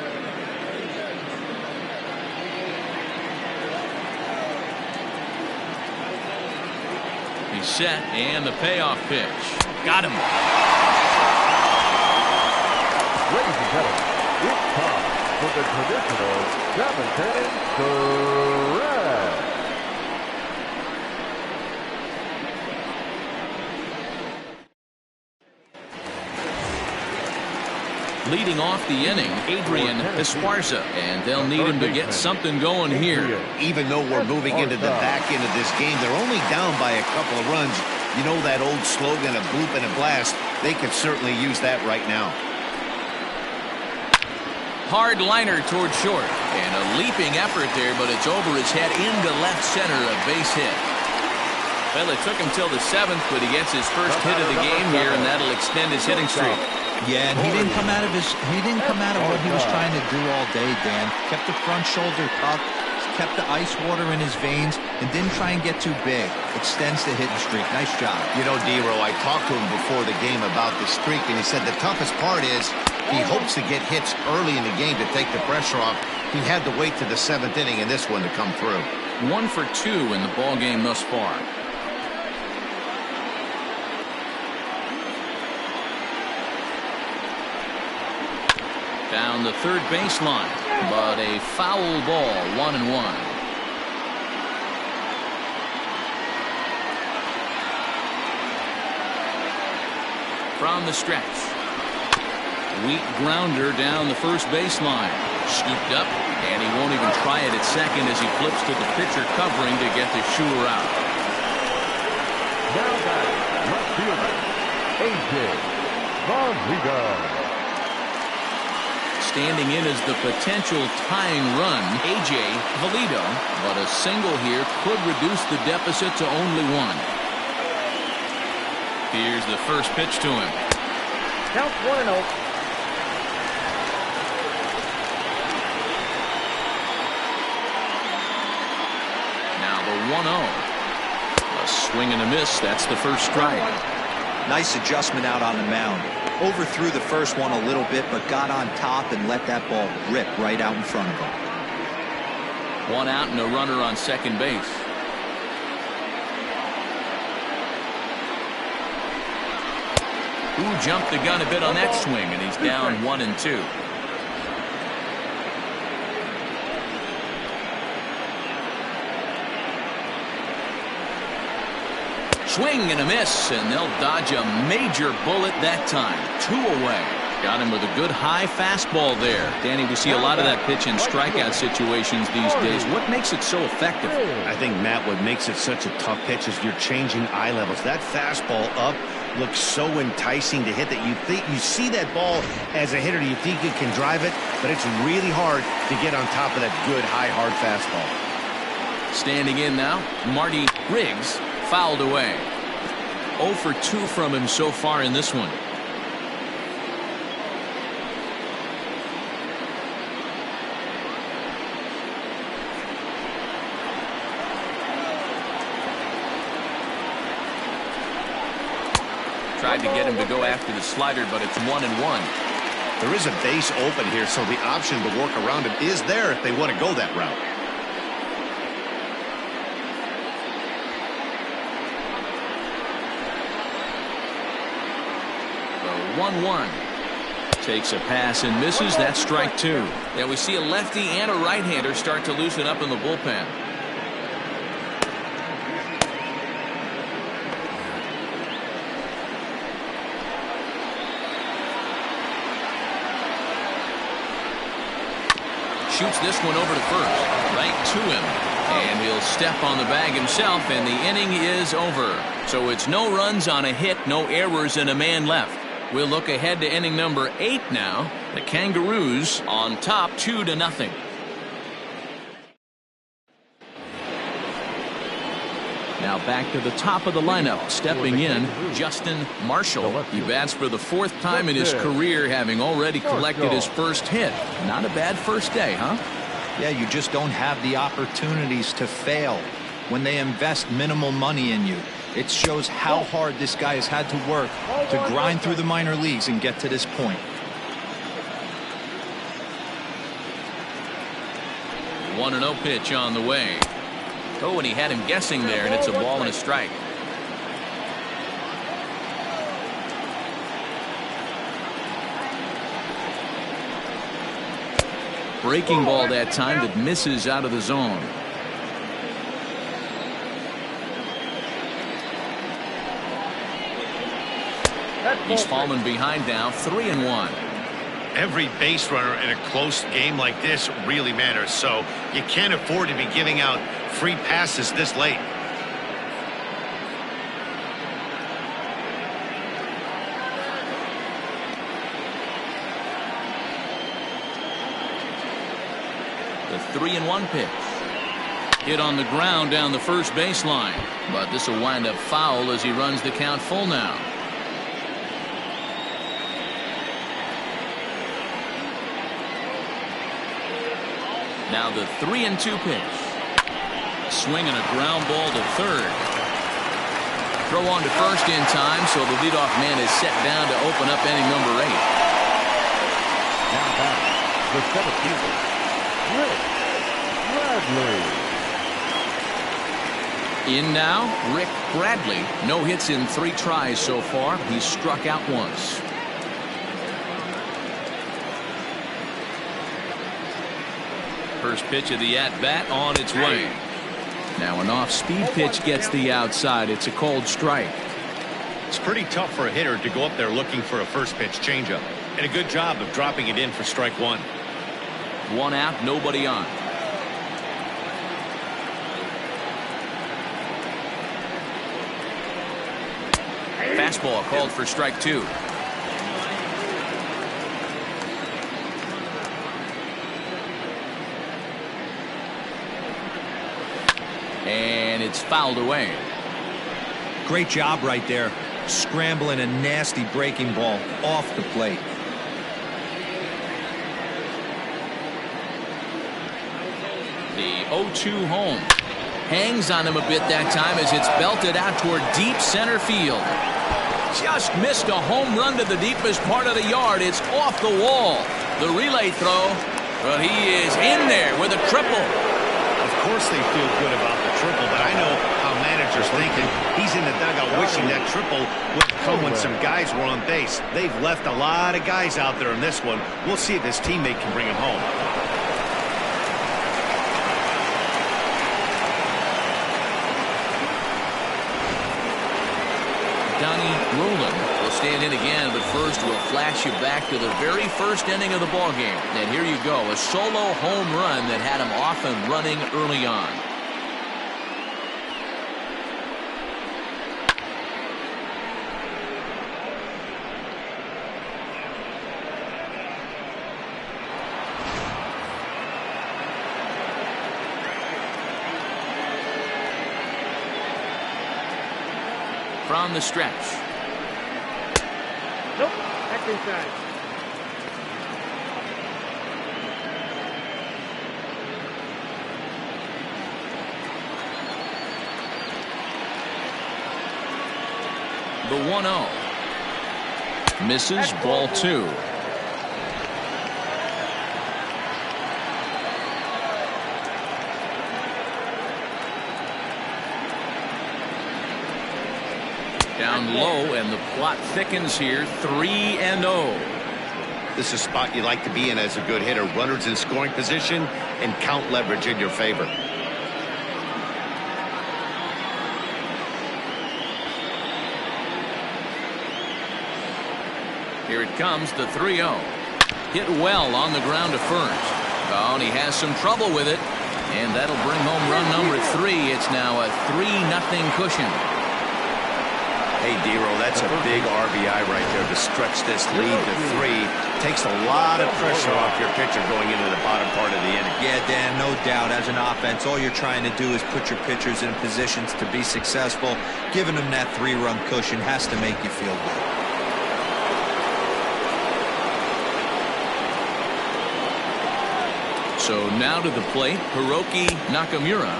He's set, and the payoff pitch. Got him. Ladies and gentlemen, it's time for the traditional 7-10 correct. Leading off the inning, Adrian Esparza, and they'll need him to get something going here. Even though we're moving into the back end of this game, they're only down by a couple of runs. You know that old slogan, a bloop and a blast. They could certainly use that right now. Hard liner toward short, and a leaping effort there, but it's over his head into left center, a base hit. Well, it took him till the 7th, but he gets his first hit of the game here, and that'll extend his hitting streak. Yeah, and he didn't come out of what he was trying to do all day, Dan. Kept the front shoulder tucked, kept the ice water in his veins, and didn't try and get too big. Extends the hitting streak. Nice job. You know, D-Row, I talked to him before the game about the streak, and he said the toughest part is he hopes to get hits early in the game to take the pressure off. He had to wait to the 7th inning in this one to come through. 1 for 2 in the ball game thus far. Down the third baseline, but a foul ball, 1-1. from the stretch. Weak grounder down the first baseline. Scooped up, and he won't even try it at second as he flips to the pitcher covering to get the shooter out. Now back, left fielder, A.J. Rodriguez. Standing in as the potential tying run, A.J. Valido, but a single here could reduce the deficit to only one. Here's the first pitch to him. Count 1-0. Now the 1-0. A swing and a miss. That's the first strike. Nice adjustment out on the mound. Overthrew the first one a little bit, but got on top and let that ball rip right out in front of him. One out and a runner on second base. Who jumped the gun a bit on that swing, and he's down 1-2. Swing and a miss, and they'll dodge a major bullet that time. 2 away. Got him with a good high fastball there. Danny, we see a lot of that pitch in strikeout situations these days. What makes it so effective? I think, Matt, what makes it such a tough pitch is you're changing eye levels. That fastball up looks so enticing to hit that you see that ball as a hitter, you think you can drive it, but it's really hard to get on top of that good high hard fastball. Standing in now, Marty Riggs fouled away. 0 for 2 from him so far in this one. Tried to get him to go after the slider, but it's 1-1. There is a base open here, so the option to work around it is there if they want to go that route. The 1-1. Takes a pass and misses. That's strike 2. Yeah, we see a lefty and a right-hander start to loosen up in the bullpen. Shoots this one over to first, right to him, and he'll step on the bag himself, and the inning is over. So it's no runs on a hit, no errors, and a man left. We'll look ahead to inning number 8 now. The Kangaroos on top 2-0. Now back to the top of the lineup, stepping in, Justin Marshall. He bats for the 4th time in his career, having already collected his first hit. Not a bad first day, huh? Yeah, you just don't have the opportunities to fail when they invest minimal money in you. It shows how hard this guy has had to work to grind through the minor leagues and get to this point. 1-0 pitch on the way. Oh, and he had him guessing there, and it's a ball and a strike. Breaking ball that time that misses out of the zone. He's fallen behind now, 3-1. Every base runner in a close game like this really matters, so you can't afford to be giving out free passes this late. The 3-1 pitch. Hit on the ground down the first baseline, but this will wind up foul as he runs the count full now. Now the 3-2 pitch. Swing and a ground ball to third. Throw on to first in time, so the leadoff man is set down to open up inning number 8. Now back, the 7th fielder, Rick Bradley. In now, Rick Bradley. No hits in 3 tries so far. He's struck out once. First pitch of the at-bat on its way. Now an off-speed pitch gets the outside. It's a cold strike. It's pretty tough for a hitter to go up there looking for a first pitch changeup. And a good job of dropping it in for strike one. One out, nobody on. Fastball called for strike two. And it's fouled away. Great job right there. Scrambling a nasty breaking ball off the plate. The 0-2 home. Hangs on him a bit that time as it's belted out toward deep center field. Just missed a home run to the deepest part of the yard. It's off the wall. The relay throw, but he is in there with a triple. Of course they feel good about the triple, but I know how managers thinking. He's in the dugout wishing that triple would come when some guys were on base. They've left a lot of guys out there in this one. We'll see if his teammate can bring him home. Donnie Roland will stand in again, but first we'll flash you back to the very first inning of the ballgame. And here you go, a solo home run that had him off and running early on. From the stretch. Nope, that's inside. The 1-0. Misses, ball two. Down low, and the plot thickens here. 3-0. This is a spot you like to be in as a good hitter. Runners in scoring position and count leverage in your favor. Here it comes, the 3-0. Hit well on the ground to first. Oh, and he has some trouble with it. And that'll bring home run number 3. It's now a 3-0 cushion. Hey, Dero, that's a big RBI right there to stretch this lead to 3. Takes a lot of pressure off your pitcher going into the bottom part of the inning. Yeah, Dan, no doubt. As an offense, all you're trying to do is put your pitchers in positions to be successful. Giving them that 3-run cushion has to make you feel good. So now to the plate, Hiroki Nakamura.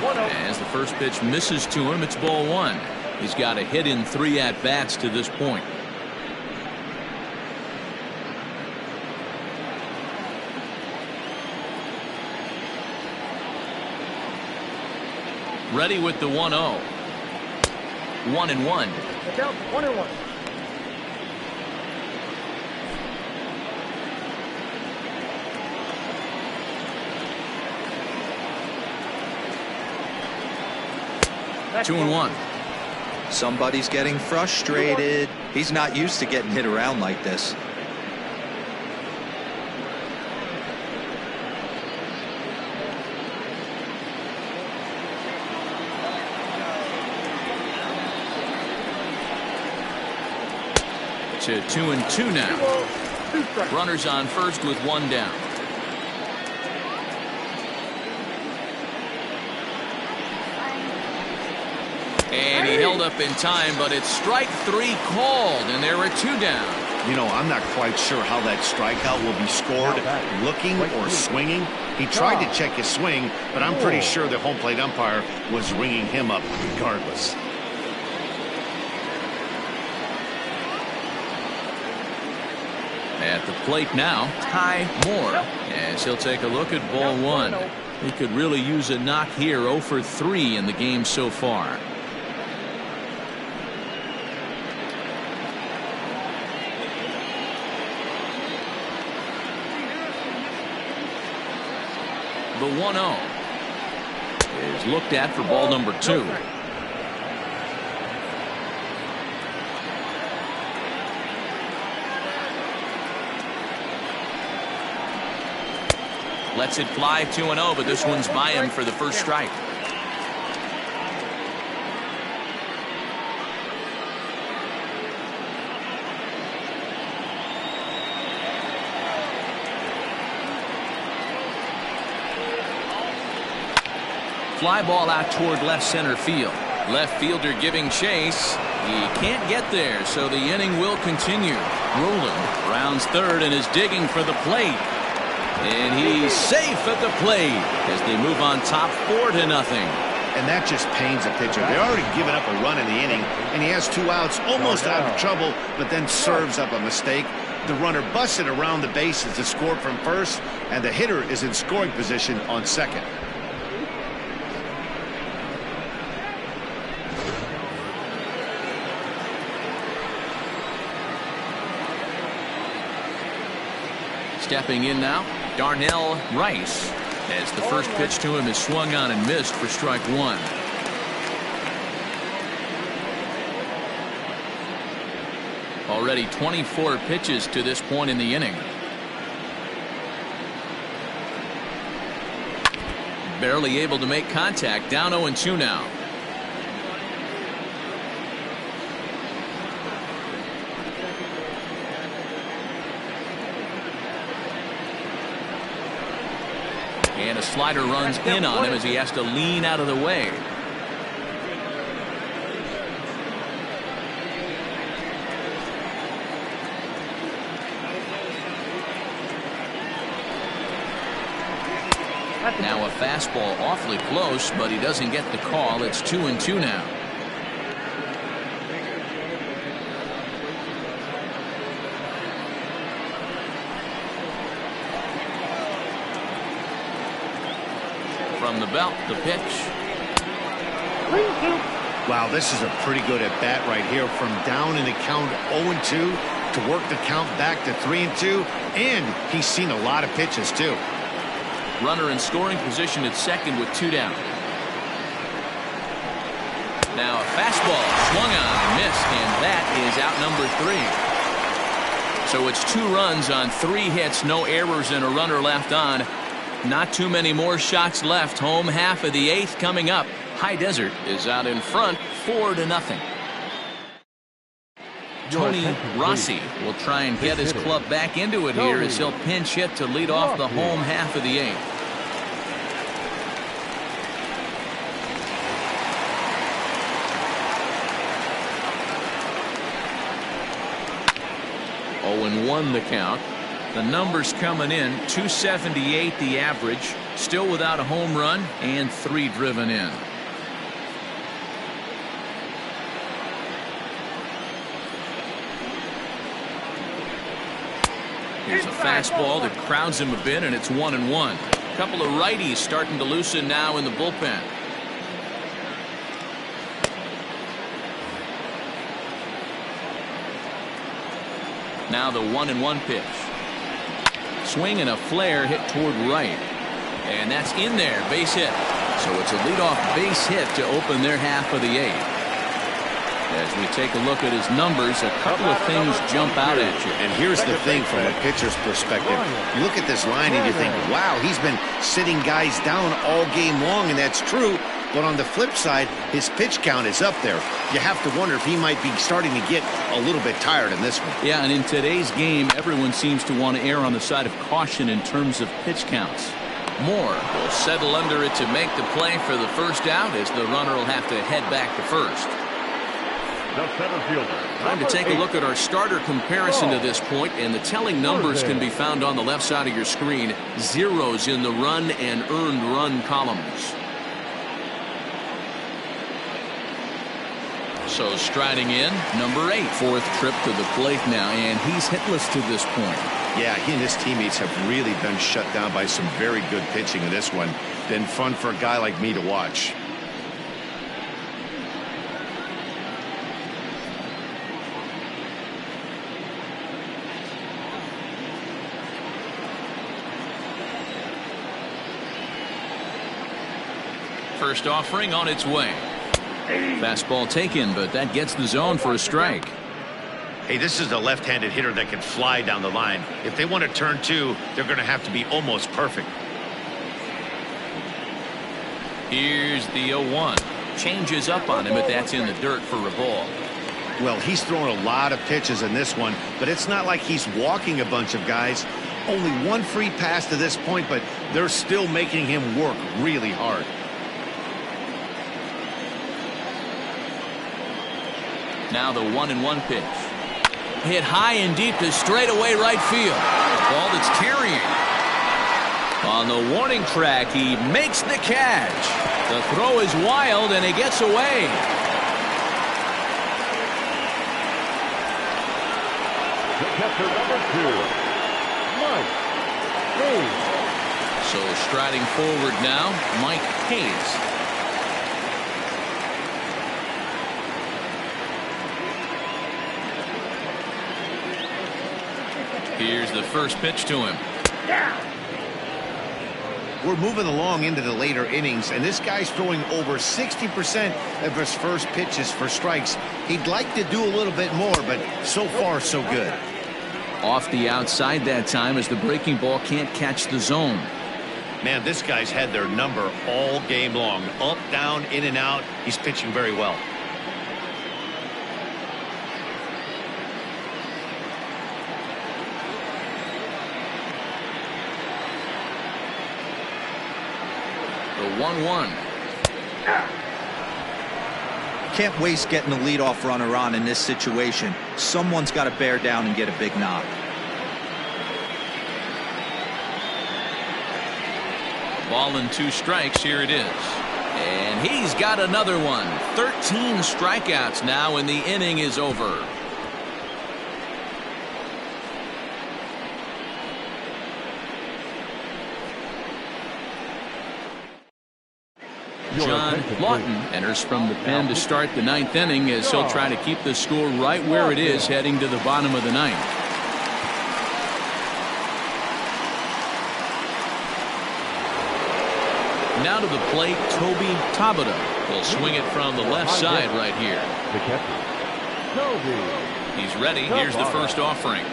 As the first pitch misses to him, it's ball 1. He's got a hit in 3 at-bats to this point. Ready with the 1-0. 1-1. Look out, 1-1. That's 2-1. Somebody's getting frustrated. He's not used to getting hit around like this. To 2-2 now. Runners on first with 1 down. And he held up in time, but it's strike 3 called, and there were 2 down. You know, I'm not quite sure how that strikeout will be scored, looking or swinging. He tried to check his swing, but I'm pretty sure the home plate umpire was ringing him up regardless. At the plate now, Ty Moore, as he'll take a look at ball 1. He could really use a knock here. 0 for 3 in the game so far. The 1-0 is looked at for ball number 2. Lets it fly 2-0, but this one's by him for the first strike. Fly ball out toward left center field. Left fielder giving chase. He can't get there, so the inning will continue. Roland rounds third and is digging for the plate. And he's safe at the plate as they move on top 4-0. And that just pains a pitcher. They're already given up a run in the inning, and he has 2 outs, almost out of trouble, but then serves up a mistake. The runner busted around the bases to score from first, and the hitter is in scoring position on second. Stepping in now, Darnell Rice, as the first pitch to him is swung on and missed for strike 1. Already 24 pitches to this point in the inning. Barely able to make contact, down 0-2 now. And a slider runs in on him as he has to lean out of the way. Now a fastball awfully close, but he doesn't get the call. It's 2-2 now. From the belt, the pitch. Wow, this is a pretty good at bat right here. From down in the count 0-2 to work the count back to 3-2, and he's seen a lot of pitches too. Runner in scoring position at second with 2 down. Now a fastball swung on and missed, and that is out number 3. So it's 2 runs on 3 hits, no errors, and a runner left on. Not too many more shots left. Home half of the 8th coming up. High Desert is out in front 4-0. Tony Rossi will try and get his club back into it here as he'll pinch hit to lead off the home half of the 8th. Oh, 1 the count. The numbers coming in, 278 the average, still without a home run and 3 driven in. Here's a fastball that crowds him a bit, and it's 1-1. A couple of righties starting to loosen now in the bullpen. Now the 1-1 pitch. Swing and a flare hit toward right. And that's in there, base hit. So it's a leadoff base hit to open their half of the 8th. As we take a look at his numbers, a couple of things jump out at you. And here's the thing from a pitcher's perspective. You look at this line and you think, wow, he's been sitting guys down all game long, and that's true. But on the flip side, his pitch count is up there. You have to wonder if he might be starting to get a little bit tired in this one. Yeah, and in today's game, everyone seems to want to err on the side of caution in terms of pitch counts. Moore will settle under it to make the play for the first out, as the runner will have to head back to first. Time to take a look at our starter comparison to this point, and the telling numbers can be found on the left side of your screen. Zeros in the run and earned run columns. So striding in, number 8, 4th trip to the plate now, and he's hitless to this point. Yeah, he and his teammates have really been shut down by some very good pitching in this one. Been fun for a guy like me to watch. First offering on its way. Fastball taken, but that gets the zone for a strike. Hey, this is a left-handed hitter that can fly down the line. If they want to turn 2, they're going to have to be almost perfect. Here's the 0-1. Changes up on him, but that's in the dirt for a ball. Well, he's throwing a lot of pitches in this one, but it's not like he's walking a bunch of guys. Only one free pass to this point, but they're still making him work really hard. Now the 1-1 pitch. Hit high and deep to straightaway right field. Ball that's carrying. On the warning track, he makes the catch. The throw is wild, and he gets away. The catcher, number 2, Mike Hayes. So striding forward now, Mike Hayes. Here's the first pitch to him. We're moving along into the later innings, and this guy's throwing over 60% of his first pitches for strikes. He'd like to do a little bit more, but so far, so good. Off the outside that time as the breaking ball can't catch the zone. Man, this guy's had their number all game long. Up, down, in and out. He's pitching very well. The 1-1. Can't waste getting the leadoff runner on in this situation. Someone's got to bear down and get a big knock. Ball and 2 strikes. Here it is. And he's got another one. 13 strikeouts now, and the inning is over. John Lawton enters from the pen to start the 9th inning as he'll try to keep the score right where it is heading to the bottom of the 9th. Now to the plate, Toby Tabata will swing it from the left side right here. The catcher, Toby. He's ready. Here's the first offering.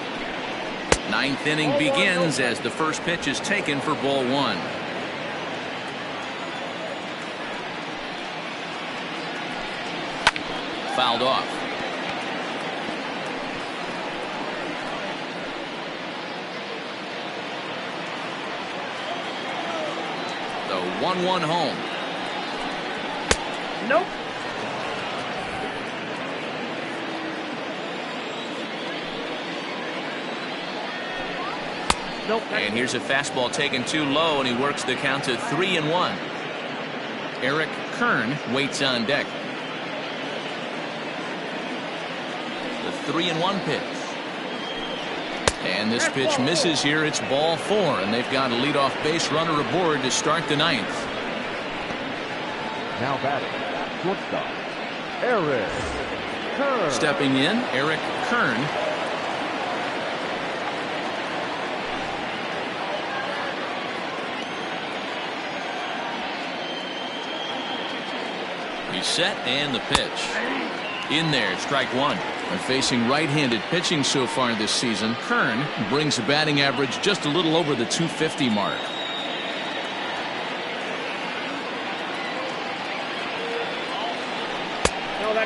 9th inning begins as the first pitch is taken for ball 1. Fouled off. The 1-1 home. Nope. Nope. And here's a fastball taken too low, and he works the count to 3-1. Eric Kern waits on deck. The 3-1 pitch. And this pitch misses here. It's ball 4, and they've got a leadoff base runner aboard to start the 9th. Now batting, shortstop, Eric Kern. Stepping in, Eric Kern. He's set, and the pitch. In there, strike 1. And facing right-handed pitching so far this season, Kern brings a batting average just a little over the 250 mark.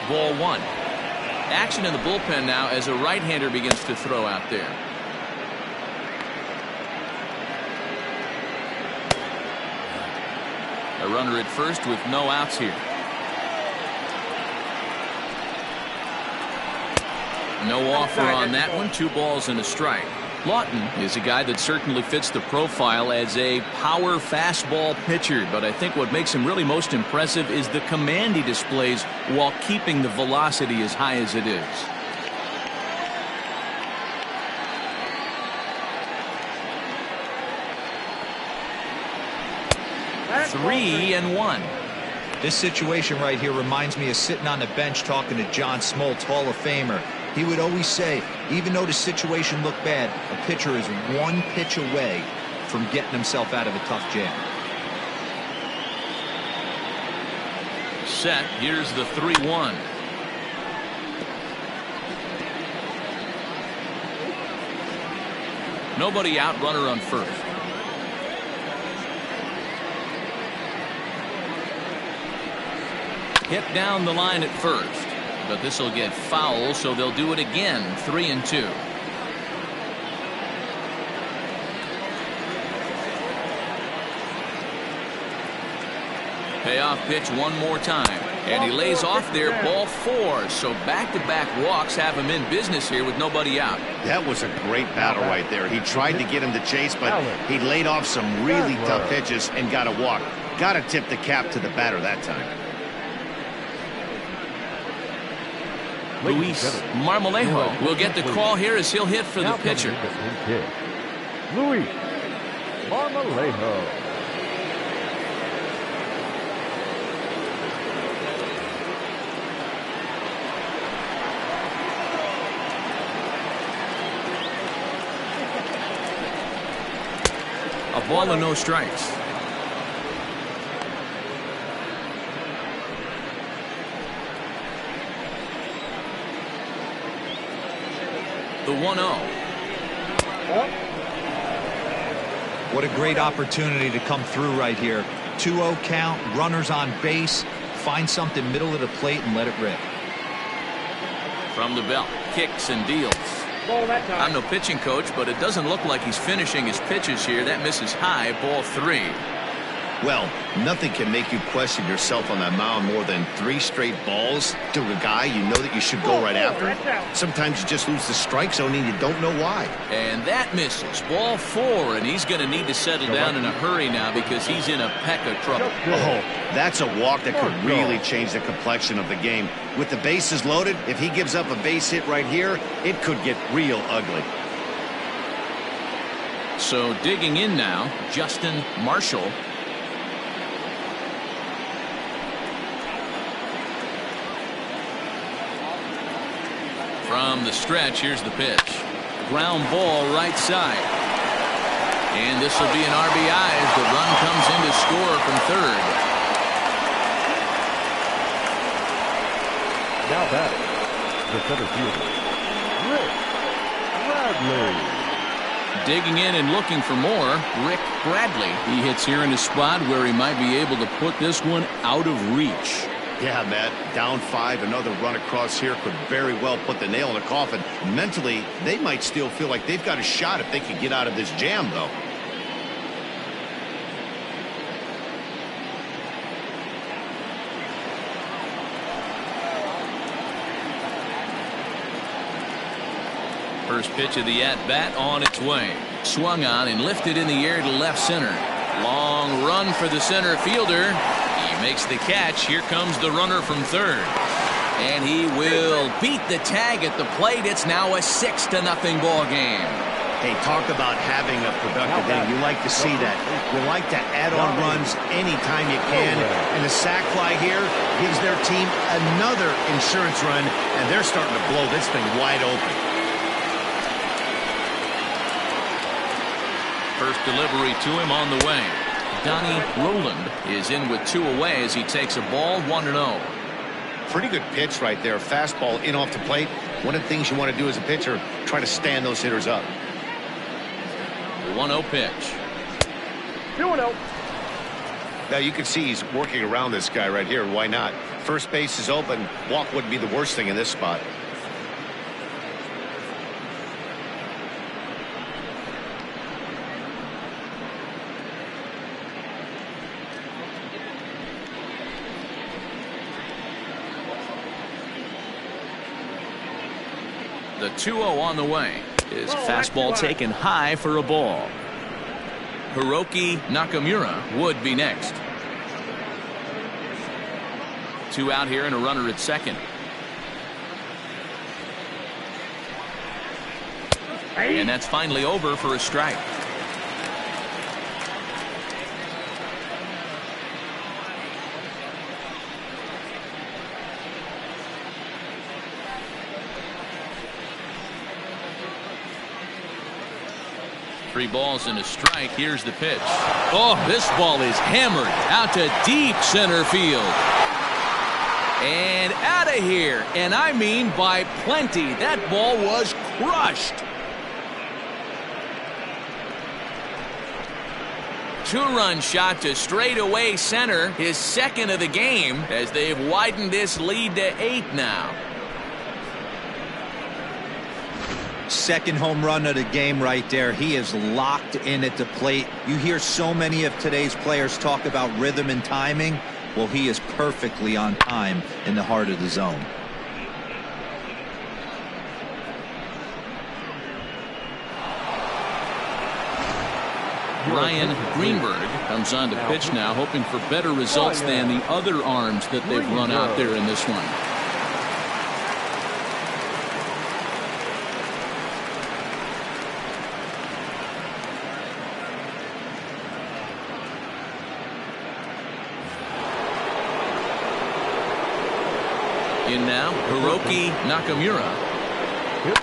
Ball 1. Action in the bullpen now as a right-hander begins to throw out there. A runner at first with no outs here. No offer on that one. 2 balls and a strike. Lawton is a guy that certainly fits the profile as a power fastball pitcher, but I think what makes him really most impressive is the command he displays while keeping the velocity as high as it is. That's 3-1. This situation right here reminds me of sitting on the bench talking to John Smoltz, Hall of Famer. He would always say, even though the situation looked bad, a pitcher is 1 pitch away from getting himself out of a tough jam. Set. Here's the 3-1. Nobody out, runner on first. Hit down the line at first, but this will get foul, so they'll do it again. 3-2. Payoff pitch one more time, and he lays off there. Ball 4. So back-to-back walks have him in business here with nobody out. That was a great battle right there. He tried to get him to chase, but he laid off some really tough pitches and got a walk. Got to tip the cap to the batter that time. Luis Marmolejo will get the call here as he'll hit for the pitcher. Luis Marmolejo. A ball and no strikes. The 1-0. What a great opportunity to come through right here. 2-0 count, runners on base. Find something middle of the plate and let it rip. From the belt, kicks and deals. I'm no pitching coach, but it doesn't look like he's finishing his pitches here. That misses high. Ball 3. Well, nothing can make you question yourself on that mound more than 3 straight balls to a guy you know that you should go right after. Sometimes you just lose the strike zone and you don't know why. And that misses. Ball 4, and he's going to need to settle down in a hurry now because he's in a peck of trouble. Oh, that's a walk that could really change the complexion of the game. With the bases loaded, if he gives up a base hit right here, it could get real ugly. So digging in now, Justin Marshall. From the stretch, here's the pitch. Ground ball right side. And this will be an RBI as the run comes in to score from third. Now batting, the center fielder, Rick Bradley. Digging in and looking for more, Rick Bradley. He hits here in a spot where he might be able to put this one out of reach. Yeah, Matt, down 5, another run across here could very well put the nail in the coffin. Mentally, they might still feel like they've got a shot if they can get out of this jam, though. First pitch of the at-bat on its way. Swung on and lifted in the air to left center. Long run for the center fielder. He makes the catch. Here comes the runner from third. And he will beat the tag at the plate. It's now a 6-0 ball game. Hey, talk about having a productive inning. You like to see that. You like to add on runs anytime you can. And the sac fly here gives their team another insurance run, and they're starting to blow this thing wide open. First delivery to him on the way. Donnie Roland is in with 2 away as he takes a ball 1-0. Pretty good pitch right there. Fastball in off the plate. One of the things you want to do as a pitcher, try to stand those hitters up. 1-0 pitch. 2-0. Now you can see he's working around this guy right here. Why not? First base is open. Walk wouldn't be the worst thing in this spot. The 2-0 on the way. His fastball taken high for a ball. Hiroki Nakamura would be next. 2 out here and a runner at second. And that's finally over for a strike. Three balls and a strike. Here's the pitch. Oh, this ball is hammered out to deep center field. And out of here. And I mean by plenty. That ball was crushed. 2-run shot to straightaway center, his second of the game, as they've widened this lead to 8 now. Second home run of the game right there. He is locked in at the plate. You hear so many of today's players talk about rhythm and timing. Well, he is perfectly on time in the heart of the zone. Ryan Greenberg comes on to pitch now, hoping for better results than the other arms that they've run out there in this one. In now, Hiroki Nakamura.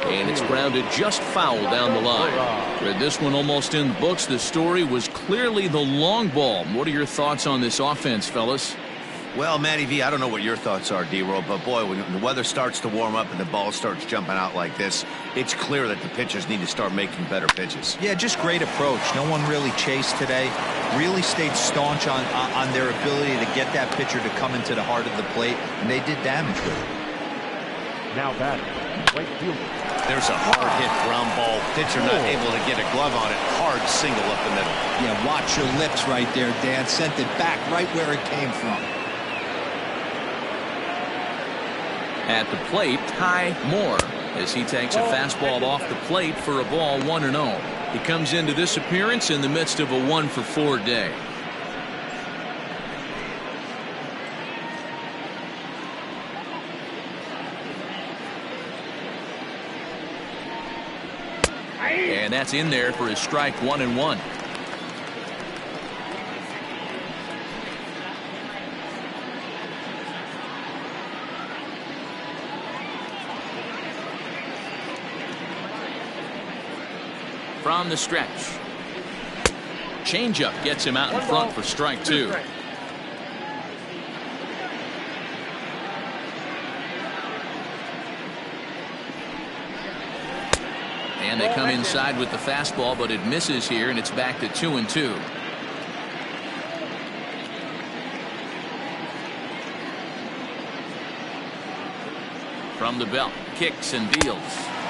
And it's grounded just foul down the line. With this one almost in the books, the story was clearly the long ball. What are your thoughts on this offense, fellas? Well, Matty V, I don't know what your thoughts are, D-Roll, but boy, when the weather starts to warm up and the ball starts jumping out like this, it's clear that the pitchers need to start making better pitches. Yeah, just great approach. No one really chased today. Really stayed staunch on their ability to get that pitcher to come into the heart of the plate, and they did damage with it. Now batting, right fielder. There's a hard hit ground ball. Pitcher not able to get a glove on it. Hard single up the middle. Yeah, watch your lips right there, Dan. Sent it back right where it came from. At the plate, Ty Moore, as he takes a fastball off the plate for a ball 1-0. He comes into this appearance in the midst of a 1-for-4 day. And that's in there for his strike 1-1. From the stretch. Changeup gets him out in front for strike 2. And they come inside with the fastball, but it misses here, and it's back to 2-2. From the belt, kicks and deals.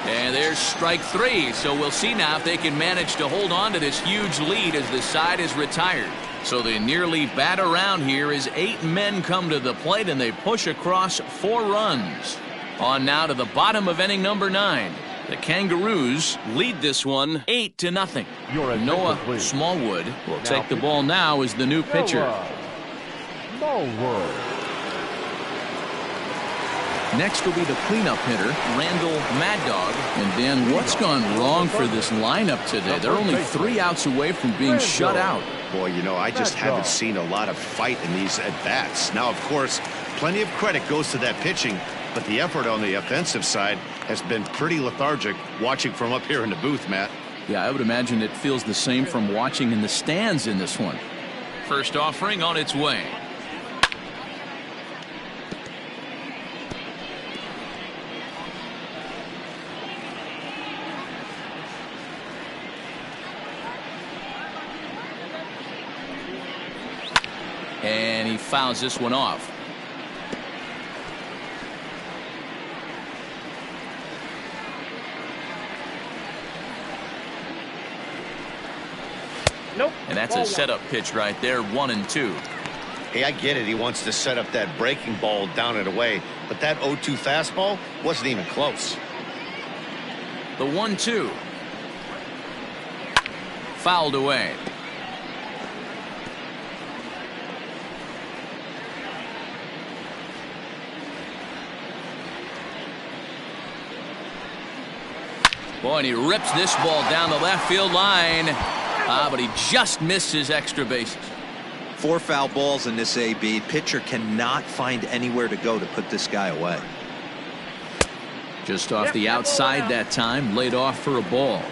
And there's strike 3, so we'll see now if they can manage to hold on to this huge lead as the side is retired. So they nearly bat around here as 8 men come to the plate, and they push across 4 runs. On now to the bottom of inning number 9. The Kangaroos lead this one 8-0. Noah Smallwood will take the ball now as the new pitcher. Next will be the cleanup hitter, Randall Mad Dog. And Dan, what's gone wrong for this lineup today? They're only 3 outs away from being shut out. Boy, you know, I just haven't seen a lot of fight in these at-bats. Now, of course, plenty of credit goes to that pitching, but the effort on the offensive side has been pretty lethargic watching from up here in the booth, Matt. Yeah, I would imagine it feels the same from watching in the stands in this one. First offering on its way. And he fouls this one off. Nope. And that's a setup pitch right there, 1-2. Hey, I get it. He wants to set up that breaking ball down and away, but that 0-2 fastball wasn't even close. The 1-2. Fouled away. Boy, and he rips this ball down the left field line. But he just missed his extra bases. 4 foul balls in this AB. Pitcher cannot find anywhere to go to put this guy away. Just off the outside that time, laid off for a ball.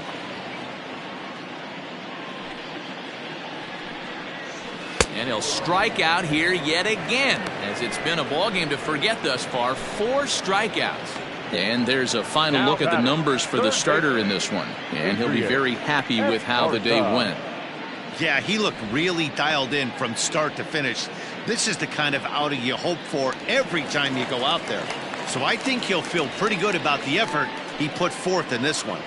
And he'll strike out here yet again, as it's been a ball game to forget thus far. 4 strikeouts. And there's a final look at the numbers for the starter in this one. And he'll be very happy with how the day went. Yeah, he looked really dialed in from start to finish. This is the kind of outing you hope for every time you go out there. So I think he'll feel pretty good about the effort he put forth in this one.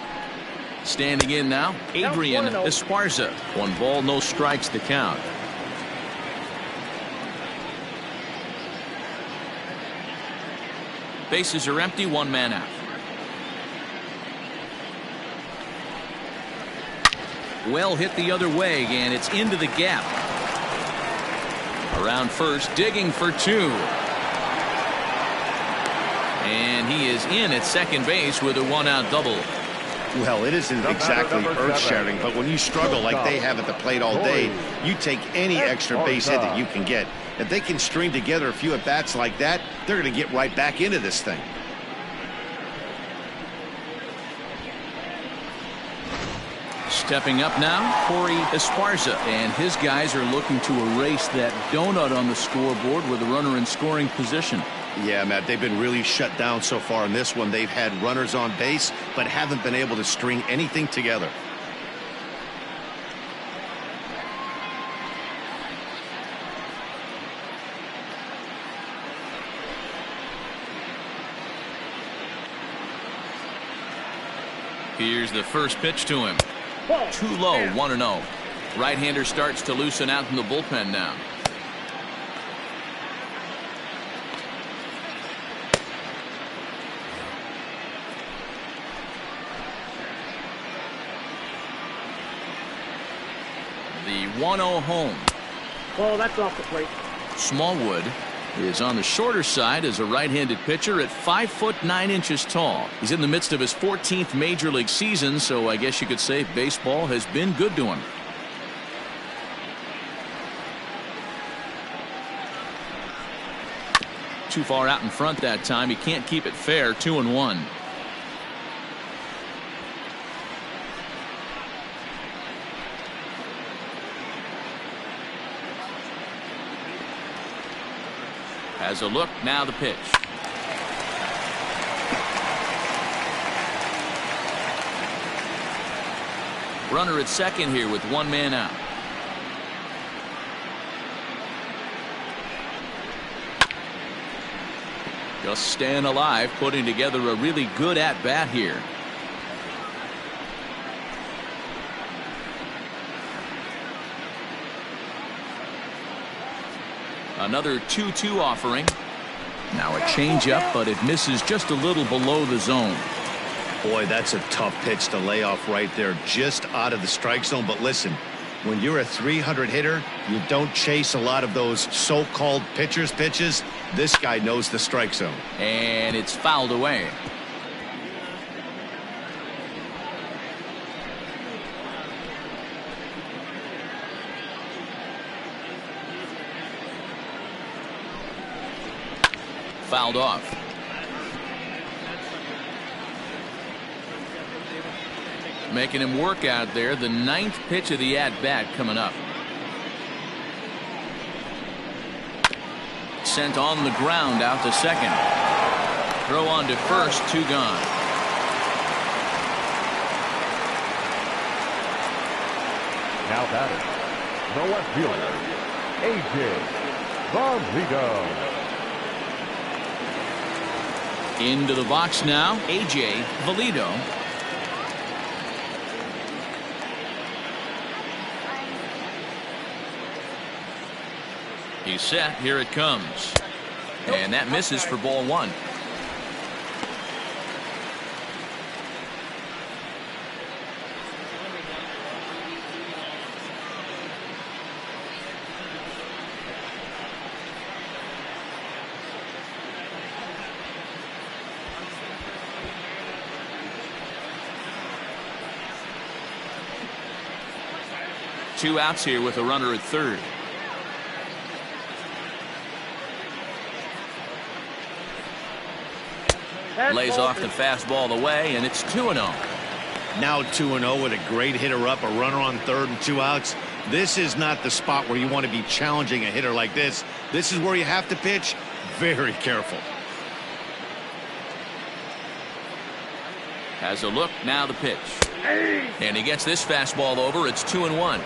Standing in now, Adrian Esparza. 1 ball, no strikes to count. Bases are empty, 1 man out. Well hit the other way, and it's into the gap. Around first, digging for 2. And he is in at second base with a 1-out double. Well, it isn't exactly earth-shattering, but when you struggle like they have at the plate all day, you take any extra base hit that you can get. If they can string together a few at-bats like that, they're going to get right back into this thing. Stepping up now, Corey Esparza, and his guys are looking to erase that donut on the scoreboard with a runner in scoring position. Yeah, Matt, they've been really shut down so far in this one. They've had runners on base, but haven't been able to string anything together. Here's the first pitch to him. Too low, 1-0. Right-hander starts to loosen out in the bullpen now. The 1-0 home. Well, that's off the plate. Smallwood is on the shorter side as a right-handed pitcher at 5'9" tall. He's in the midst of his 14th major league season, so I guess you could say baseball has been good to him. Too far out in front that time. He can't keep it fair. 2-1. Has a look, now the pitch. Runner at second here with 1 man out. Just staying alive, putting together a really good at-bat here. Another 2-2 offering. Now a changeup, but it misses just a little below the zone. Boy, that's a tough pitch to lay off right there, just out of the strike zone. But listen, when you're a 300 hitter, you don't chase a lot of those so-called pitcher's pitches. This guy knows the strike zone. And it's fouled away. Fouled off. Making him work out there. The 9th pitch of the at-bat coming up. Sent on the ground out to second. Throw on to first, 2 gone. Now batting, the left fielder, A.J. Valido. Into the box now, A.J. Valido. He's set. Here it comes. And that misses for ball 1. Two outs here with a runner at third. Lays off the fastball away, and it's 2-0. Now 2-0 with a great hitter up, a runner on third and 2 outs. This is not the spot where you want to be challenging a hitter like this. This is where you have to pitch very careful. Has a look, now the pitch. And he gets this fastball over. It's 2-1.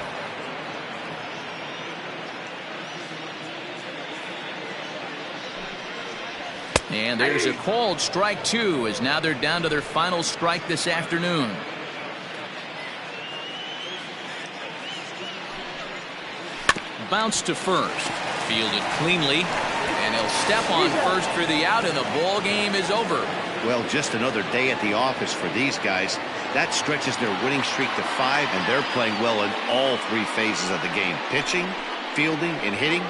And there's a called strike 2, as now they're down to their final strike this afternoon. Bounce to first. Fielded cleanly. And he'll step on first for the out, and the ball game is over. Well, just another day at the office for these guys. That stretches their winning streak to 5, and they're playing well in all 3 phases of the game. Pitching, fielding, and hitting.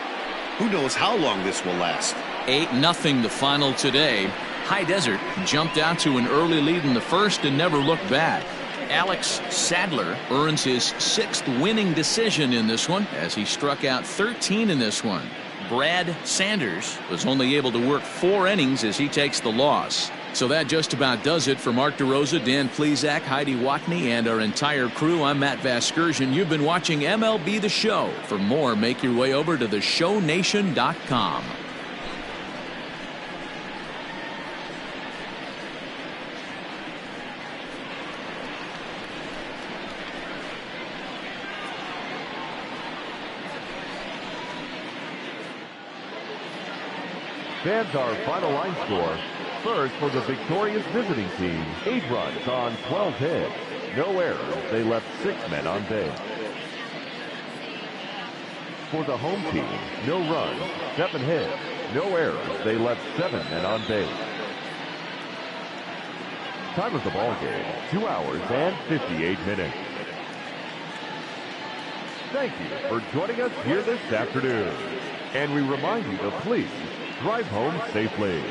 Who knows how long this will last? 8-0 the final today. High Desert jumped out to an early lead in the first and never looked back. Alex Sadler earns his 6th winning decision in this one, as he struck out 13 in this one. Brad Sanders was only able to work 4 innings as he takes the loss. So that just about does it for Mark DeRosa, Dan Plesac, Heidi Watney, and our entire crew. I'm Matt Vasgersian. You've been watching MLB The Show. For more, make your way over to theshownation.com. Fans, our final line score. First, for the victorious visiting team, 8 runs on 12 hits. No errors. They left 6 men on base. For the home team, no runs, 7 hits. No errors. They left 7 men on base. Time of the ball game, 2 hours and 58 minutes. Thank you for joining us here this afternoon. And we remind you to please drive home safely.